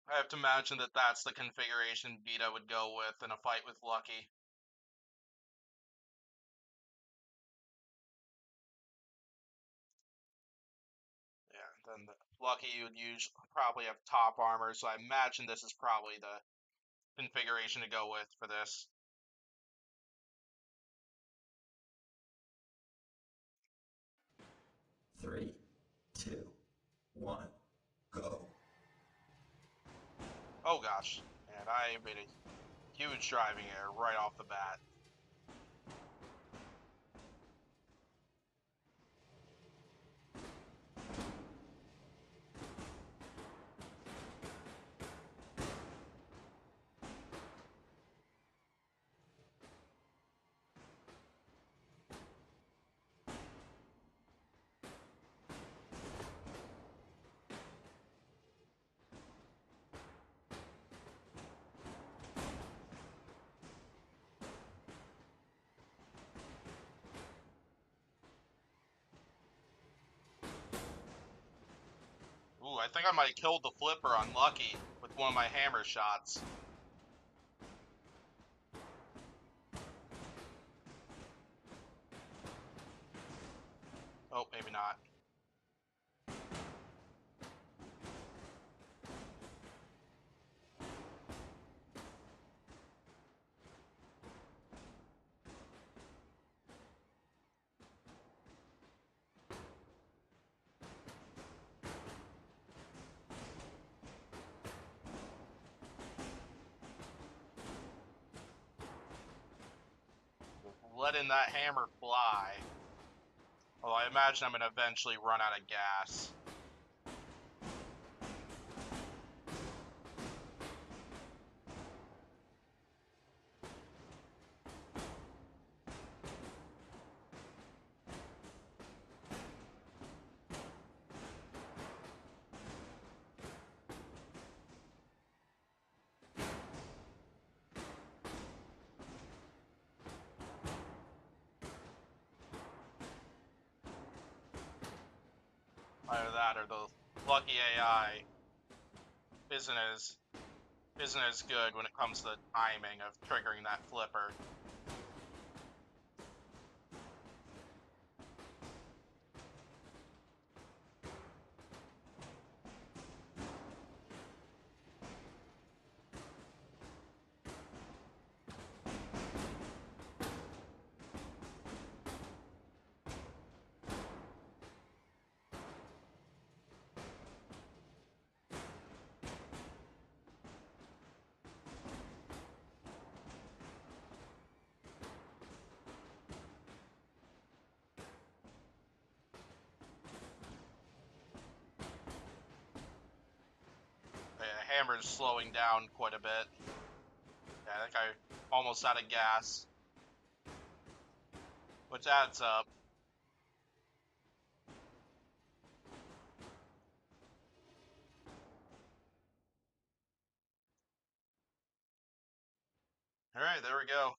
I have to imagine that that's the configuration Beta would go with in a fight with Lucky. Yeah, then Lucky would probably have top armor, so I imagine this is probably the configuration to go with for this. Three, two, one, go. Oh gosh, and I made a huge driving error right off the bat. Ooh, I think I might have killed the flipper on Lucky with one of my hammer shots. Oh, maybe not. Letting that hammer fly. Although I imagine I'm going to eventually run out of gas. Either that or the lucky AI isn't as good when it comes to the timing of triggering that flipper. Yeah, hammer's slowing down quite a bit. Yeah, I think I almost out of gas, which adds up. Alright, there we go.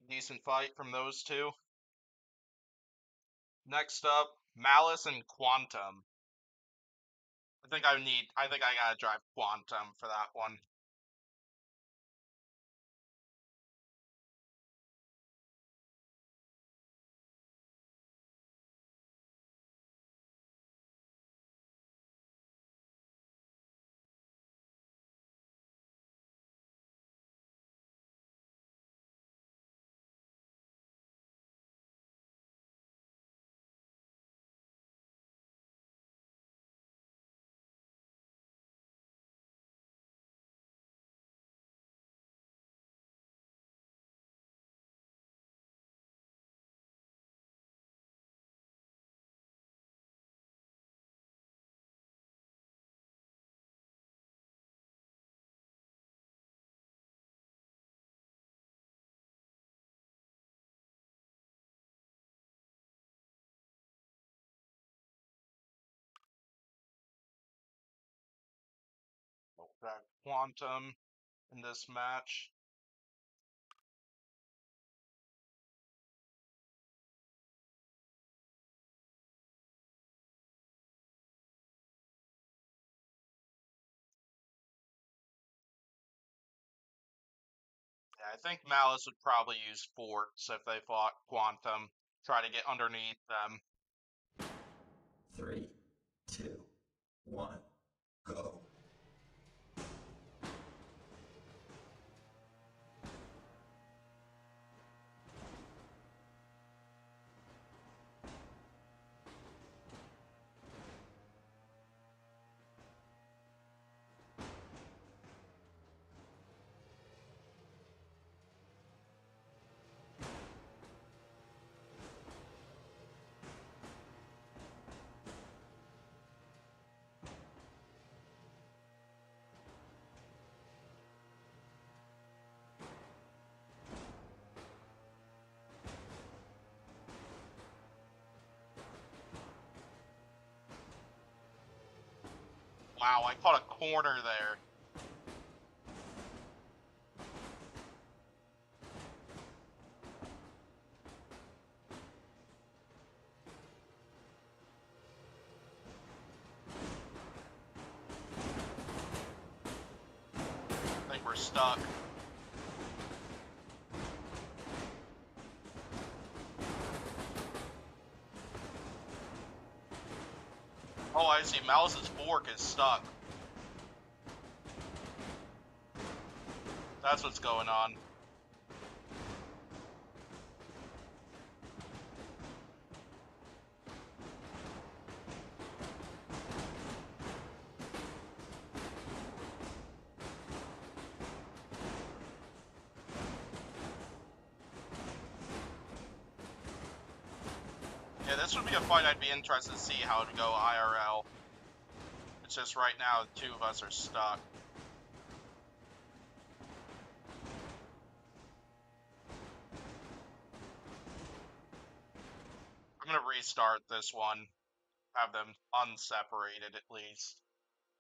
Decent fight from those two. Next up, Malice and Quantum. I think I gotta drive Quantum for that one. Drive Quantum in this match. Yeah, I think Malice would probably use Forts if they fought Quantum, try to get underneath them. 3, 2, 1, go. Wow, I caught a corner there. I think we're stuck. Oh, I see. Malice's fork is stuck. That's what's going on. Yeah, this would be a fight I'd be interested to see how it would go IRL. It's just right now, the two of us are stuck. I'm gonna restart this one. Have them unseparated at least.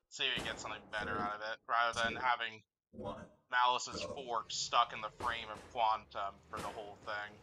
See if we get something better out of it, rather than having 1, Malice's go. fork stuck in the frame of Quantum for the whole thing.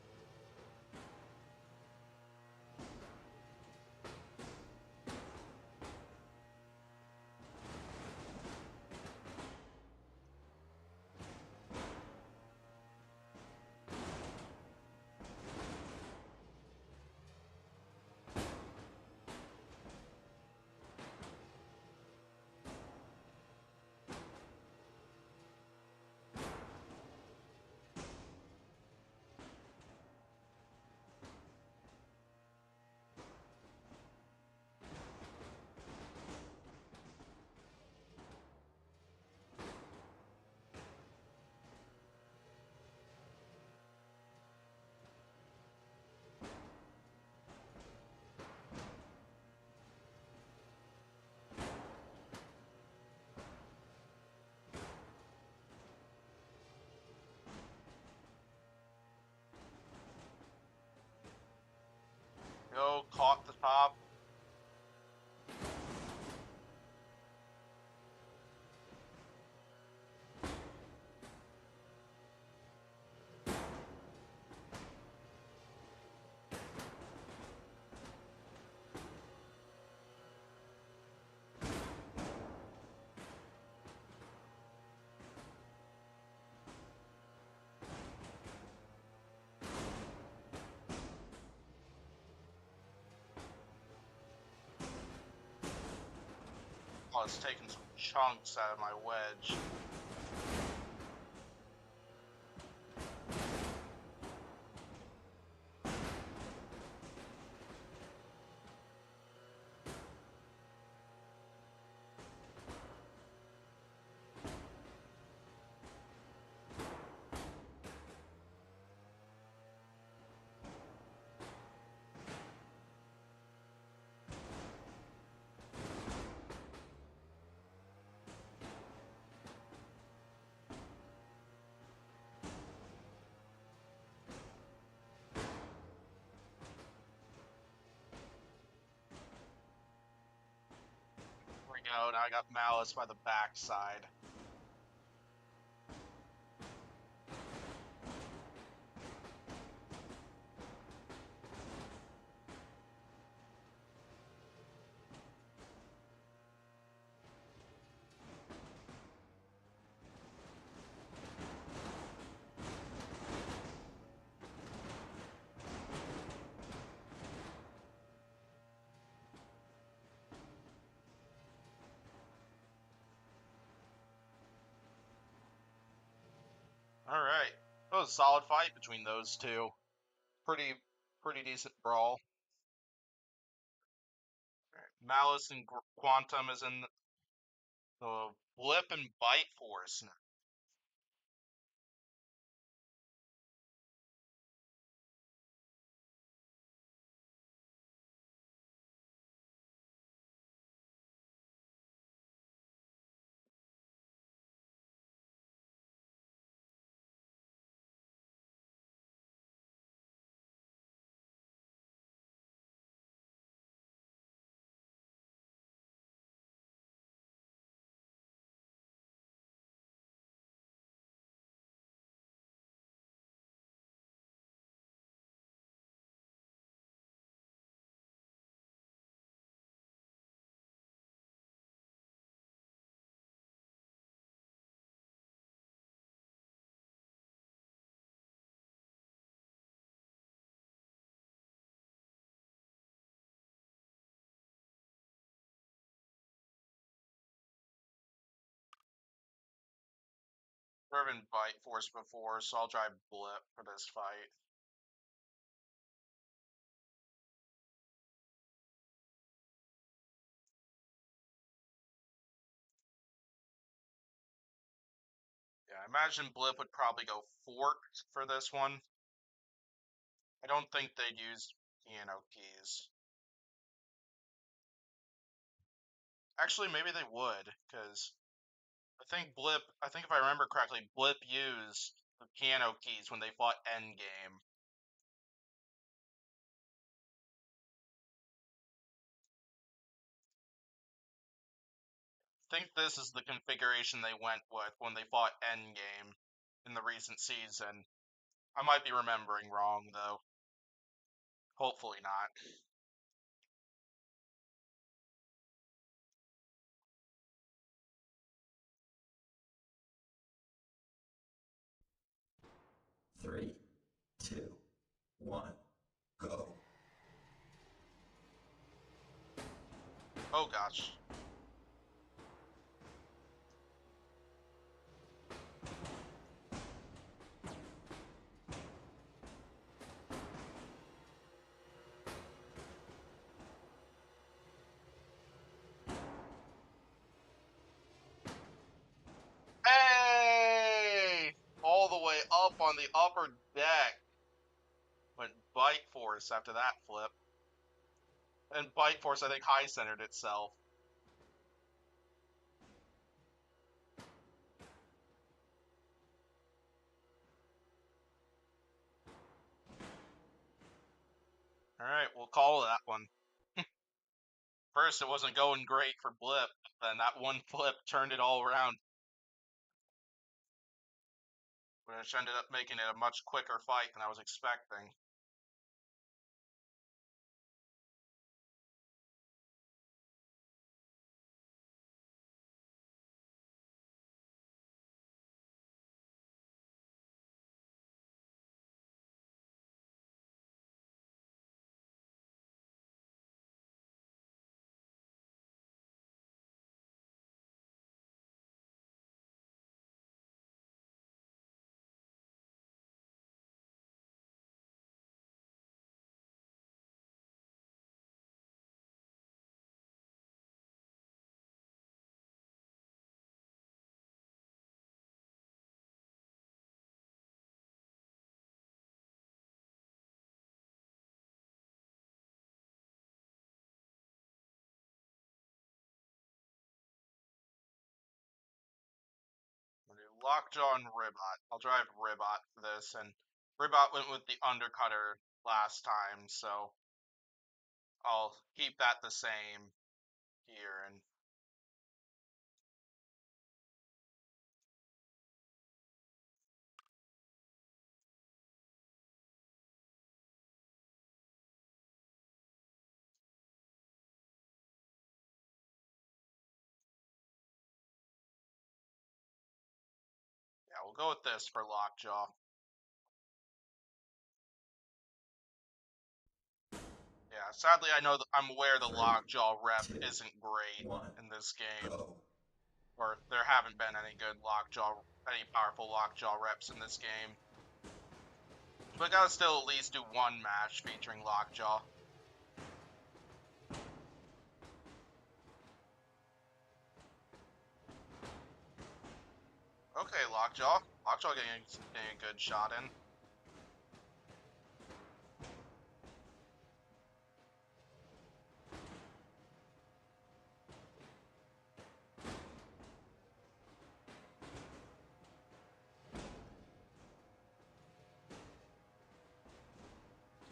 Plus taking some chunks out of my wedge. Now I got Malice by the backside. Alright. That was a solid fight between those two. Pretty decent brawl. Malice and Quantum is in the Blip and Bite Force. Driven Bite Force before, so I'll drive Blip for this fight. Yeah, I imagine Blip would probably go Forked for this one. I don't think they'd use piano keys. Actually, maybe they would, because I think if I remember correctly, Blip used the piano keys when they fought Endgame. I think this is the configuration they went with when they fought Endgame in the recent season. I might be remembering wrong, though. Hopefully not. Three, two, one, go. Oh gosh. Hey! All the way up on the upper deck. Went Bite Force after that flip. And Bite Force, I think, high-centered itself. Alright, we'll call that one. First, it wasn't going great for Blip, then that one flip turned it all around. Which ended up making it a much quicker fight than I was expecting. Lockjaw and Ribot. I'll drive Ribot for this, and Ribot went with the Undercutter last time, so I'll keep that the same here. And yeah, we'll go with this for Lockjaw. Yeah, sadly, I'm aware the Lockjaw rep isn't great in this game, or there haven't been any powerful Lockjaw reps in this game. But I gotta still at least do one match featuring Lockjaw. Okay, Lockjaw. Lockjaw getting a good shot in.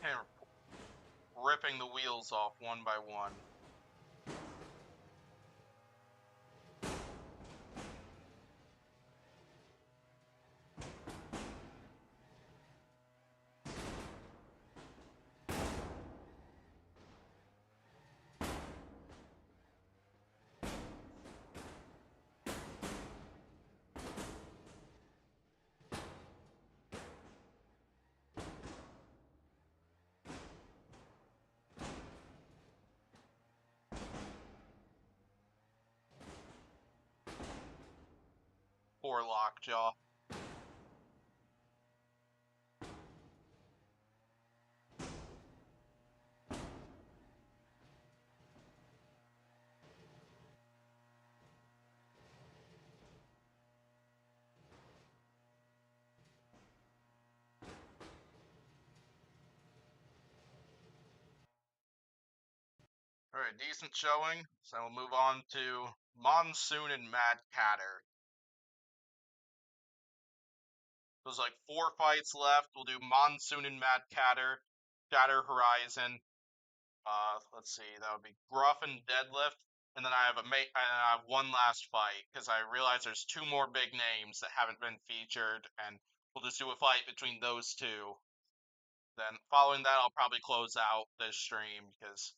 And ripping the wheels off one by one. Poor Lockjaw. Alright, decent showing. So we'll move on to Monsoon and Mad Catter. There's like 4 fights left. We'll do Monsoon and Mad Catter, Shatter Horizon. Let's see, that would be Gruff and Deadlift, and then I have one last fight because I realize there's 2 more big names that haven't been featured, and we'll just do a fight between those 2. Then following that, I'll probably close out this stream because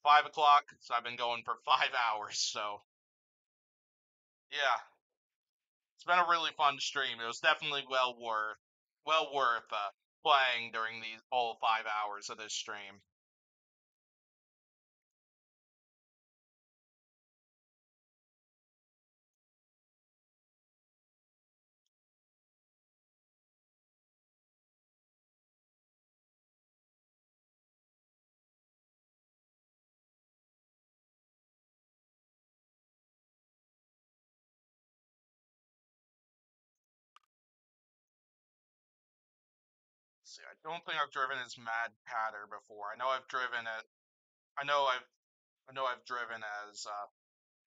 5 o'clock, so I've been going for 5 hours. So yeah, it's been a really fun stream. It was definitely well worth playing during these all 5 hours of this stream. See, I don't think I've driven as Mad Catter before. I know I've driven it. I know I've driven as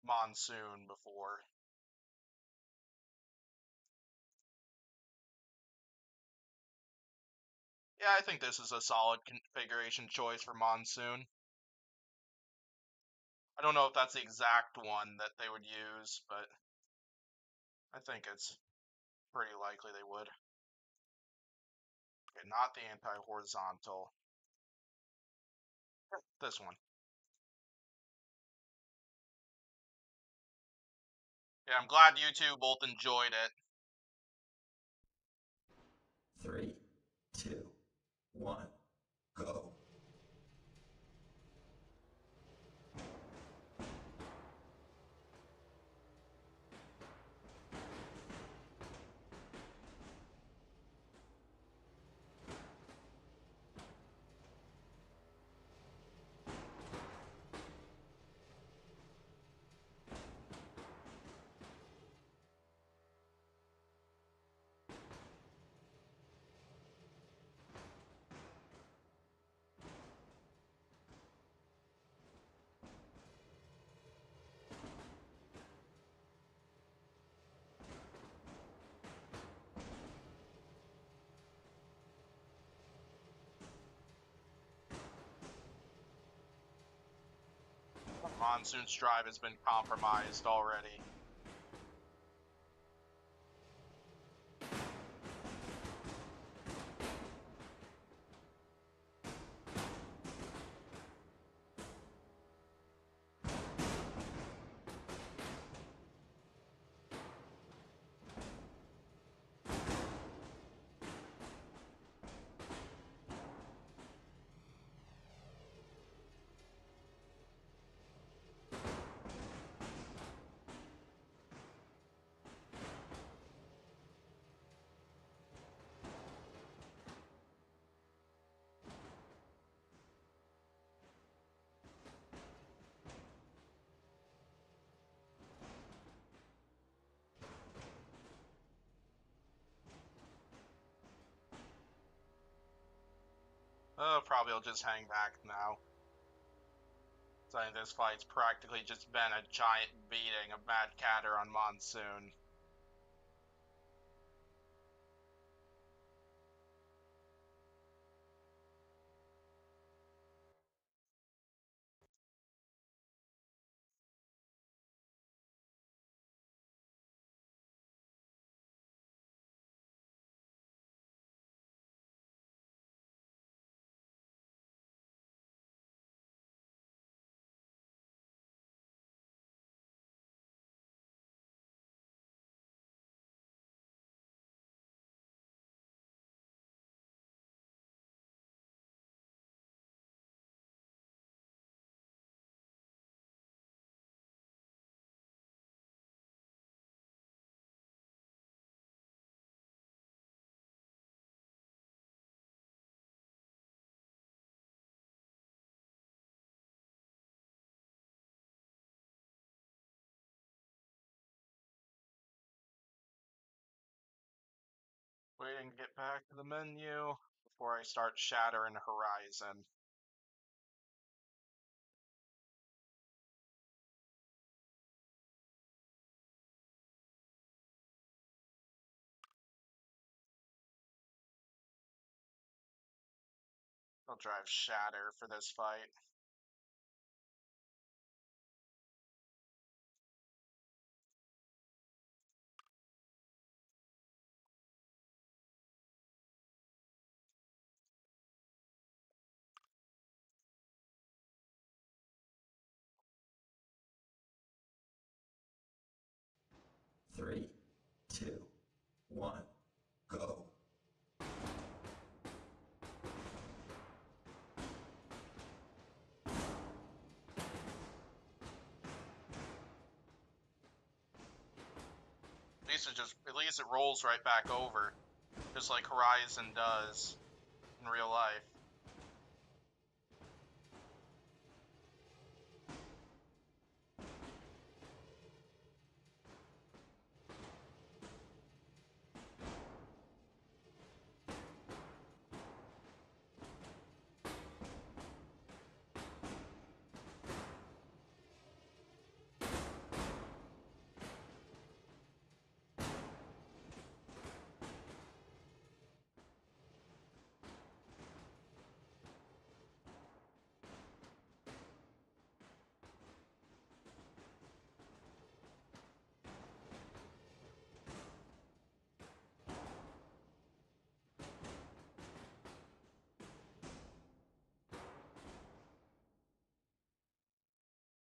Monsoon before. Yeah, I think this is a solid configuration choice for Monsoon. I don't know if that's the exact one that they would use, but I think it's pretty likely they would. Okay, not the anti-horizontal. This one. Yeah, I'm glad you two both enjoyed it. 3, 2, 1, go. Monsoon's drive has been compromised already. Probably I'll just hang back now. So I think this fight's practically just been a giant beating of Mad Catter on Monsoon. Waiting to get back to the menu before I start shattering Horizon. I'll drive Shatter for this fight. Three, two, one, go. At least it rolls right back over, just like Horizon does in real life.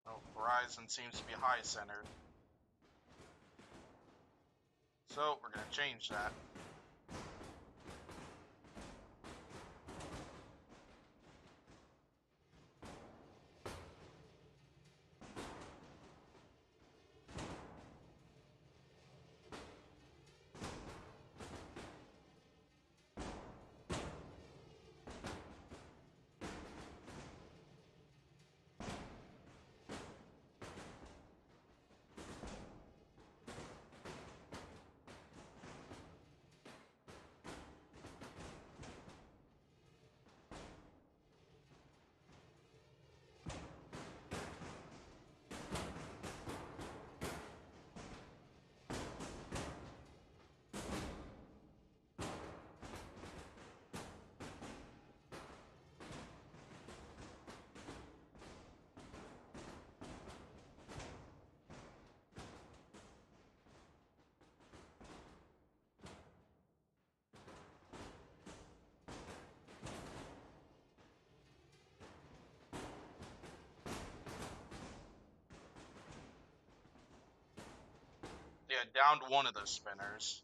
Oh, Horizon seems to be high-centered. So, we're gonna change that. Yeah, downed one of those spinners.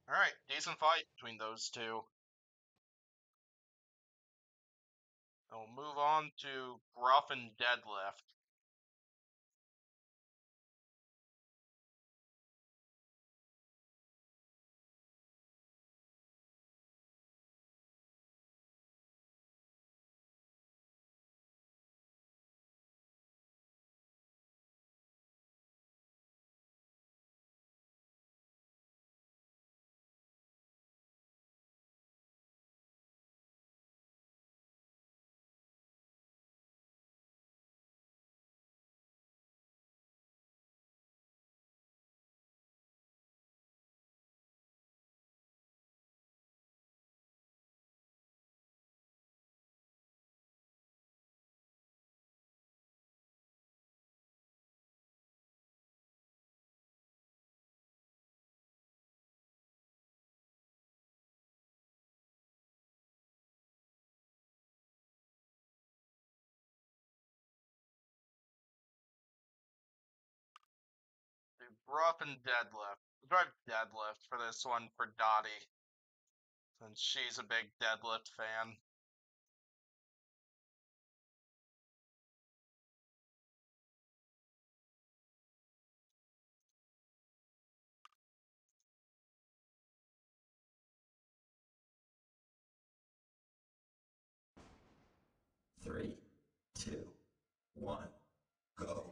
Alright, decent fight between those two. And we'll move on to Gruff and Deadlift. The Gruff and Deadlift. We'll drive Deadlift for this one for Dottie, since she's a big Deadlift fan. Three, two, one, go.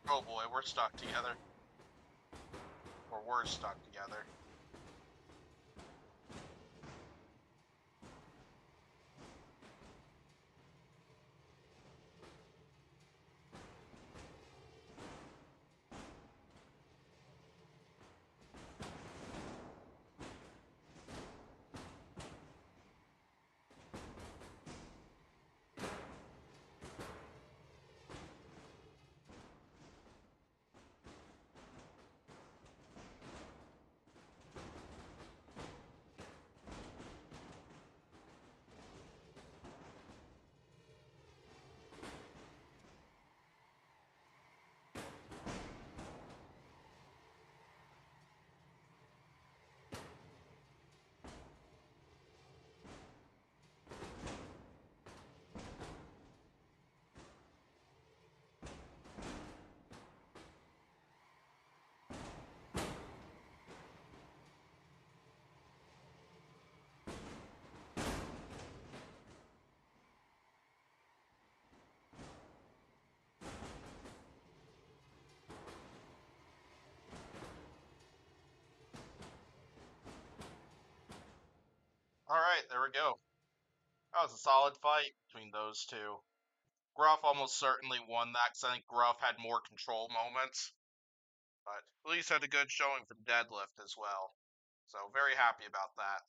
Oh boy, we're stuck together. Or we're stuck together. Alright, there we go. That was a solid fight between those two. Gruff almost certainly won that because I think Gruff had more control moments. But at least had a good showing for the deadlift as well. So very happy about that.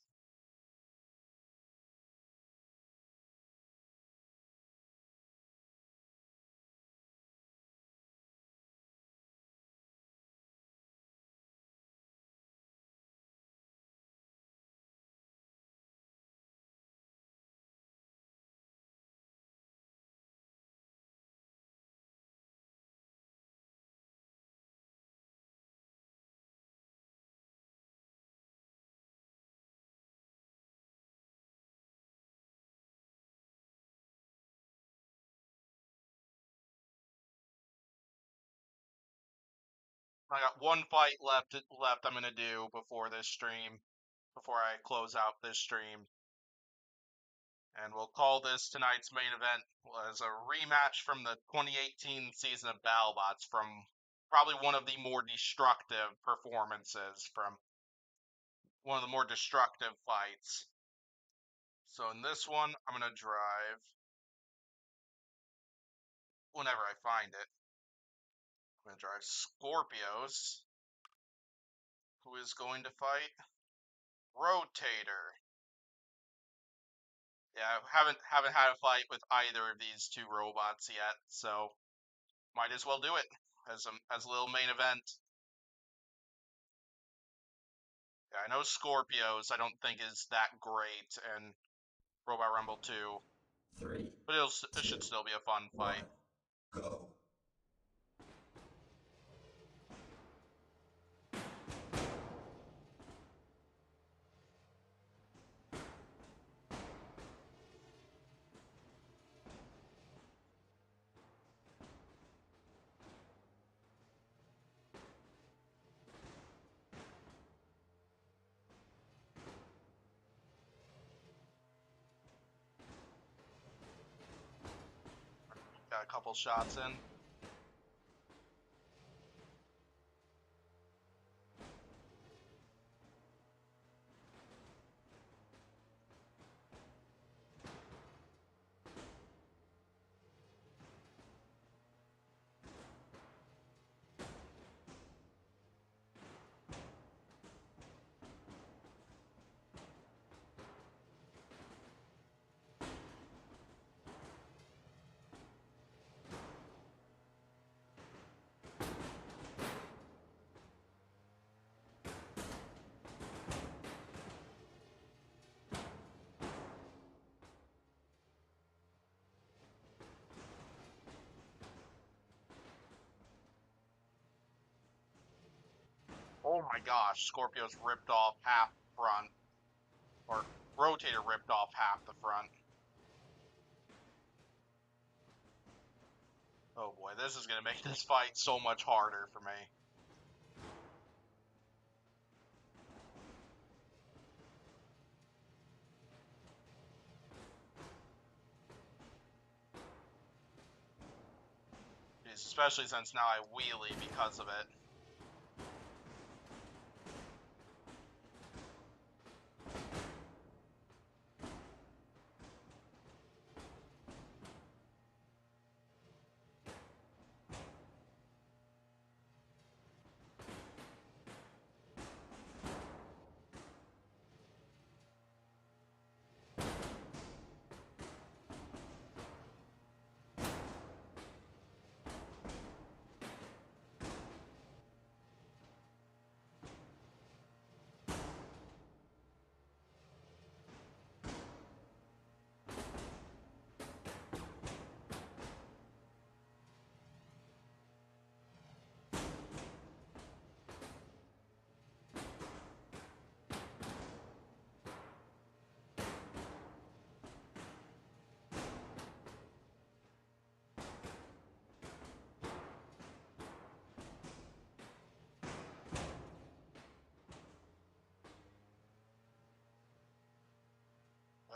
I got one fight left I'm gonna do before this stream, before I close out this stream. And we'll call this tonight's main event as a rematch from the 2018 season of BattleBots, from probably one of the more destructive performances, from one of the more destructive fights. So in this one, I'm gonna drive, whenever I find it, I'm gonna drive Scorpios, who is going to fight Rotator. Yeah, haven't had a fight with either of these two robots yet, so might as well do it as a little main event. Yeah, I know Scorpios I don't think is that great in Robot Rumble 2, 3, but it should still be a fun 1, fight. go. Got a couple shots in. Oh my gosh, Scorpio's ripped off half front, or Rotator ripped off half the front. Oh boy, this is gonna make this fight so much harder for me. Especially since now I wheelie because of it.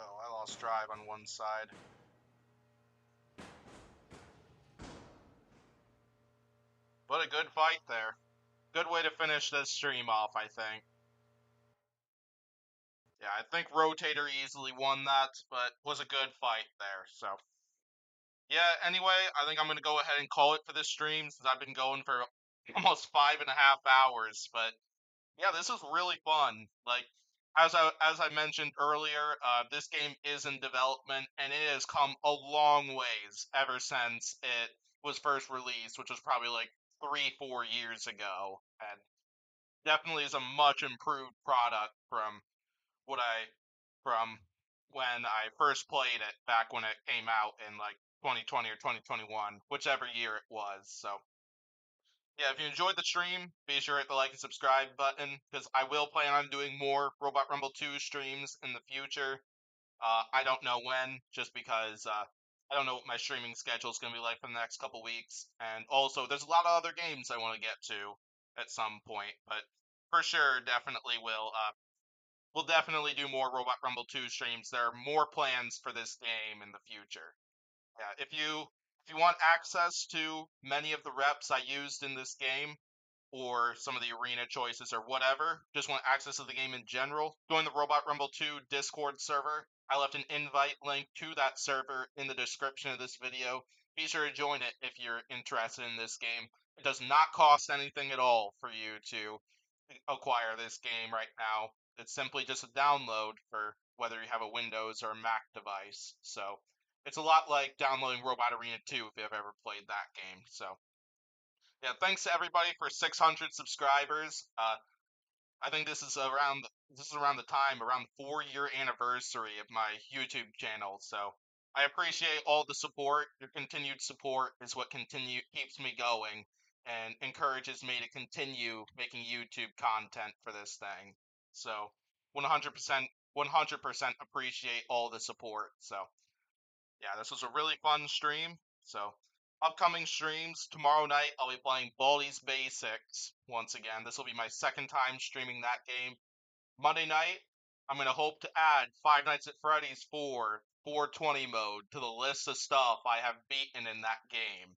Oh, I lost drive on one side. But a good fight there. Good way to finish this stream off, I think. Yeah, I think Rotator easily won that, but was a good fight there. So yeah, anyway, I think I'm gonna go ahead and call it for this stream since I've been going for almost 5.5 hours. But yeah, this is really fun. Like as I mentioned earlier, this game is in development and it has come a long ways ever since it was first released, which was probably like 3-4 years ago, and definitely is a much improved product what I from when I first played it back when it came out in like 2020 or 2021, whichever year it was. So yeah, if you enjoyed the stream, be sure to hit the like and subscribe button because I will plan on doing more Robot Rumble 2 streams in the future. I don't know when, just because I don't know what my streaming schedule is going to be like for the next couple weeks. And also, there's a lot of other games I want to get to at some point, but for sure, definitely will. We'll definitely do more Robot Rumble 2 streams. There are more plans for this game in the future. Yeah, if you want access to many of the reps I used in this game, or some of the arena choices or whatever, just want access to the game in general, join the Robot Rumble 2 Discord server. I left an invite link to that server in the description of this video. Be sure to join it if you're interested in this game. It does not cost anything at all for you to acquire this game right now. It's simply just a download for whether you have a Windows or a Mac device. So it's a lot like downloading Robot Arena 2 if you've ever played that game. So yeah, thanks to everybody for 600 subscribers. I think this is around the time around the 4-year anniversary of my YouTube channel. So I appreciate all the support. Your continued support is what keeps me going and encourages me to continue making YouTube content for this thing. So 100% 100% appreciate all the support. So yeah, this was a really fun stream. So, upcoming streams tomorrow night, I'll be playing Baldi's Basics once again. This will be my second time streaming that game. Monday night, I'm gonna hope to add Five Nights at Freddy's 4 420 mode to the list of stuff I have beaten in that game.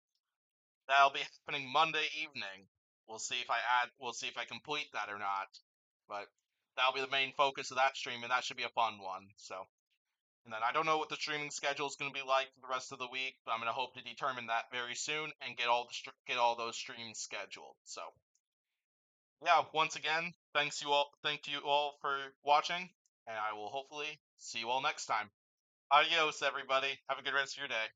That'll be happening Monday evening. We'll see if I complete that or not. But that'll be the main focus of that stream, and that should be a fun one. So. And then I don't know what the streaming schedule is going to be like for the rest of the week, but I'm going to hope to determine that very soon and get all those streams scheduled. So, yeah, once again, thank you all for watching, and I will hopefully see you all next time. Adios, everybody. Have a good rest of your day.